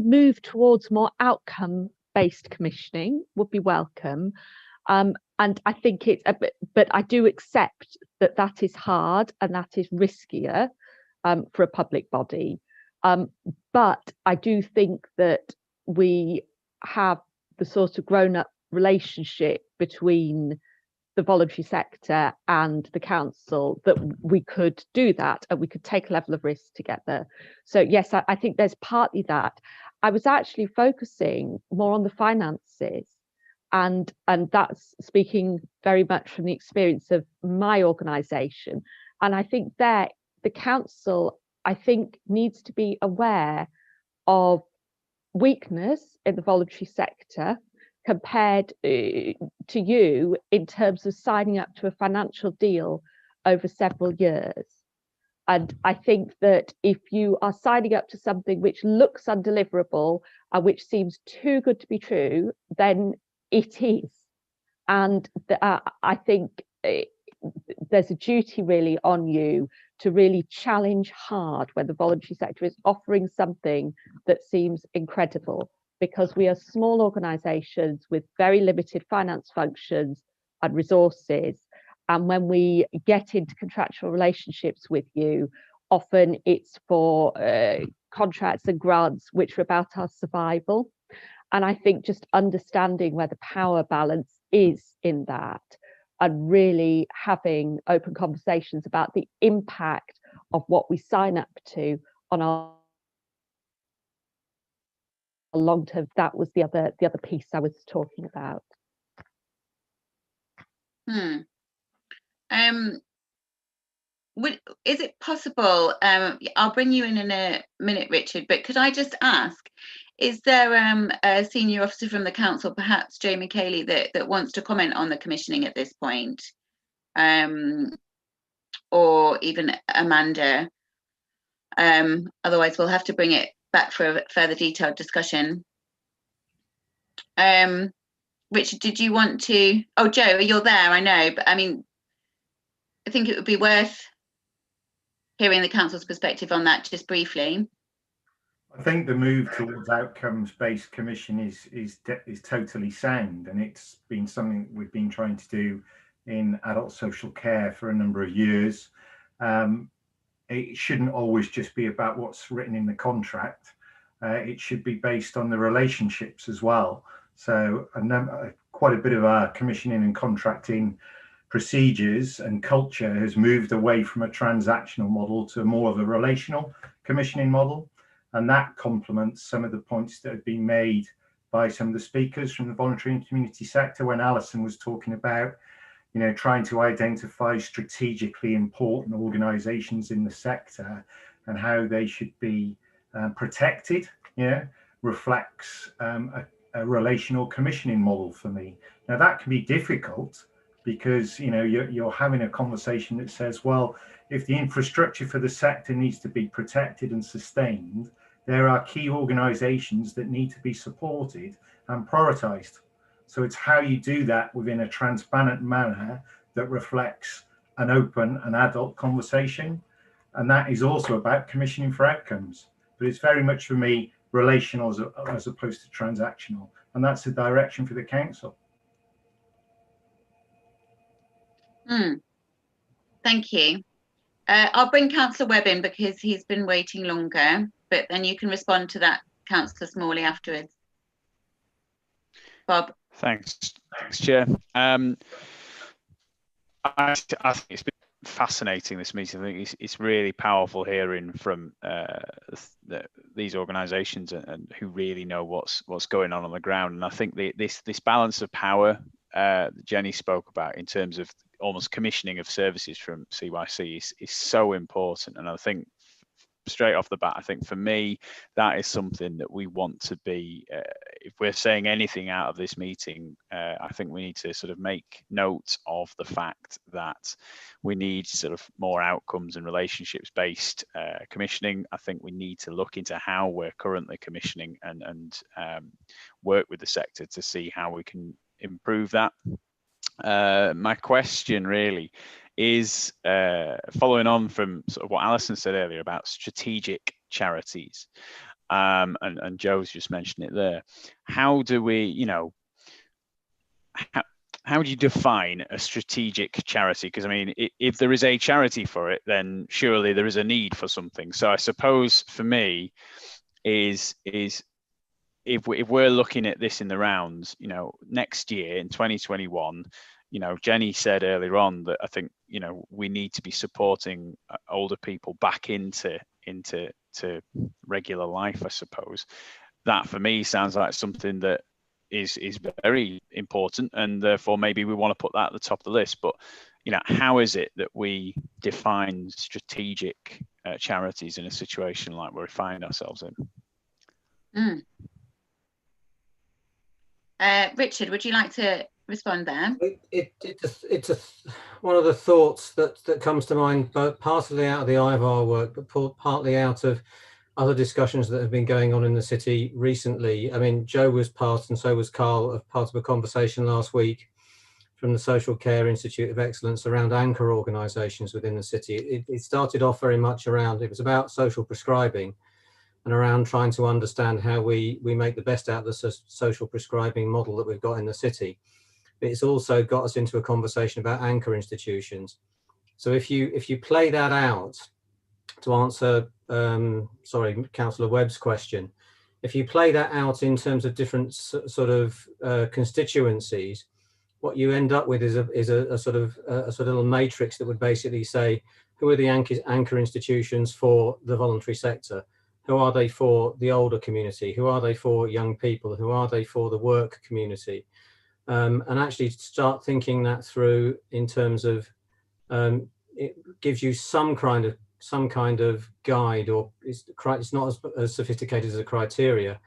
move towards more outcome-based commissioning would be welcome, and I think but I do accept that is hard and that is riskier for a public body, but I do think that we have the sort of grown-up relationship between the voluntary sector and the council that we could do that, and we could take a level of risk together. So yes, I think there's partly that. I was actually focusing more on the finances, and that's speaking very much from the experience of my organisation. And I think that the council, I think, needs to be aware of weakness in the voluntary sector compared to you in terms of signing up to a financial deal over several years. And I think that if you are signing up to something which looks undeliverable and which seems too good to be true, then it is. And I think there's a duty really on you to really challenge hard when the voluntary sector is offering something that seems incredible, because we are small organisations with very limited finance functions and resources. And when we get into contractual relationships with you, often it's for contracts and grants which are about our survival. And I think just understanding where the power balance is in that, and really having open conversations about the impact of what we sign up to on our long term. That was the other piece I was talking about. Is it possible? I'll bring you in a minute, Richard. But could I just ask? Is there a senior officer from the council, perhaps Jamie Cayley, that wants to comment on the commissioning at this point, or even Amanda? Otherwise, we'll have to bring it back for a further detailed discussion. Richard, did you want to? Oh, Joe, you're there, I know, but I mean, I think it would be worth hearing the council's perspective on that just briefly. I think the move towards outcomes-based commission is totally sound, and it's been something we've been trying to do in adult social care for a number of years. It shouldn't always just be about what's written in the contract. It should be based on the relationships as well. So quite a bit of our commissioning and contracting procedures and culture has moved away from a transactional model to more of a relational commissioning model. And that complements some of the points that have been made by some of the speakers from the voluntary and community sector when Alison was talking about, you know, trying to identify strategically important organisations in the sector and how they should be protected, reflects a relational commissioning model for me. Now that can be difficult because, you know, you're having a conversation that says, well, if the infrastructure for the sector needs to be protected and sustained, there are key organisations that need to be supported and prioritised. So it's how you do that within a transparent manner that reflects an open and adult conversation. And that is also about commissioning for outcomes. But it's very much for me relational as opposed to transactional. And that's the direction for the council. Thank you. I'll bring Councillor Webb in because he's been waiting longer, but then you can respond to that, Councillor Smalley, afterwards. Bob. Thanks, Chair. I think it's been fascinating, this meeting. I think it's really powerful hearing from these organisations and who really know what's going on the ground. And I think this balance of power that Jenny spoke about in terms of almost commissioning of services from CYC is so important. And I think straight off the bat, I think for me, that is something that we want to be, if we're saying anything out of this meeting, I think we need to sort of make note of the fact that we need sort of more outcomes and relationships based commissioning. I think we need to look into how we're currently commissioning and work with the sector to see how we can improve that. My question really is following on from sort of what Alison said earlier about strategic charities, and Joe's just mentioned it there. How do we, you know, how do you define a strategic charity? Because I mean, if there is a charity for it, then surely there is a need for something. So I suppose for me is if we're looking at this in the rounds, you know, next year in 2021, you know, Jenny said earlier on that I think, you know, we need to be supporting older people back into regular life, I suppose. That for me sounds like something that is very important, and therefore maybe we want to put that at the top of the list. But, you know, how is it that we define strategic charities in a situation like we find ourselves in? Richard, would you like to respond there? It's one of the thoughts that comes to mind, both partly out of the IVAR work, but partly out of other discussions that have been going on in the city recently. I mean, Joe was part, and so was Carl, of part of a conversation last week from the Social Care Institute of Excellence around anchor organisations within the city. It started off very much around, it was about social prescribing and around trying to understand how we make the best out of the social prescribing model that we've got in the city. But it's also got us into a conversation about anchor institutions. So if you play that out, to answer, sorry, Councillor Webb's question, if you play that out in terms of different sort of constituencies, what you end up with is a sort of little matrix that would basically say, who are the anchor institutions for the voluntary sector? Who are they for the older community? Who are they for young people? Who are they for the work community? And actually start thinking that through in terms of, it gives you some kind of guide, or it's not as sophisticated as a criteria,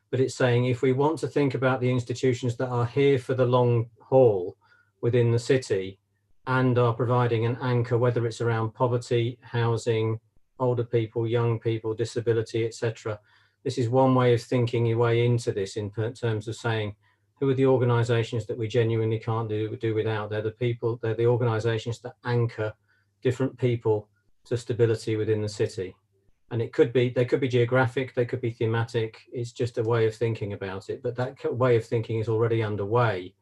but it's saying if we want to think about the institutions that are here for the long haul within the city and are providing an anchor, whether it's around poverty, housing, older people, young people, disability, etc. This is one way of thinking your way into this in terms of saying, who are the organisations that we genuinely can't do without? They're the organisations that anchor different people to stability within the city. And they could be geographic, they could be thematic. It's just a way of thinking about it. But that way of thinking is already underway,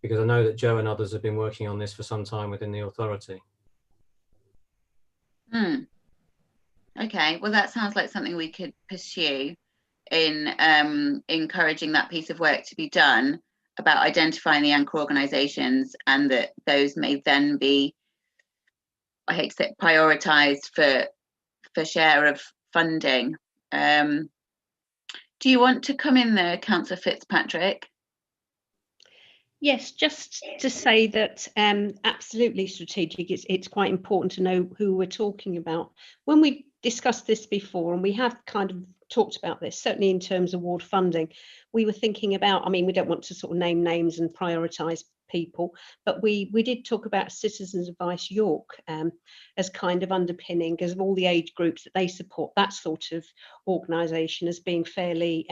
because I know that Joe and others have been working on this for some time within the authority. Okay, well, that sounds like something we could pursue in encouraging that piece of work to be done about identifying the anchor organisations, and that those may then be, I hate to say, prioritised for share of funding. Do you want to come in there, Councillor Fitzpatrick? Yes, just to say that absolutely strategic. It's quite important to know who we're talking about. When we discussed this before, and we have kind of talked about this, certainly in terms of ward funding, we were thinking about, I mean, we don't want to sort of name names and prioritise people, but we did talk about Citizens Advice York as kind of underpinning, because of all the age groups that they support, that sort of organisation as being fairly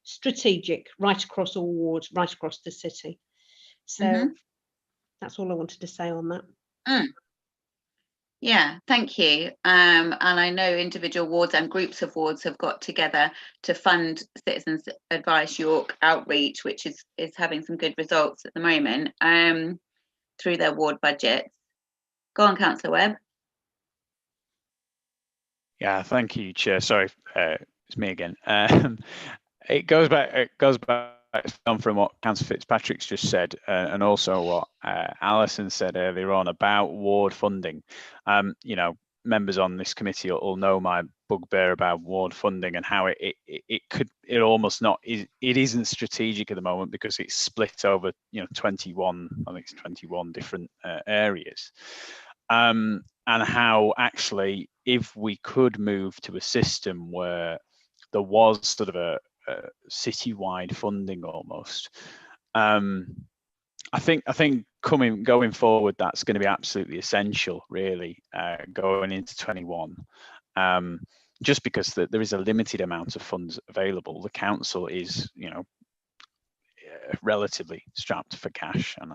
strategic right across all wards, right across the city. So that's all I wanted to say on that. Yeah, thank you. And I know individual wards and groups of wards have got together to fund Citizens Advice York outreach, which is having some good results at the moment through their ward budgets. Go on, Councillor Webb. Yeah, thank you, Chair. Sorry, it's me again. It goes back on from what Councillor Fitzpatrick's just said, and also what Alison said earlier on about ward funding. You know, members on this committee will know my bugbear about ward funding and how it isn't strategic at the moment, because it's split over 21, I think it's 21 different areas, and how actually if we could move to a system where there was sort of a citywide funding almost, I think going forward that's going to be absolutely essential, really, going into 21, just because there is a limited amount of funds available. The council is relatively strapped for cash, and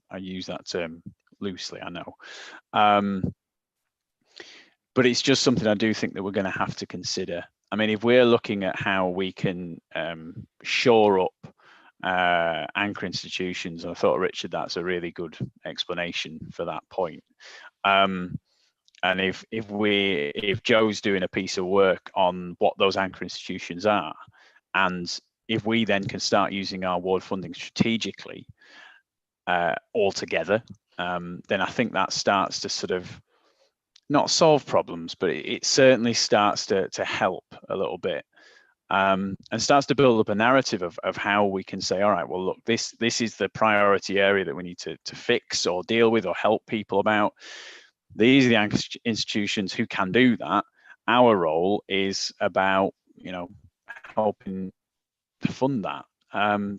I use that term loosely, I know, but it's just something I do think that we're going to have to consider. I mean, if we're looking at how we can shore up anchor institutions, and I thought, Richard, that's a really good explanation for that point. And if Joe's doing a piece of work on what those anchor institutions are, and if we then can start using our ward funding strategically all together, then I think that starts to sort of not solve problems, but it certainly starts to help a little bit, and starts to build up a narrative of how we can say, all right, well, look, this is the priority area that we need to fix or deal with or help people about. These are the anchor institutions who can do that. Our role is about helping to fund that.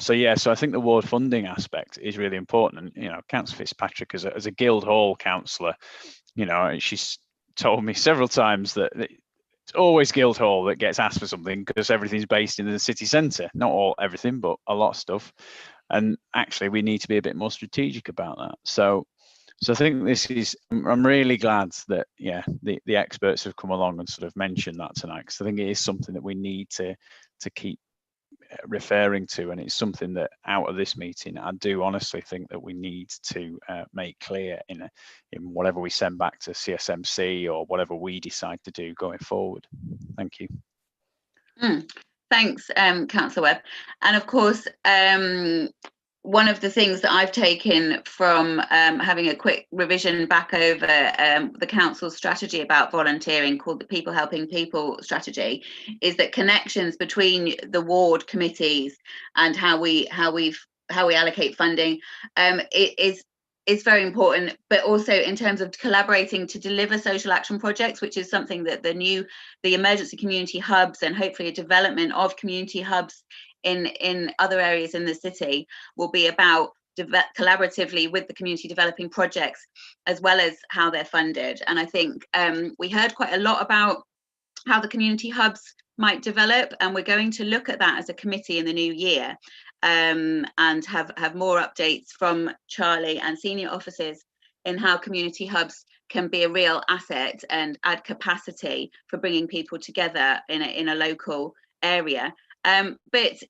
So I think the ward funding aspect is really important. And Councillor Fitzpatrick, as a Guildhall councillor, she's told me several times that it's always Guildhall that gets asked for something, because everything's based in the city centre. Not everything, but a lot of stuff. and actually we need to be a bit more strategic about that. So I think this is, I'm really glad that, yeah, the experts have come along and sort of mentioned that tonight, because I think it is something that we need to keep referring to, and it's something that out of this meeting I do honestly think that we need to make clear in whatever we send back to CSMC or whatever we decide to do going forward. Thank you. Thanks, Councillor Webb. And of course, one of the things that I've taken from having a quick revision back over the council's strategy about volunteering, called the People Helping People strategy, is that connections between the ward committees and how we allocate funding is very important, but also in terms of collaborating to deliver social action projects, which is something that the emergency community hubs, and hopefully a development of community hubs in other areas in the city, will be about collaboratively with the community developing projects, as well as how they're funded. And I think we heard quite a lot about how the community hubs might develop, and we're going to look at that as a committee in the new year, and have more updates from Charlie and senior officers in how community hubs can be a real asset and add capacity for bringing people together in a local area. But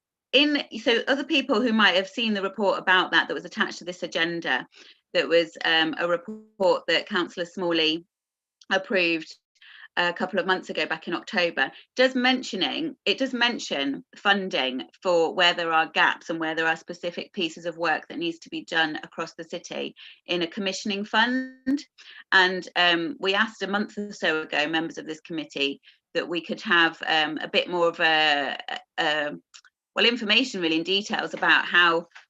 so other people who might have seen the report about that was attached to this agenda, that was a report that Councillor Smalley approved a couple of months ago, back in October, does mention funding for where there are gaps and where there are specific pieces of work that needs to be done across the city in a commissioning fund. And we asked a month or so ago, members of this committee, that we could have a bit more of information really in details about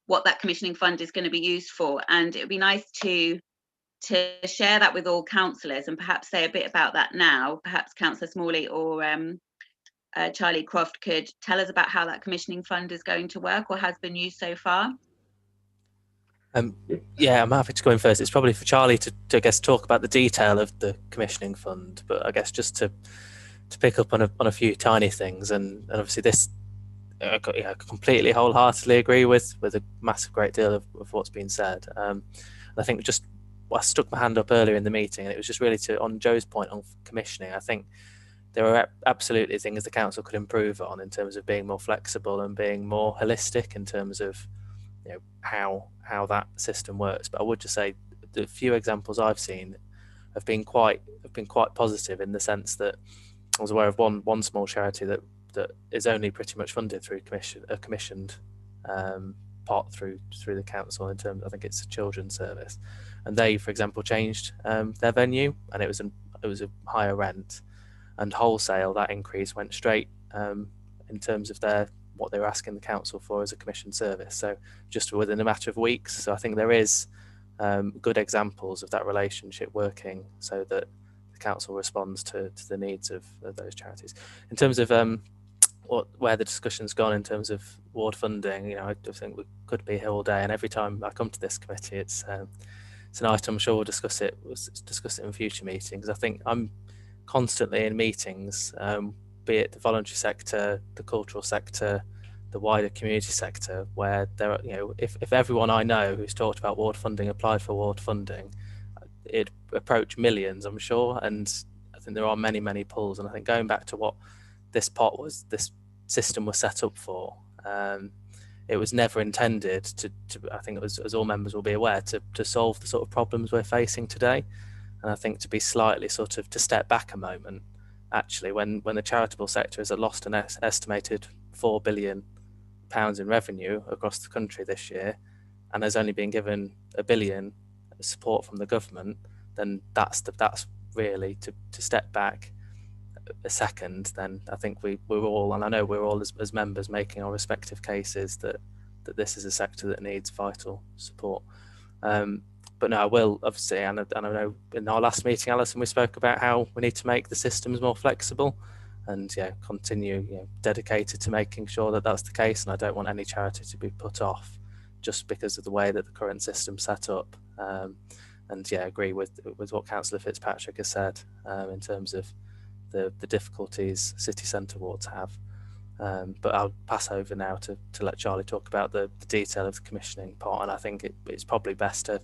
what that commissioning fund is going to be used for. And it would be nice to share that with all councillors, and perhaps say a bit about that now. Perhaps Councillor Smalley or Charlie Croft could tell us about how that commissioning fund is going to work or has been used so far. Yeah, I'm happy to go in first. It's probably for Charlie to I guess talk about the detail of the commissioning fund, but I guess just to pick up on a few tiny things, and obviously this I completely wholeheartedly agree with a massive great deal of what's been said. And I think just I stuck my hand up earlier in the meeting, and it was just really on Joe's point on commissioning. I think there are absolutely things the council could improve on in terms of being more flexible and being more holistic in terms of how that system works. But I would just say the few examples I've seen have been quite positive, in the sense that I was aware of one small charity that is only pretty much funded through a commissioned part through the council, in terms, I think it's a children's service, and they, for example, changed their venue, and it was a higher rent, and wholesale that increase went straight in terms of what they were asking the council for as a commissioned service, so just within a matter of weeks. So I think there is good examples of that relationship working, so that the council responds to the needs of those charities. In terms of where the discussion's gone in terms of ward funding, I think we could be here all day, and every time I come to this committee, it's an item. I'm sure we'll discuss it in future meetings. I think I'm constantly in meetings, be it the voluntary sector, the cultural sector, the wider community sector, where there are, if everyone I know who's talked about ward funding applied for ward funding, it'd approach millions, I'm sure, and I think there are many pulls. And I think going back to what this system was set up for, it was never intended to I think, as all members will be aware, to solve the sort of problems we're facing today. And I think to be slightly to step back a moment, actually, when the charitable sector has lost an estimated £4 billion in revenue across the country this year, and has only been given £1 billion support from the government, then that's really to step back a second. Then I think we're all, and I know we're all as members, making our respective cases that this is a sector that needs vital support. But no, I will obviously, and I know in our last meeting, Alison, we spoke about how we need to make the systems more flexible, and continue dedicated to making sure that that's the case. And I don't want any charity to be put off just because of the way that the current system's set up. And agree with what Councillor Fitzpatrick has said in terms of the difficulties city centre wards have. But I'll pass over now to let Charlie talk about the detail of the commissioning part, and I think it's probably best to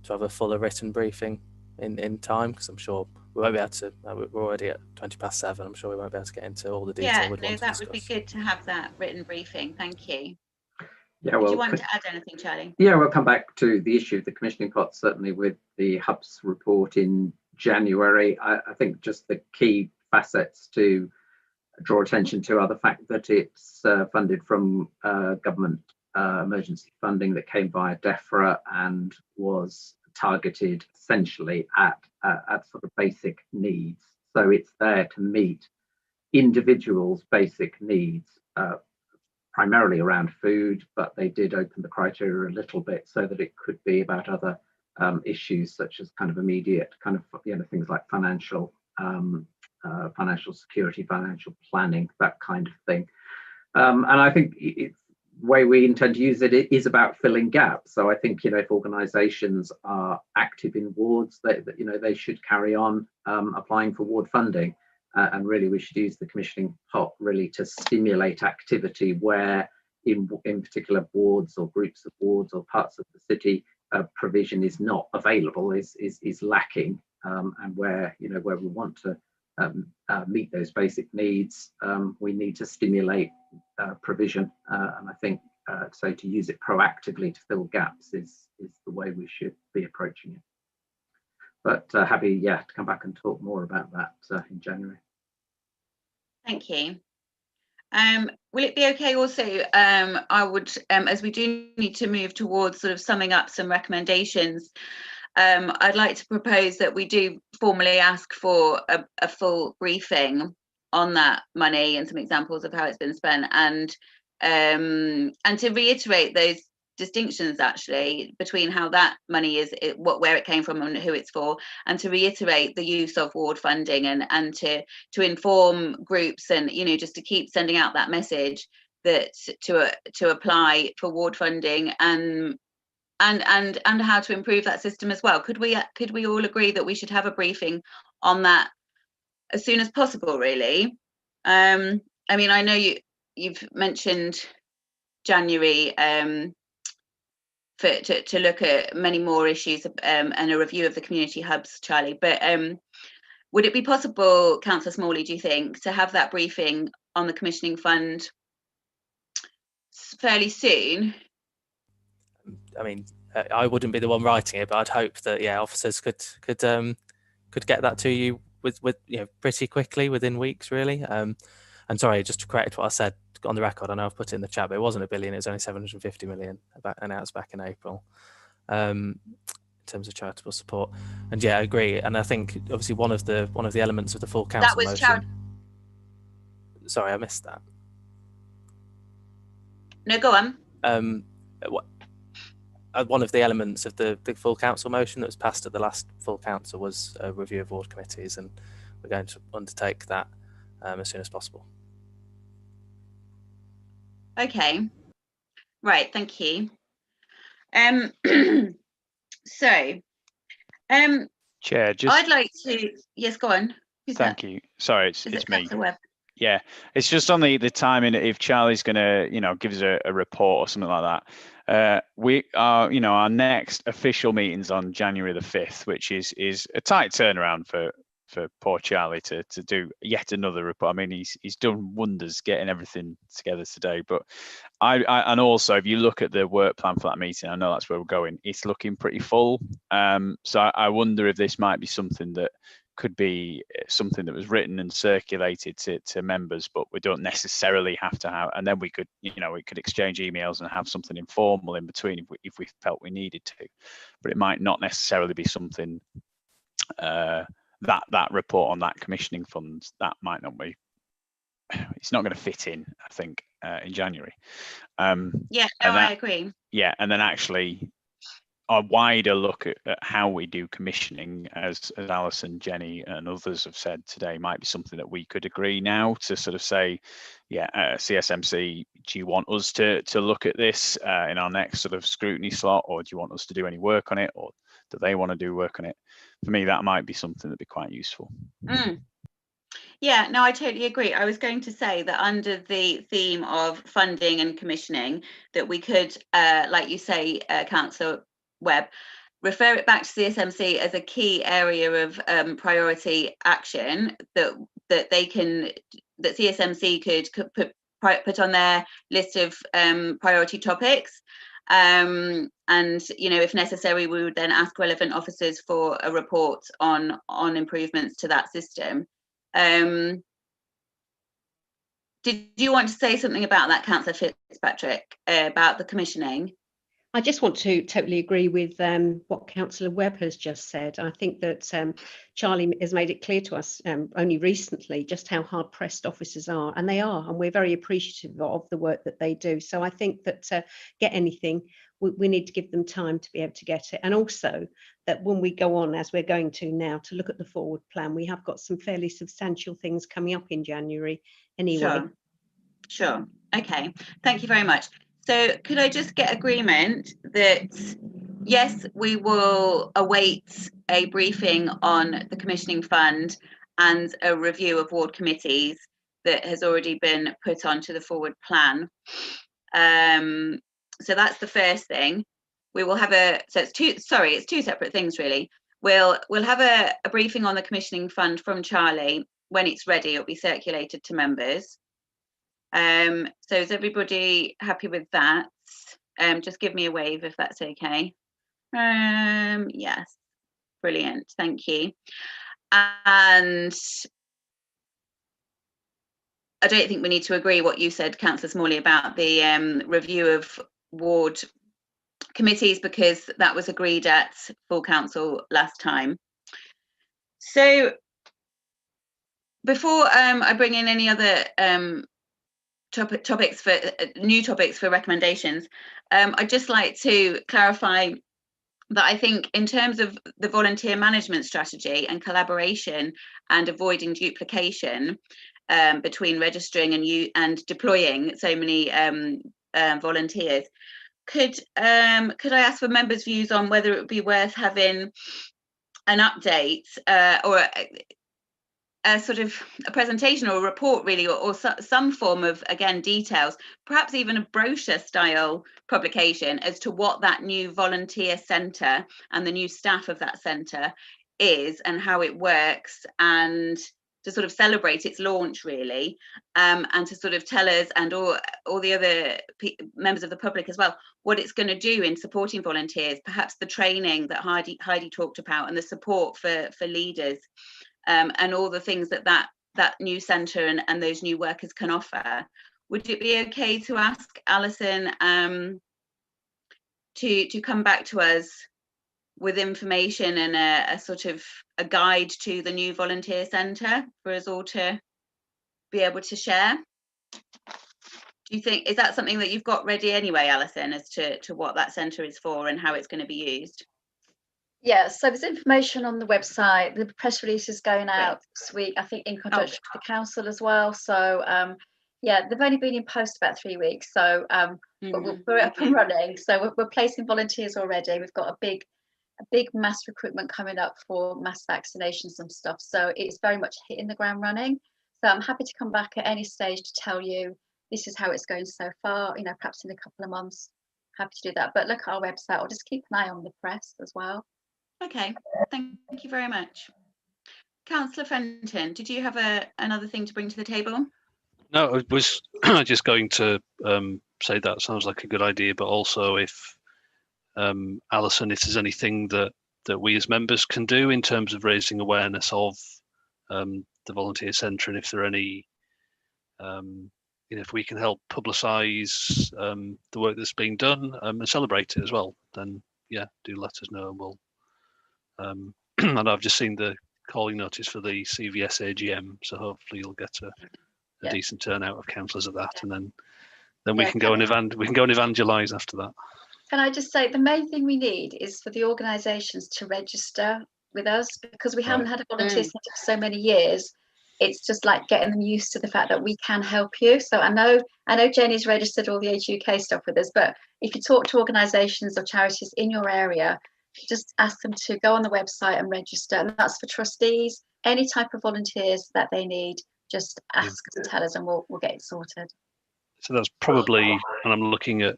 have a fuller written briefing in time, because I'm sure we won't be able to. We're already at 7:20. I'm sure we won't be able to get into all the detail Yeah, we'd no, want to that discuss. would be good to have that written briefing. Thank you. Yeah, Did well, you want to add anything, Charlie? Yeah, we'll come back to the issue of the commissioning pot, certainly with the Hub's report in January. I think just the key facets to draw attention to are the fact that it's funded from government emergency funding that came via DEFRA and was targeted essentially at sort of basic needs. So it's there to meet individuals' basic needs, primarily around food, but they did open the criteria a little bit so that it could be about other issues such as kind of immediate kind of, you know, things like financial security, financial planning, that kind of thing. And I think the way we intend to use it is about filling gaps. So I think, you know, if organisations are active in wards, you know, they should carry on applying for ward funding. And really, we should use the commissioning pot really to stimulate activity where, in particular wards or groups of wards or parts of the city, provision is not available, is lacking, and where, you know, where we want to meet those basic needs, we need to stimulate provision. And I think so to use it proactively to fill gaps is the way we should be approaching it. But happy, to come back and talk more about that in January. Thank you. Will it be okay also, I would, as we do need to move towards sort of summing up some recommendations, I'd like to propose that we do formally ask for a full briefing on that money and some examples of how it's been spent, and to reiterate those distinctions actually between how that money is, where it came from and who it's for, and to reiterate the use of ward funding and to inform groups, and, you know, just to keep sending out that message that to apply for ward funding, and how to improve that system as well. Could we all agree that we should have a briefing on that as soon as possible, really? I mean, I know you've mentioned January to look at many more issues, and a review of the community hubs, Charlie, but would it be possible, Councillor Smalley, do you think, to have that briefing on the commissioning fund fairly soon? I mean, I wouldn't be the one writing it, but I'd hope that officers could get that to you with pretty quickly, within weeks, really. And sorry, just to correct what I said on the record, I know I've put it in the chat, but it wasn't $1 billion, it was only 750 million announced back in April, in terms of charitable support. And I agree, and I think obviously one of the elements of the full council motion. Sorry, I missed that. No, go on. One of the elements of the full council motion that was passed at the last full council was a review of ward committees, and we're going to undertake that as soon as possible. Okay, right, thank you. So, Chair, I'd like to, yes, go on. Thank you. Sorry, it's me. Webb? Yeah, it's just on the timing. If Charlie's going to, give us a report or something like that, we are, our next official meeting's on January the 5th, which is a tight turnaround for poor Charlie to do yet another report. I mean, he's done wonders getting everything together today. But I and also, if you look at the work plan for that meeting, I know that's where we're going. It's looking pretty full. So I wonder if this might be something that could be something that was written and circulated to members, but we don't necessarily have to have. And then we could, we could exchange emails and have something informal in between if we felt we needed to. But it might not necessarily be something. That report on that commissioning funds, that might not be, it's not going to fit in, I think, in January. I agree. Yeah, and then actually a wider look at how we do commissioning, as Alison, Jenny and others have said today, might be something that we could agree now to sort of say, CSMC, do you want us to look at this in our next sort of scrutiny slot, or do you want us to do any work on it, or do they want to do work on it? For me, that might be something that'd be quite useful. Yeah, no, I totally agree. I was going to say that under the theme of funding and commissioning, that we could, like you say, Councillor Webb, refer it back to CSMC as a key area of priority action that CSMC could put on their list of priority topics. And if necessary, we would then ask relevant officers for a report on improvements to that system. Did you want to say something about that, Councillor Fitzpatrick, about the commissioning? I just want to totally agree with what Councillor Webb has just said. I think that Charlie has made it clear to us only recently just how hard pressed officers are, and they are, and we're very appreciative of the work that they do. So I think that get anything, we need to give them time to be able to get it. And also that when we go on, as we're going to now, to look at the forward plan, we have got some fairly substantial things coming up in January anyway. Sure. Okay. Thank you very much. So could I just get agreement that, yes, we will await a briefing on the commissioning fund and a review of ward committees that has already been put onto the forward plan. So that's the first thing. We will have it's two separate things really. We'll have a briefing on the commissioning fund from Charlie. When it's ready, it'll be circulated to members. So is everybody happy with that? Just give me a wave if that's okay. Yes, brilliant, thank you. And I don't think we need to agree what you said, Councillor Smalley, about the review of ward committees, because that was agreed at full council last time. So before I bring in any other topics for new topics for recommendations, I'd just like to clarify that I think in terms of the volunteer management strategy and collaboration and avoiding duplication between registering and deploying so many volunteers, could I ask for members' views on whether it would be worth having an update or a sort of a presentation or a report really, or some form of, again, details, perhaps even a brochure style publication as to what that new volunteer centre and the new staff of that centre is and how it works, and to sort of celebrate its launch really, and to sort of tell us and all the other members of the public as well what it's going to do in supporting volunteers, perhaps the training that Heidi talked about and the support for leaders. And all the things that new centre and those new workers can offer. Would it be okay to ask Alison to come back to us with information and a sort of a guide to the new volunteer centre for us all to be able to share? Do you think, is that something that you've got ready anyway, Alison, as to what that centre is for and how it's going to be used? Yeah, so there's information on the website. The press release is going out this week, I think, in conjunction with the council as well. So yeah, they've only been in post about 3 weeks, so we're up and running. So we're placing volunteers already. We've got a big mass recruitment coming up for mass vaccinations and stuff. So it's very much hitting the ground running. So I'm happy to come back at any stage to tell you this is how it's going so far. You know, perhaps in a couple of months. Happy to do that. But look at our website, or just keep an eye on the press as well. Okay, thank you very much. Councillor Fenton, did you have another thing to bring to the table? No, I was just going to say that sounds like a good idea, but also if Alison, if there's anything that we as members can do in terms of raising awareness of the volunteer centre, and if there are any, if we can help publicise the work that's being done and celebrate it as well, then yeah, do let us know, and we'll. And I've just seen the calling notice for the CVS AGM, so hopefully you'll get a decent turnout of councillors at that, and then we can go and evangelise after that. Can I just say the main thing we need is for the organisations to register with us, because we haven't had a volunteer centre for so many years. It's just like getting them used to the fact that we can help you. So I know Jenny's registered all the Age UK stuff with us, but if you talk to organisations or charities in your area, just ask them to go on the website and register. And that's for trustees, any type of volunteers that they need, just ask and tell us, and we'll get it sorted. So that's probably, and I'm looking at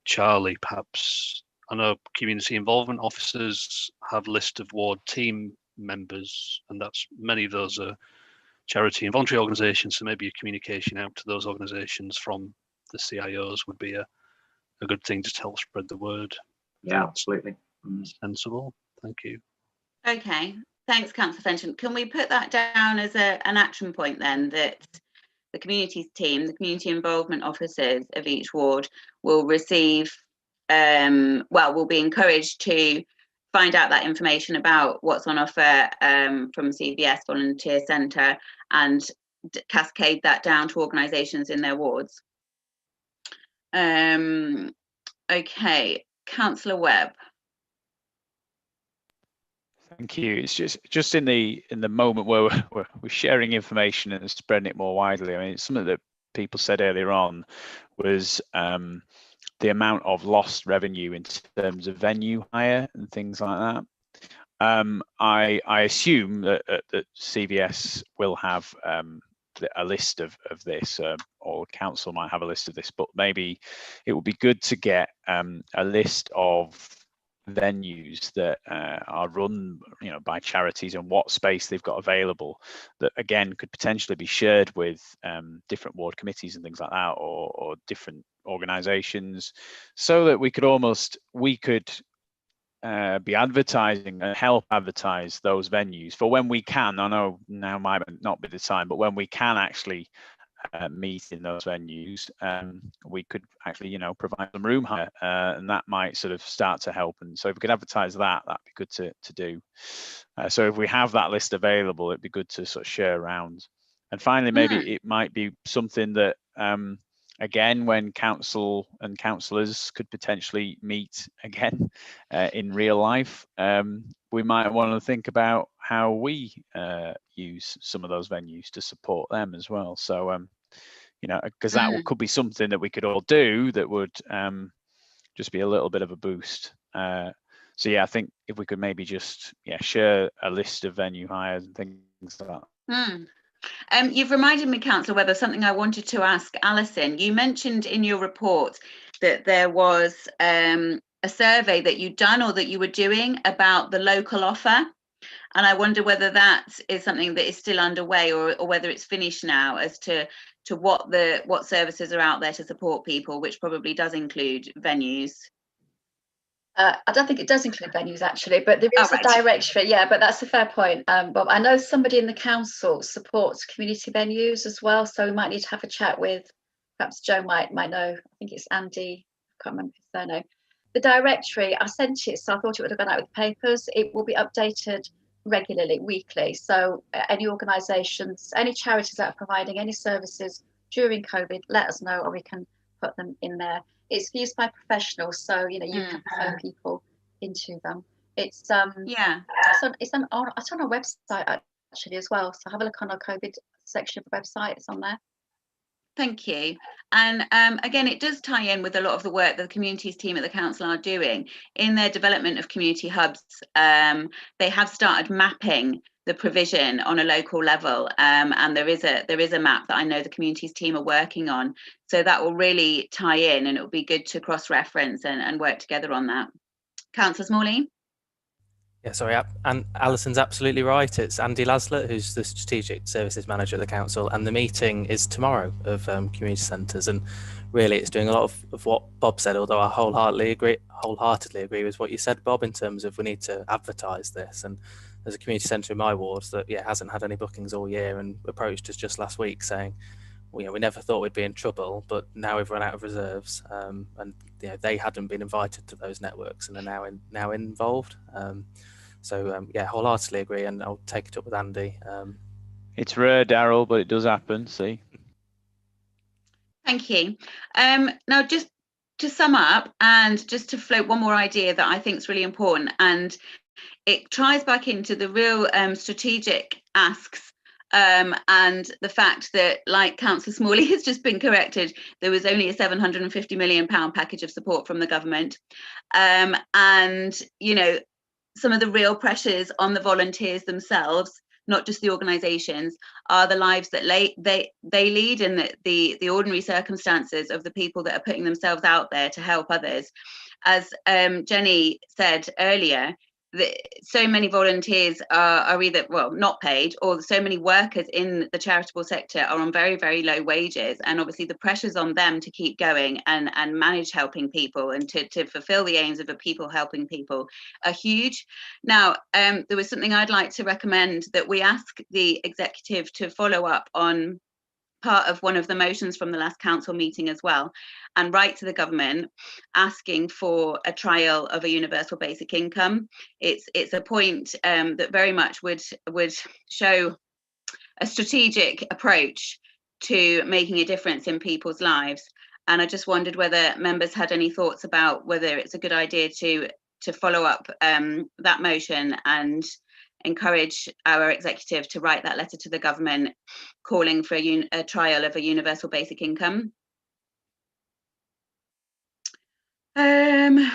Charlie, perhaps. I know community involvement officers have a list of ward team members, and that's many of those are charity and voluntary organisations. So maybe a communication out to those organisations from the CIOs would be a good thing to help spread the word. Yeah, absolutely. Sensible. Thank you. Okay, thanks, Councillor Fenton. Can we put that down as an action point then, that the communities team, the community involvement officers of each ward will receive, will be encouraged to find out that information about what's on offer from CVS Volunteer Centre and cascade that down to organisations in their wards. Okay, Councillor Webb. Thank you. It's just in the moment where we're sharing information and spreading it more widely. I mean, it's something that people said earlier on was the amount of lost revenue in terms of venue hire and things like that. I assume that CVS will have a list of this, or council might have a list of this, but maybe it would be good to get a list of venues that are run, by charities, and what space they've got available, that again could potentially be shared with different ward committees and things like that, or different organisations, so that we could be advertising and help advertise those venues for when we can. I know now might not be the time, but when we can actually meet in those venues, we could actually, provide some room hire, and that might sort of start to help. And so if we could advertise that, that'd be good to do. So if we have that list available, it'd be good to sort of share around. And finally, maybe it might be something that, again, when council and councillors could potentially meet again in real life, we might want to think about how we use some of those venues to support them as well. So, because that could be something that we could all do that would just be a little bit of a boost. So yeah, I think if we could maybe just share a list of venue hires and things like that. You've reminded me, Councillor Webb, of something I wanted to ask Alison. You mentioned in your report that there was a survey that you'd done or that you were doing about the local offer. And I wonder whether that is something that is still underway, or whether it's finished now, as to what services are out there to support people, which probably does include venues. I don't think it does include venues, actually, but there is a directory. Yeah, but that's a fair point. But I know somebody in the council supports community venues as well, so we might need to have a chat with, perhaps Joe might know. I think it's Andy. I can't remember his surname. The directory, I sent it, so I thought it would have gone out with the papers. It will be updated regularly, weekly. So any organisations, any charities that are providing any services during COVID, let us know, or we can put them in there. It's used by professionals, so you can refer people into them. It's on our website actually as well. So have a look on our COVID section of the website. It's on there. Thank you. And again, it does tie in with a lot of the work that the communities team at the council are doing in their development of community hubs. They have started mapping the provision on a local level, and there is a map that I know the communities team are working on. So that will really tie in, and it will be good to cross-reference and work together on that. Councillor Smalley? Yeah, sorry, and Alison's absolutely right. It's Andy Laslett, who's the Strategic Services Manager at the council, and the meeting is tomorrow of community centres. And really, it's doing a lot of what Bob said, although I wholeheartedly agree with what you said, Bob, in terms of we need to advertise this. And there's a community centre in my ward that hasn't had any bookings all year, and approached us just last week saying, we never thought we'd be in trouble, but now we've run out of reserves, and they hadn't been invited to those networks and are now involved. So wholeheartedly agree, and I'll take it up with Andy. It's rare, Daryl, but it does happen. See. Thank you. Now, just to sum up, and just to float one more idea that I think is really important, and it ties back into the real strategic asks. And the fact that, like Councillor Smalley has just been corrected, there was only a £750 million package of support from the government. And, some of the real pressures on the volunteers themselves not just the organisations, are the lives that they lead, and the ordinary circumstances of the people that are putting themselves out there to help others. As Jenny said earlier, so many volunteers are either, well, not paid, or so many workers in the charitable sector are on very, very low wages, and obviously the pressures on them to keep going and manage helping people and to fulfill the aims of a people helping people are huge. Now, there was something I'd like to recommend, that we ask the executive to follow up on part of one of the motions from the last council meeting as well, and write to the government asking for a trial of a universal basic income. It's a point that very much would show a strategic approach to making a difference in people's lives. And I just wondered whether members had any thoughts about whether it's a good idea to follow up that motion and encourage our executive to write that letter to the government calling for a trial of a universal basic income. Can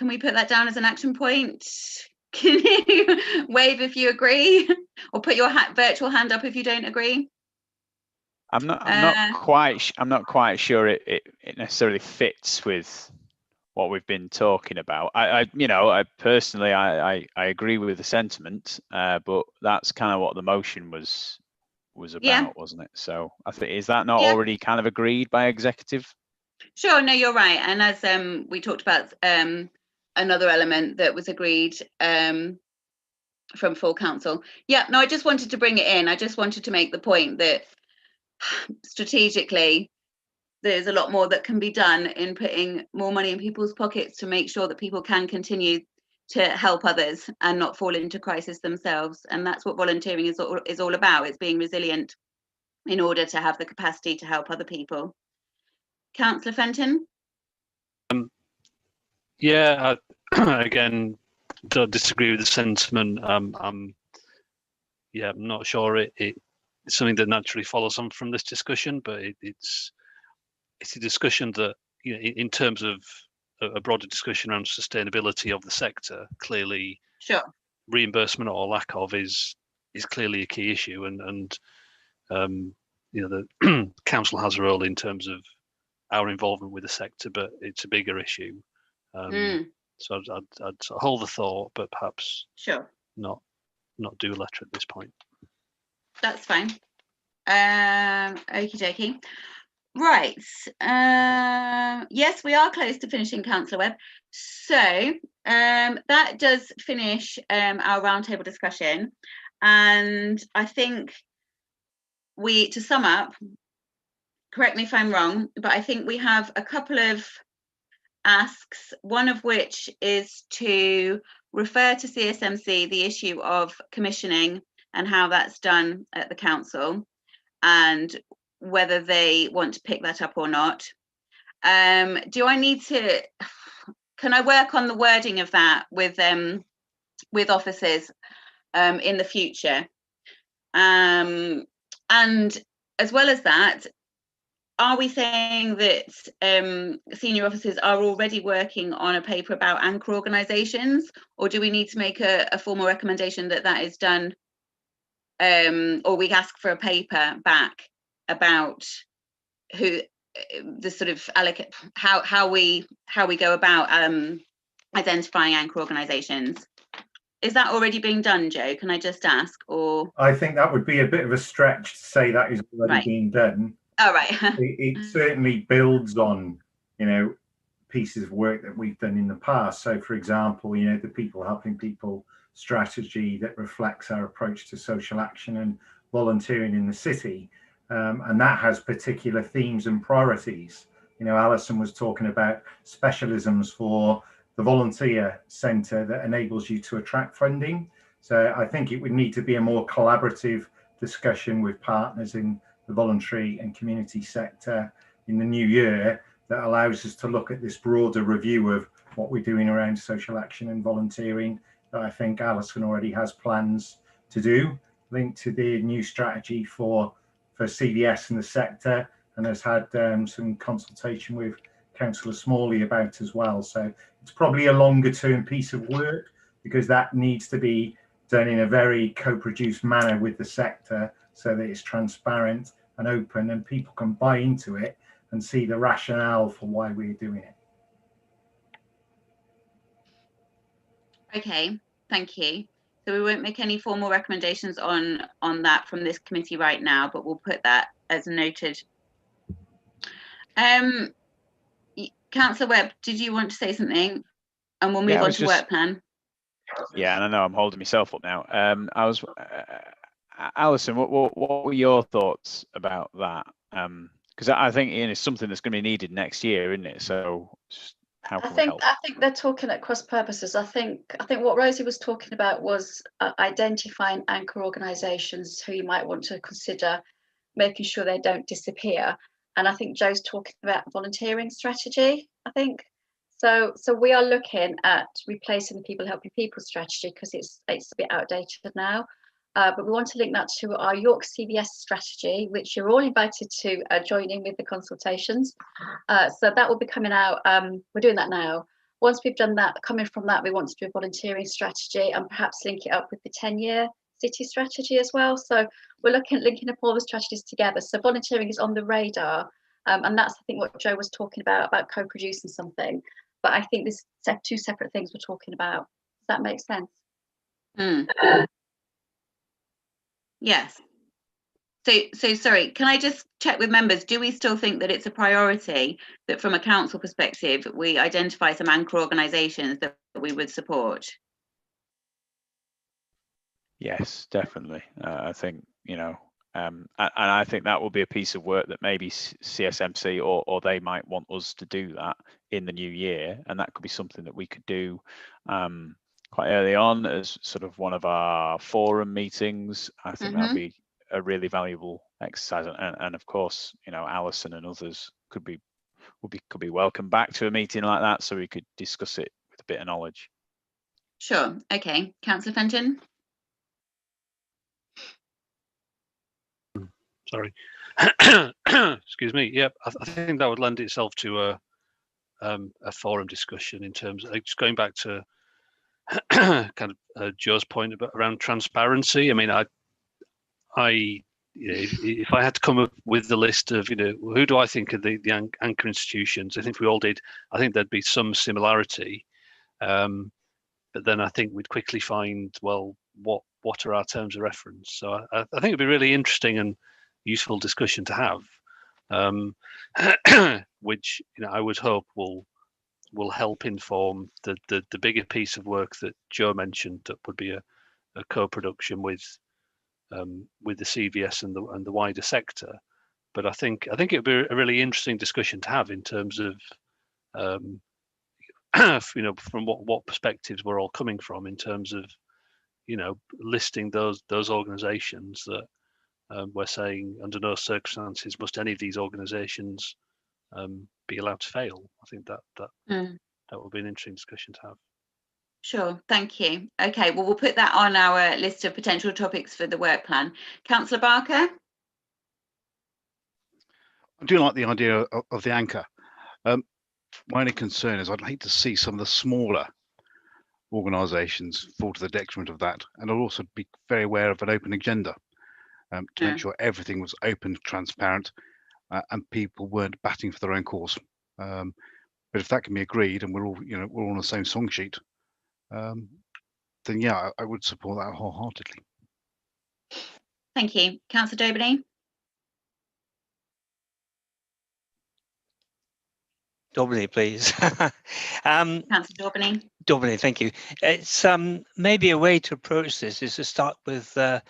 we put that down as an action point? Can you wave if you agree, or put your virtual hand up if you don't agree? I'm not quite sure it necessarily fits with what we've been talking about. I personally agree with the sentiment, but that's kind of what the motion was about, wasn't it? So I think, is that not already kind of agreed by executive? Sure, no, you're right. And as we talked about, another element that was agreed from full council. Yeah, no, I just wanted to bring it in. I just wanted to make the point that strategically, there's a lot more that can be done in putting more money in people's pockets to make sure that people can continue to help others and not fall into crisis themselves. And that's what volunteering is all about. It's being resilient in order to have the capacity to help other people. Councillor Fenton? Yeah, again, don't disagree with the sentiment. I'm not sure it's something that naturally follows on from this discussion, but it's a discussion that, in terms of a broader discussion around sustainability of the sector, clearly, sure, reimbursement or lack of is clearly a key issue, and the council has a role in terms of our involvement with the sector, but it's a bigger issue. So I'd hold the thought, but perhaps not do a letter at this point. That's fine. Okie dokie. Right. Yes, we are close to finishing, Councillor Webb. So that does finish our roundtable discussion. And I think to sum up, correct me if I'm wrong, but I think we have a couple of asks, one of which is to refer to CSMC the issue of commissioning and how that's done at the council, and whether they want to pick that up or not. Do I need to, can I work on the wording of that with officers in the future? And as well as that, are we saying that senior officers are already working on a paper about anchor organisations, or do we need to make a formal recommendation that is done, or we ask for a paper back about who the sort of how we go about identifying anchor organisations? Is that already being done, Joe? Can I just ask? Or I think that would be a bit of a stretch to say that is already being done. All right. it certainly builds on, pieces of work that we've done in the past. So, for example, the People Helping People strategy that reflects our approach to social action and volunteering in the city, and that has particular themes and priorities. Alison was talking about specialisms for the volunteer centre that enables you to attract funding. So I think it would need to be a more collaborative discussion with partners in the voluntary and community sector in the new year that allows us to look at this broader review of what we're doing around social action and volunteering that I think Alison already has plans to do, linked to the new strategy for CVS in the sector, and has had some consultation with Councillor Smalley about as well. So it's probably a longer term piece of work, because that needs to be done in a very co-produced manner with the sector, so that it's transparent and open and people can buy into it and see the rationale for why we're doing it. Okay, thank you. So we won't make any formal recommendations on that from this committee right now, but we'll put that as noted. Councillor Webb, did you want to say something? And we'll move on to work plan. Yeah, and I know I'm holding myself up now. I was, Alison, what were your thoughts about that? Because I think it's something that's going to be needed next year, isn't it? So how can we help? I think they're talking at cross purposes. I think what Rosie was talking about was identifying anchor organisations who you might want to consider making sure they don't disappear. And I think Joe's talking about volunteering strategy, I think. So we are looking at replacing the people helping people strategy because it's a bit outdated now. But we want to link that to our York CVS strategy, which you're all invited to join in with the consultations. So that will be coming out. We're doing that now. Once we've done that, coming from that, we want to do a volunteering strategy and perhaps link it up with the 10-year city strategy as well. So we're looking at linking up all the strategies together. So volunteering is on the radar. And that's, I think, what Joe was talking about co-producing something. But I think there's two separate things we're talking about. Does that make sense? Yes. So sorry, can I just check with members, do we still think that it's a priority that from a council perspective, we identify some anchor organisations that we would support? Yes, definitely. I think, and I think that will be a piece of work that maybe CSMC or they might want us to do that in the new year. And that could be something that we could do quite early on as sort of one of our forum meetings. I think that'd be a really valuable exercise. And of course, Alison and others could be welcome back to a meeting like that so we could discuss it with a bit of knowledge. Sure. Okay. Councillor Fenton. Sorry. Excuse me. Yep, I think that would lend itself to a forum discussion in terms of just going back to kind of Joe's point about around transparency. I mean, if I had to come up with the list of who do I think are the anchor institutions, I think if we all did, I think there'd be some similarity. But then I think we'd quickly find, well, what are our terms of reference? So I think it'd be really interesting and useful discussion to have, which I would hope will help inform the bigger piece of work that Joe mentioned, that would be a co-production with the CVS and the wider sector. But I think it would be a really interesting discussion to have in terms of from what perspectives we're all coming from in terms of listing those organizations that we're saying under no circumstances must any of these organizations be allowed to fail. I think that would be an interesting discussion to have. Sure, thank you. Okay, well, we'll put that on our list of potential topics for the work plan. Councillor Barker? I do like the idea of the anchor. My only concern is I'd hate to see some of the smaller organisations fall to the detriment of that, and I'll also be very aware of an open agenda to make sure everything was open, transparent, and people weren't batting for their own cause. But if that can be agreed, and we're all we're all on the same song sheet, then yeah, I would support that wholeheartedly. Thank you. Councillor Daubeny? Daubeny, please. Councillor Daubeny. Daubeny, thank you. It's maybe a way to approach this is to start with the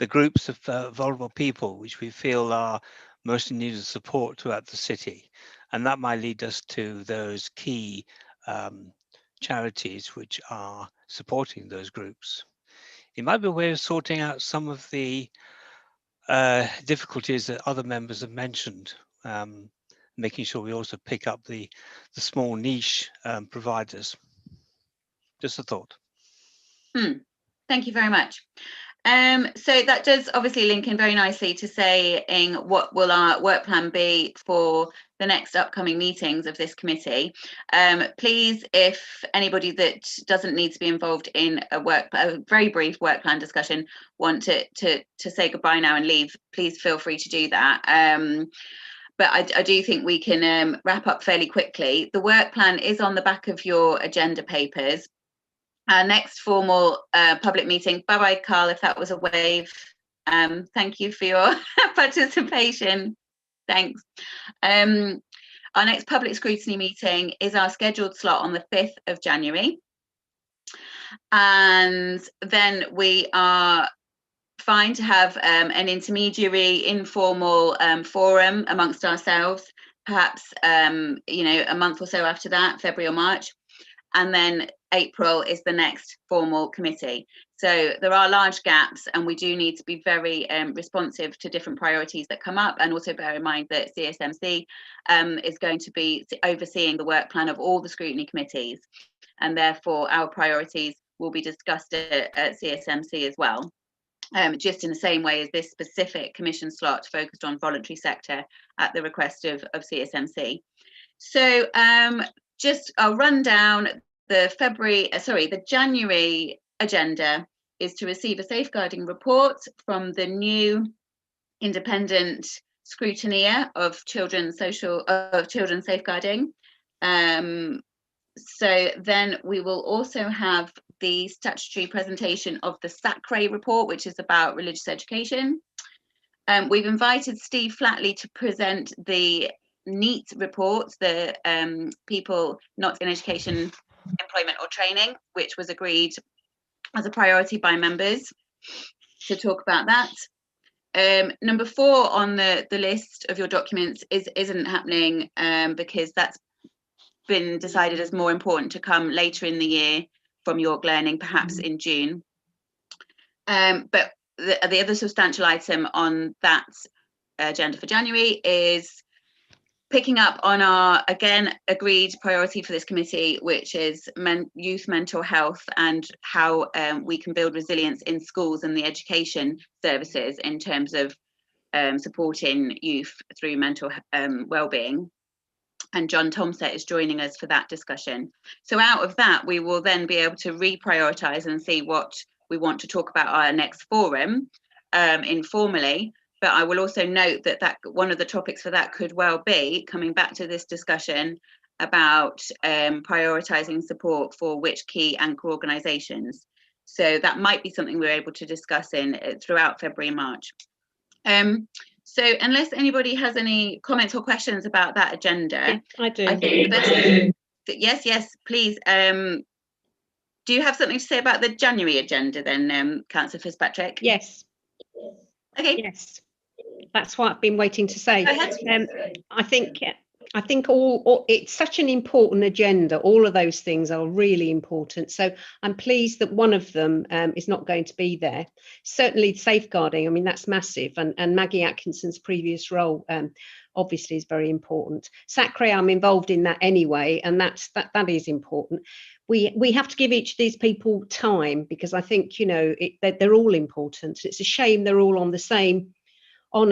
groups of vulnerable people, which we feel are most in need of support throughout the city. And that might lead us to those key charities which are supporting those groups. It might be a way of sorting out some of the difficulties that other members have mentioned, making sure we also pick up the small niche providers. Just a thought. Thank you very much. So that does obviously link in very nicely to saying what will our work plan be for the next upcoming meetings of this committee. Please, if anybody that doesn't need to be involved in a very brief work plan discussion want to say goodbye now and leave, please feel free to do that. But I do think we can wrap up fairly quickly. The work plan is on the back of your agenda papers. Our next formal public meeting, bye-bye, Carl, if that was a wave. Thank you for your participation. Thanks. Our next public scrutiny meeting is our scheduled slot on the 5th of January. And then we are fine to have an intermediary informal forum amongst ourselves, perhaps a month or so after that, February or March. And then April is the next formal committee. So there are large gaps, and we do need to be very responsive to different priorities that come up, and also bear in mind that CSMC is going to be overseeing the work plan of all the scrutiny committees, and therefore our priorities will be discussed at CSMC as well, just in the same way as this specific commission slot focused on voluntary sector at the request of CSMC. So just I'll run down the January agenda is to receive a safeguarding report from the new independent scrutineer of children's safeguarding. So then we will also have the statutory presentation of the SACRE report, which is about religious education. We've invited Steve Flatley to present the NEAT report, the people not in education, employment or training, which was agreed as a priority by members, to talk about that. Number 4 on the list of your documents isn't happening because that's been decided as more important to come later in the year from York Learning, perhaps in June. But the other substantial item on that agenda for January is picking up on our, again, agreed priority for this committee, which is youth mental health and how we can build resilience in schools and the education services in terms of supporting youth through mental well-being. And John Tomset is joining us for that discussion. So out of that, we will then be able to reprioritise and see what we want to talk about our next forum informally. But I will also note that one of the topics for that could well be coming back to this discussion about prioritising support for which key anchor organisations. So that might be something we're able to discuss throughout February and March. So unless anybody has any comments or questions about that agenda, yeah, I do. I think the best, yes, please. Do you have something to say about the January agenda then, Councillor Fitzpatrick? Yes. Okay. Yes. That's what I've been waiting to say. I think all it's such an important agenda. All of those things are really important. So I'm pleased that one of them is not going to be there. Certainly safeguarding, I mean, that's massive. And Maggie Atkinson's previous role obviously is very important. SACRE, I'm involved in that anyway, and that is important. We have to give each of these people time, because I think, they're all important. It's a shame they're all on at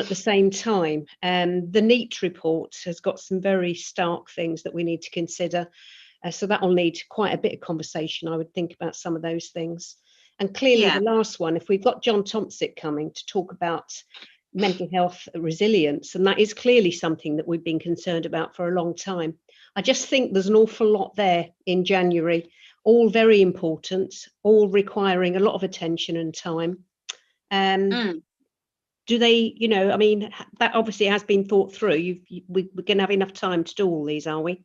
the same time. The NEAT report has got some very stark things that we need to consider. So that will need quite a bit of conversation, I would think, about some of those things. And clearly the last one, if we've got John Tomset coming to talk about mental health resilience, and that is clearly something that we've been concerned about for a long time. I just think there's an awful lot there in January, all very important, all requiring a lot of attention and time. Do they, I mean, that obviously has been thought through. We're going to have enough time to do all these, are we?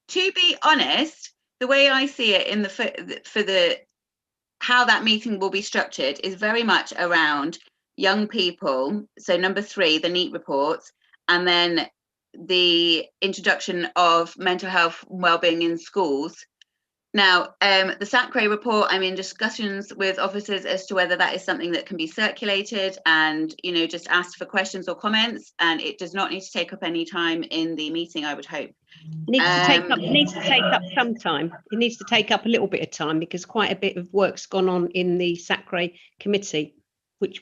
To be honest, the way I see it how that meeting will be structured is very much around young people. So number 3, the NEAT reports, and then the introduction of mental health and wellbeing in schools. Now, the SACRE report, I'm in discussions with officers as to whether that is something that can be circulated and, just asked for questions or comments, and it does not need to take up any time in the meeting, I would hope. It needs to take up some time. It needs to take up a little bit of time, because quite a bit of work's gone on in the SACRE committee.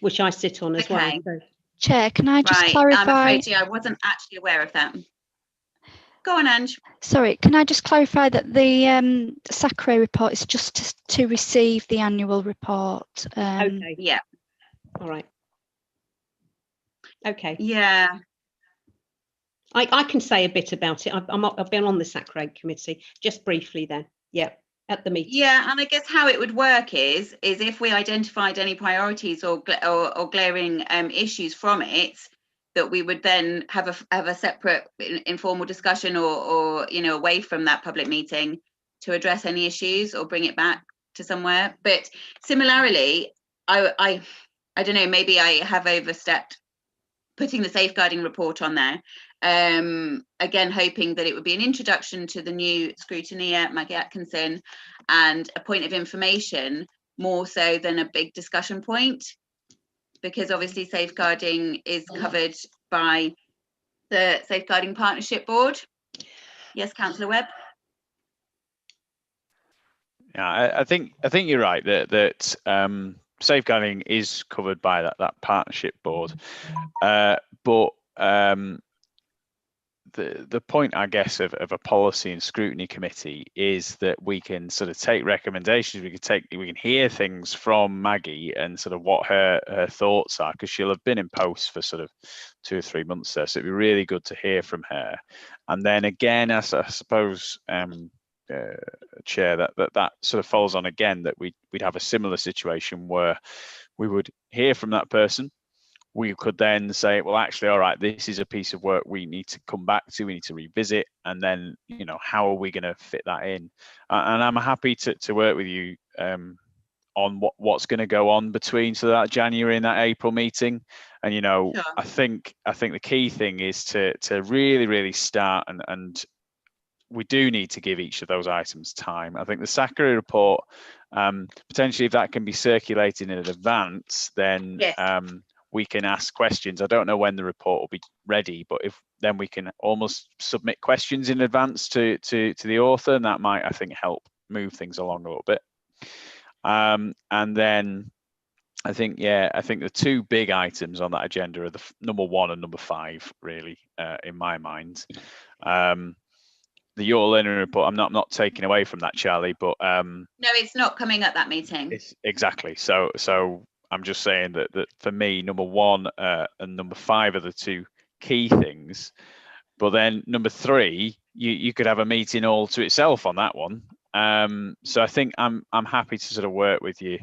which I sit on as well. So. Chair, can I just Right, clarify? I'm afraid, I wasn't actually aware of that. Go on, Ange. Sorry, can I just clarify that the SACRE report is just to receive the annual report? Okay. Yeah. All right. Okay. Yeah. I can say a bit about it. I've been on the SACRE committee, just briefly then. Yeah, at the meeting. Yeah, and I guess how it would work is if we identified any priorities or glaring issues from it, that we would then have a separate informal discussion or away from that public meeting to address any issues or bring it back to somewhere. But similarly, I don't know, maybe I have overstepped putting the safeguarding report on there. Again, hoping that it would be an introduction to the new scrutineer, Maggie Atkinson, and a point of information more so than a big discussion point, because obviously safeguarding is covered by the Safeguarding Partnership Board. Yes, Councillor Webb. Yeah, I think you're right that safeguarding is covered by that partnership board, but the point, I guess, of a policy and scrutiny committee is that we can sort of take recommendations, we can hear things from Maggie and sort of what her thoughts are, because she'll have been in post for sort of 2 or 3 months there, so it'd be really good to hear from her. And then again, I suppose, Chair, that sort of follows on again that we'd have a similar situation where we would hear from that person. We could then say, well, actually, all right, this is a piece of work we need to come back to, we need to revisit, and then, how are we going to fit that in? And I'm happy to work with you on what's going to go on between that January and that April meeting. And, sure. I think the key thing is to really, really start, and we do need to give each of those items time. I think the SACRE report, potentially if that can be circulated in advance, then yes. We can ask questions. I don't know when the report will be ready, but then we can almost submit questions in advance to the author, and that might, I think, help move things along a little bit. And then I think the 2 big items on that agenda are the number 1 and number 5, really, in my mind. The Your Learning report, I'm not taking away from that, Charlie, but no, it's not coming at that meeting. Exactly. So I'm just saying that for me, number 1 and number 5 are the 2 key things. But then number 3, you could have a meeting all to itself on that one. So I think I'm happy to sort of work with you.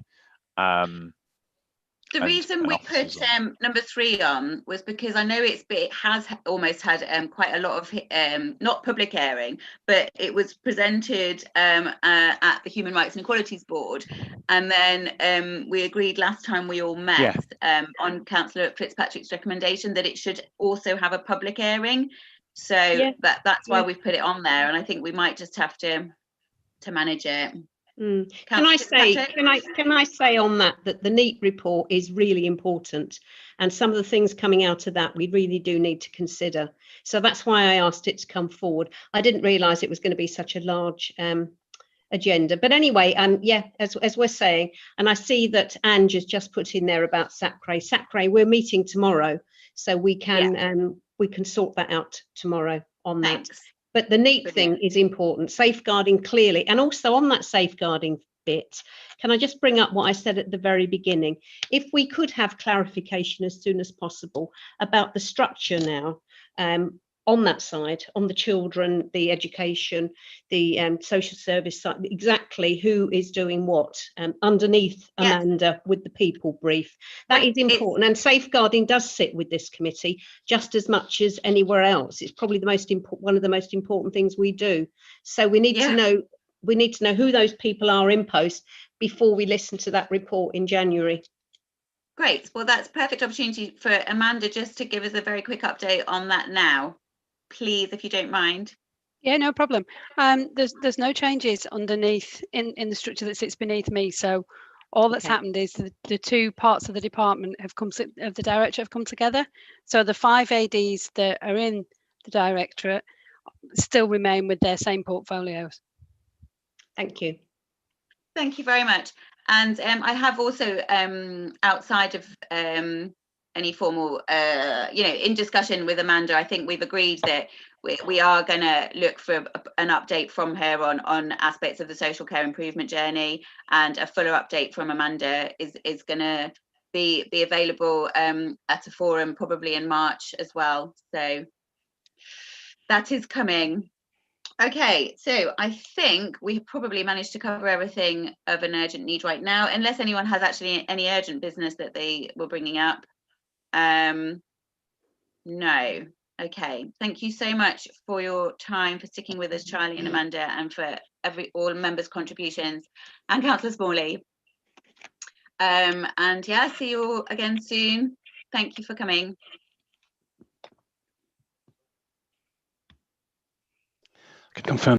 The reason we put number 3 on was because I know it has almost had quite a lot of not public airing, but it was presented at the Human Rights and Equalities Board, and then we agreed last time we all met on Councillor Fitzpatrick's recommendation that it should also have a public airing. So that's why we've put it on there, and I think we might just have to manage it. Can I say on that the NEAT report is really important, and some of the things coming out of that we really do need to consider. So that's why I asked it to come forward. I didn't realise it was going to be such a large agenda. But anyway, as we're saying, and I see that Ange has just put in there about SACRE. SACRE, we're meeting tomorrow, so we can sort that out tomorrow on that. But the NEAT thing is important, safeguarding clearly. And also on that safeguarding bit, can I just bring up what I said at the very beginning? If we could have clarification as soon as possible about the structure now on that side, on the children, the education, the social service side, exactly who is doing what underneath Amanda with the people brief. That is important, and safeguarding does sit with this committee just as much as anywhere else. It's probably one of the most important things we do. So we need to know. We need to know who those people are in post before we listen to that report in January. Great. Well, that's a perfect opportunity for Amanda just to give us a very quick update on that now, please, if you don't mind. Yeah, no problem. There's no changes underneath in the structure that sits beneath me. So all that's happened is the 2 parts of the department of the directorate have come together. So the 5 ADs that are in the directorate still remain with their same portfolios. Thank you. Thank you very much. And I have also, outside of any formal, in discussion with Amanda, I think we've agreed that we are going to look for an update from her on aspects of the social care improvement journey, and a fuller update from Amanda is going to be available at a forum probably in March as well. So that is coming. Okay, so I think we probably managed to cover everything of an urgent need right now, unless anyone has actually any urgent business that they were bringing up. No. Okay, thank you so much for your time, for sticking with us, Charlie and Amanda, and for all members' contributions, and Councillor Smalley. And yeah, see you all again soon. Thank you for coming. Confirm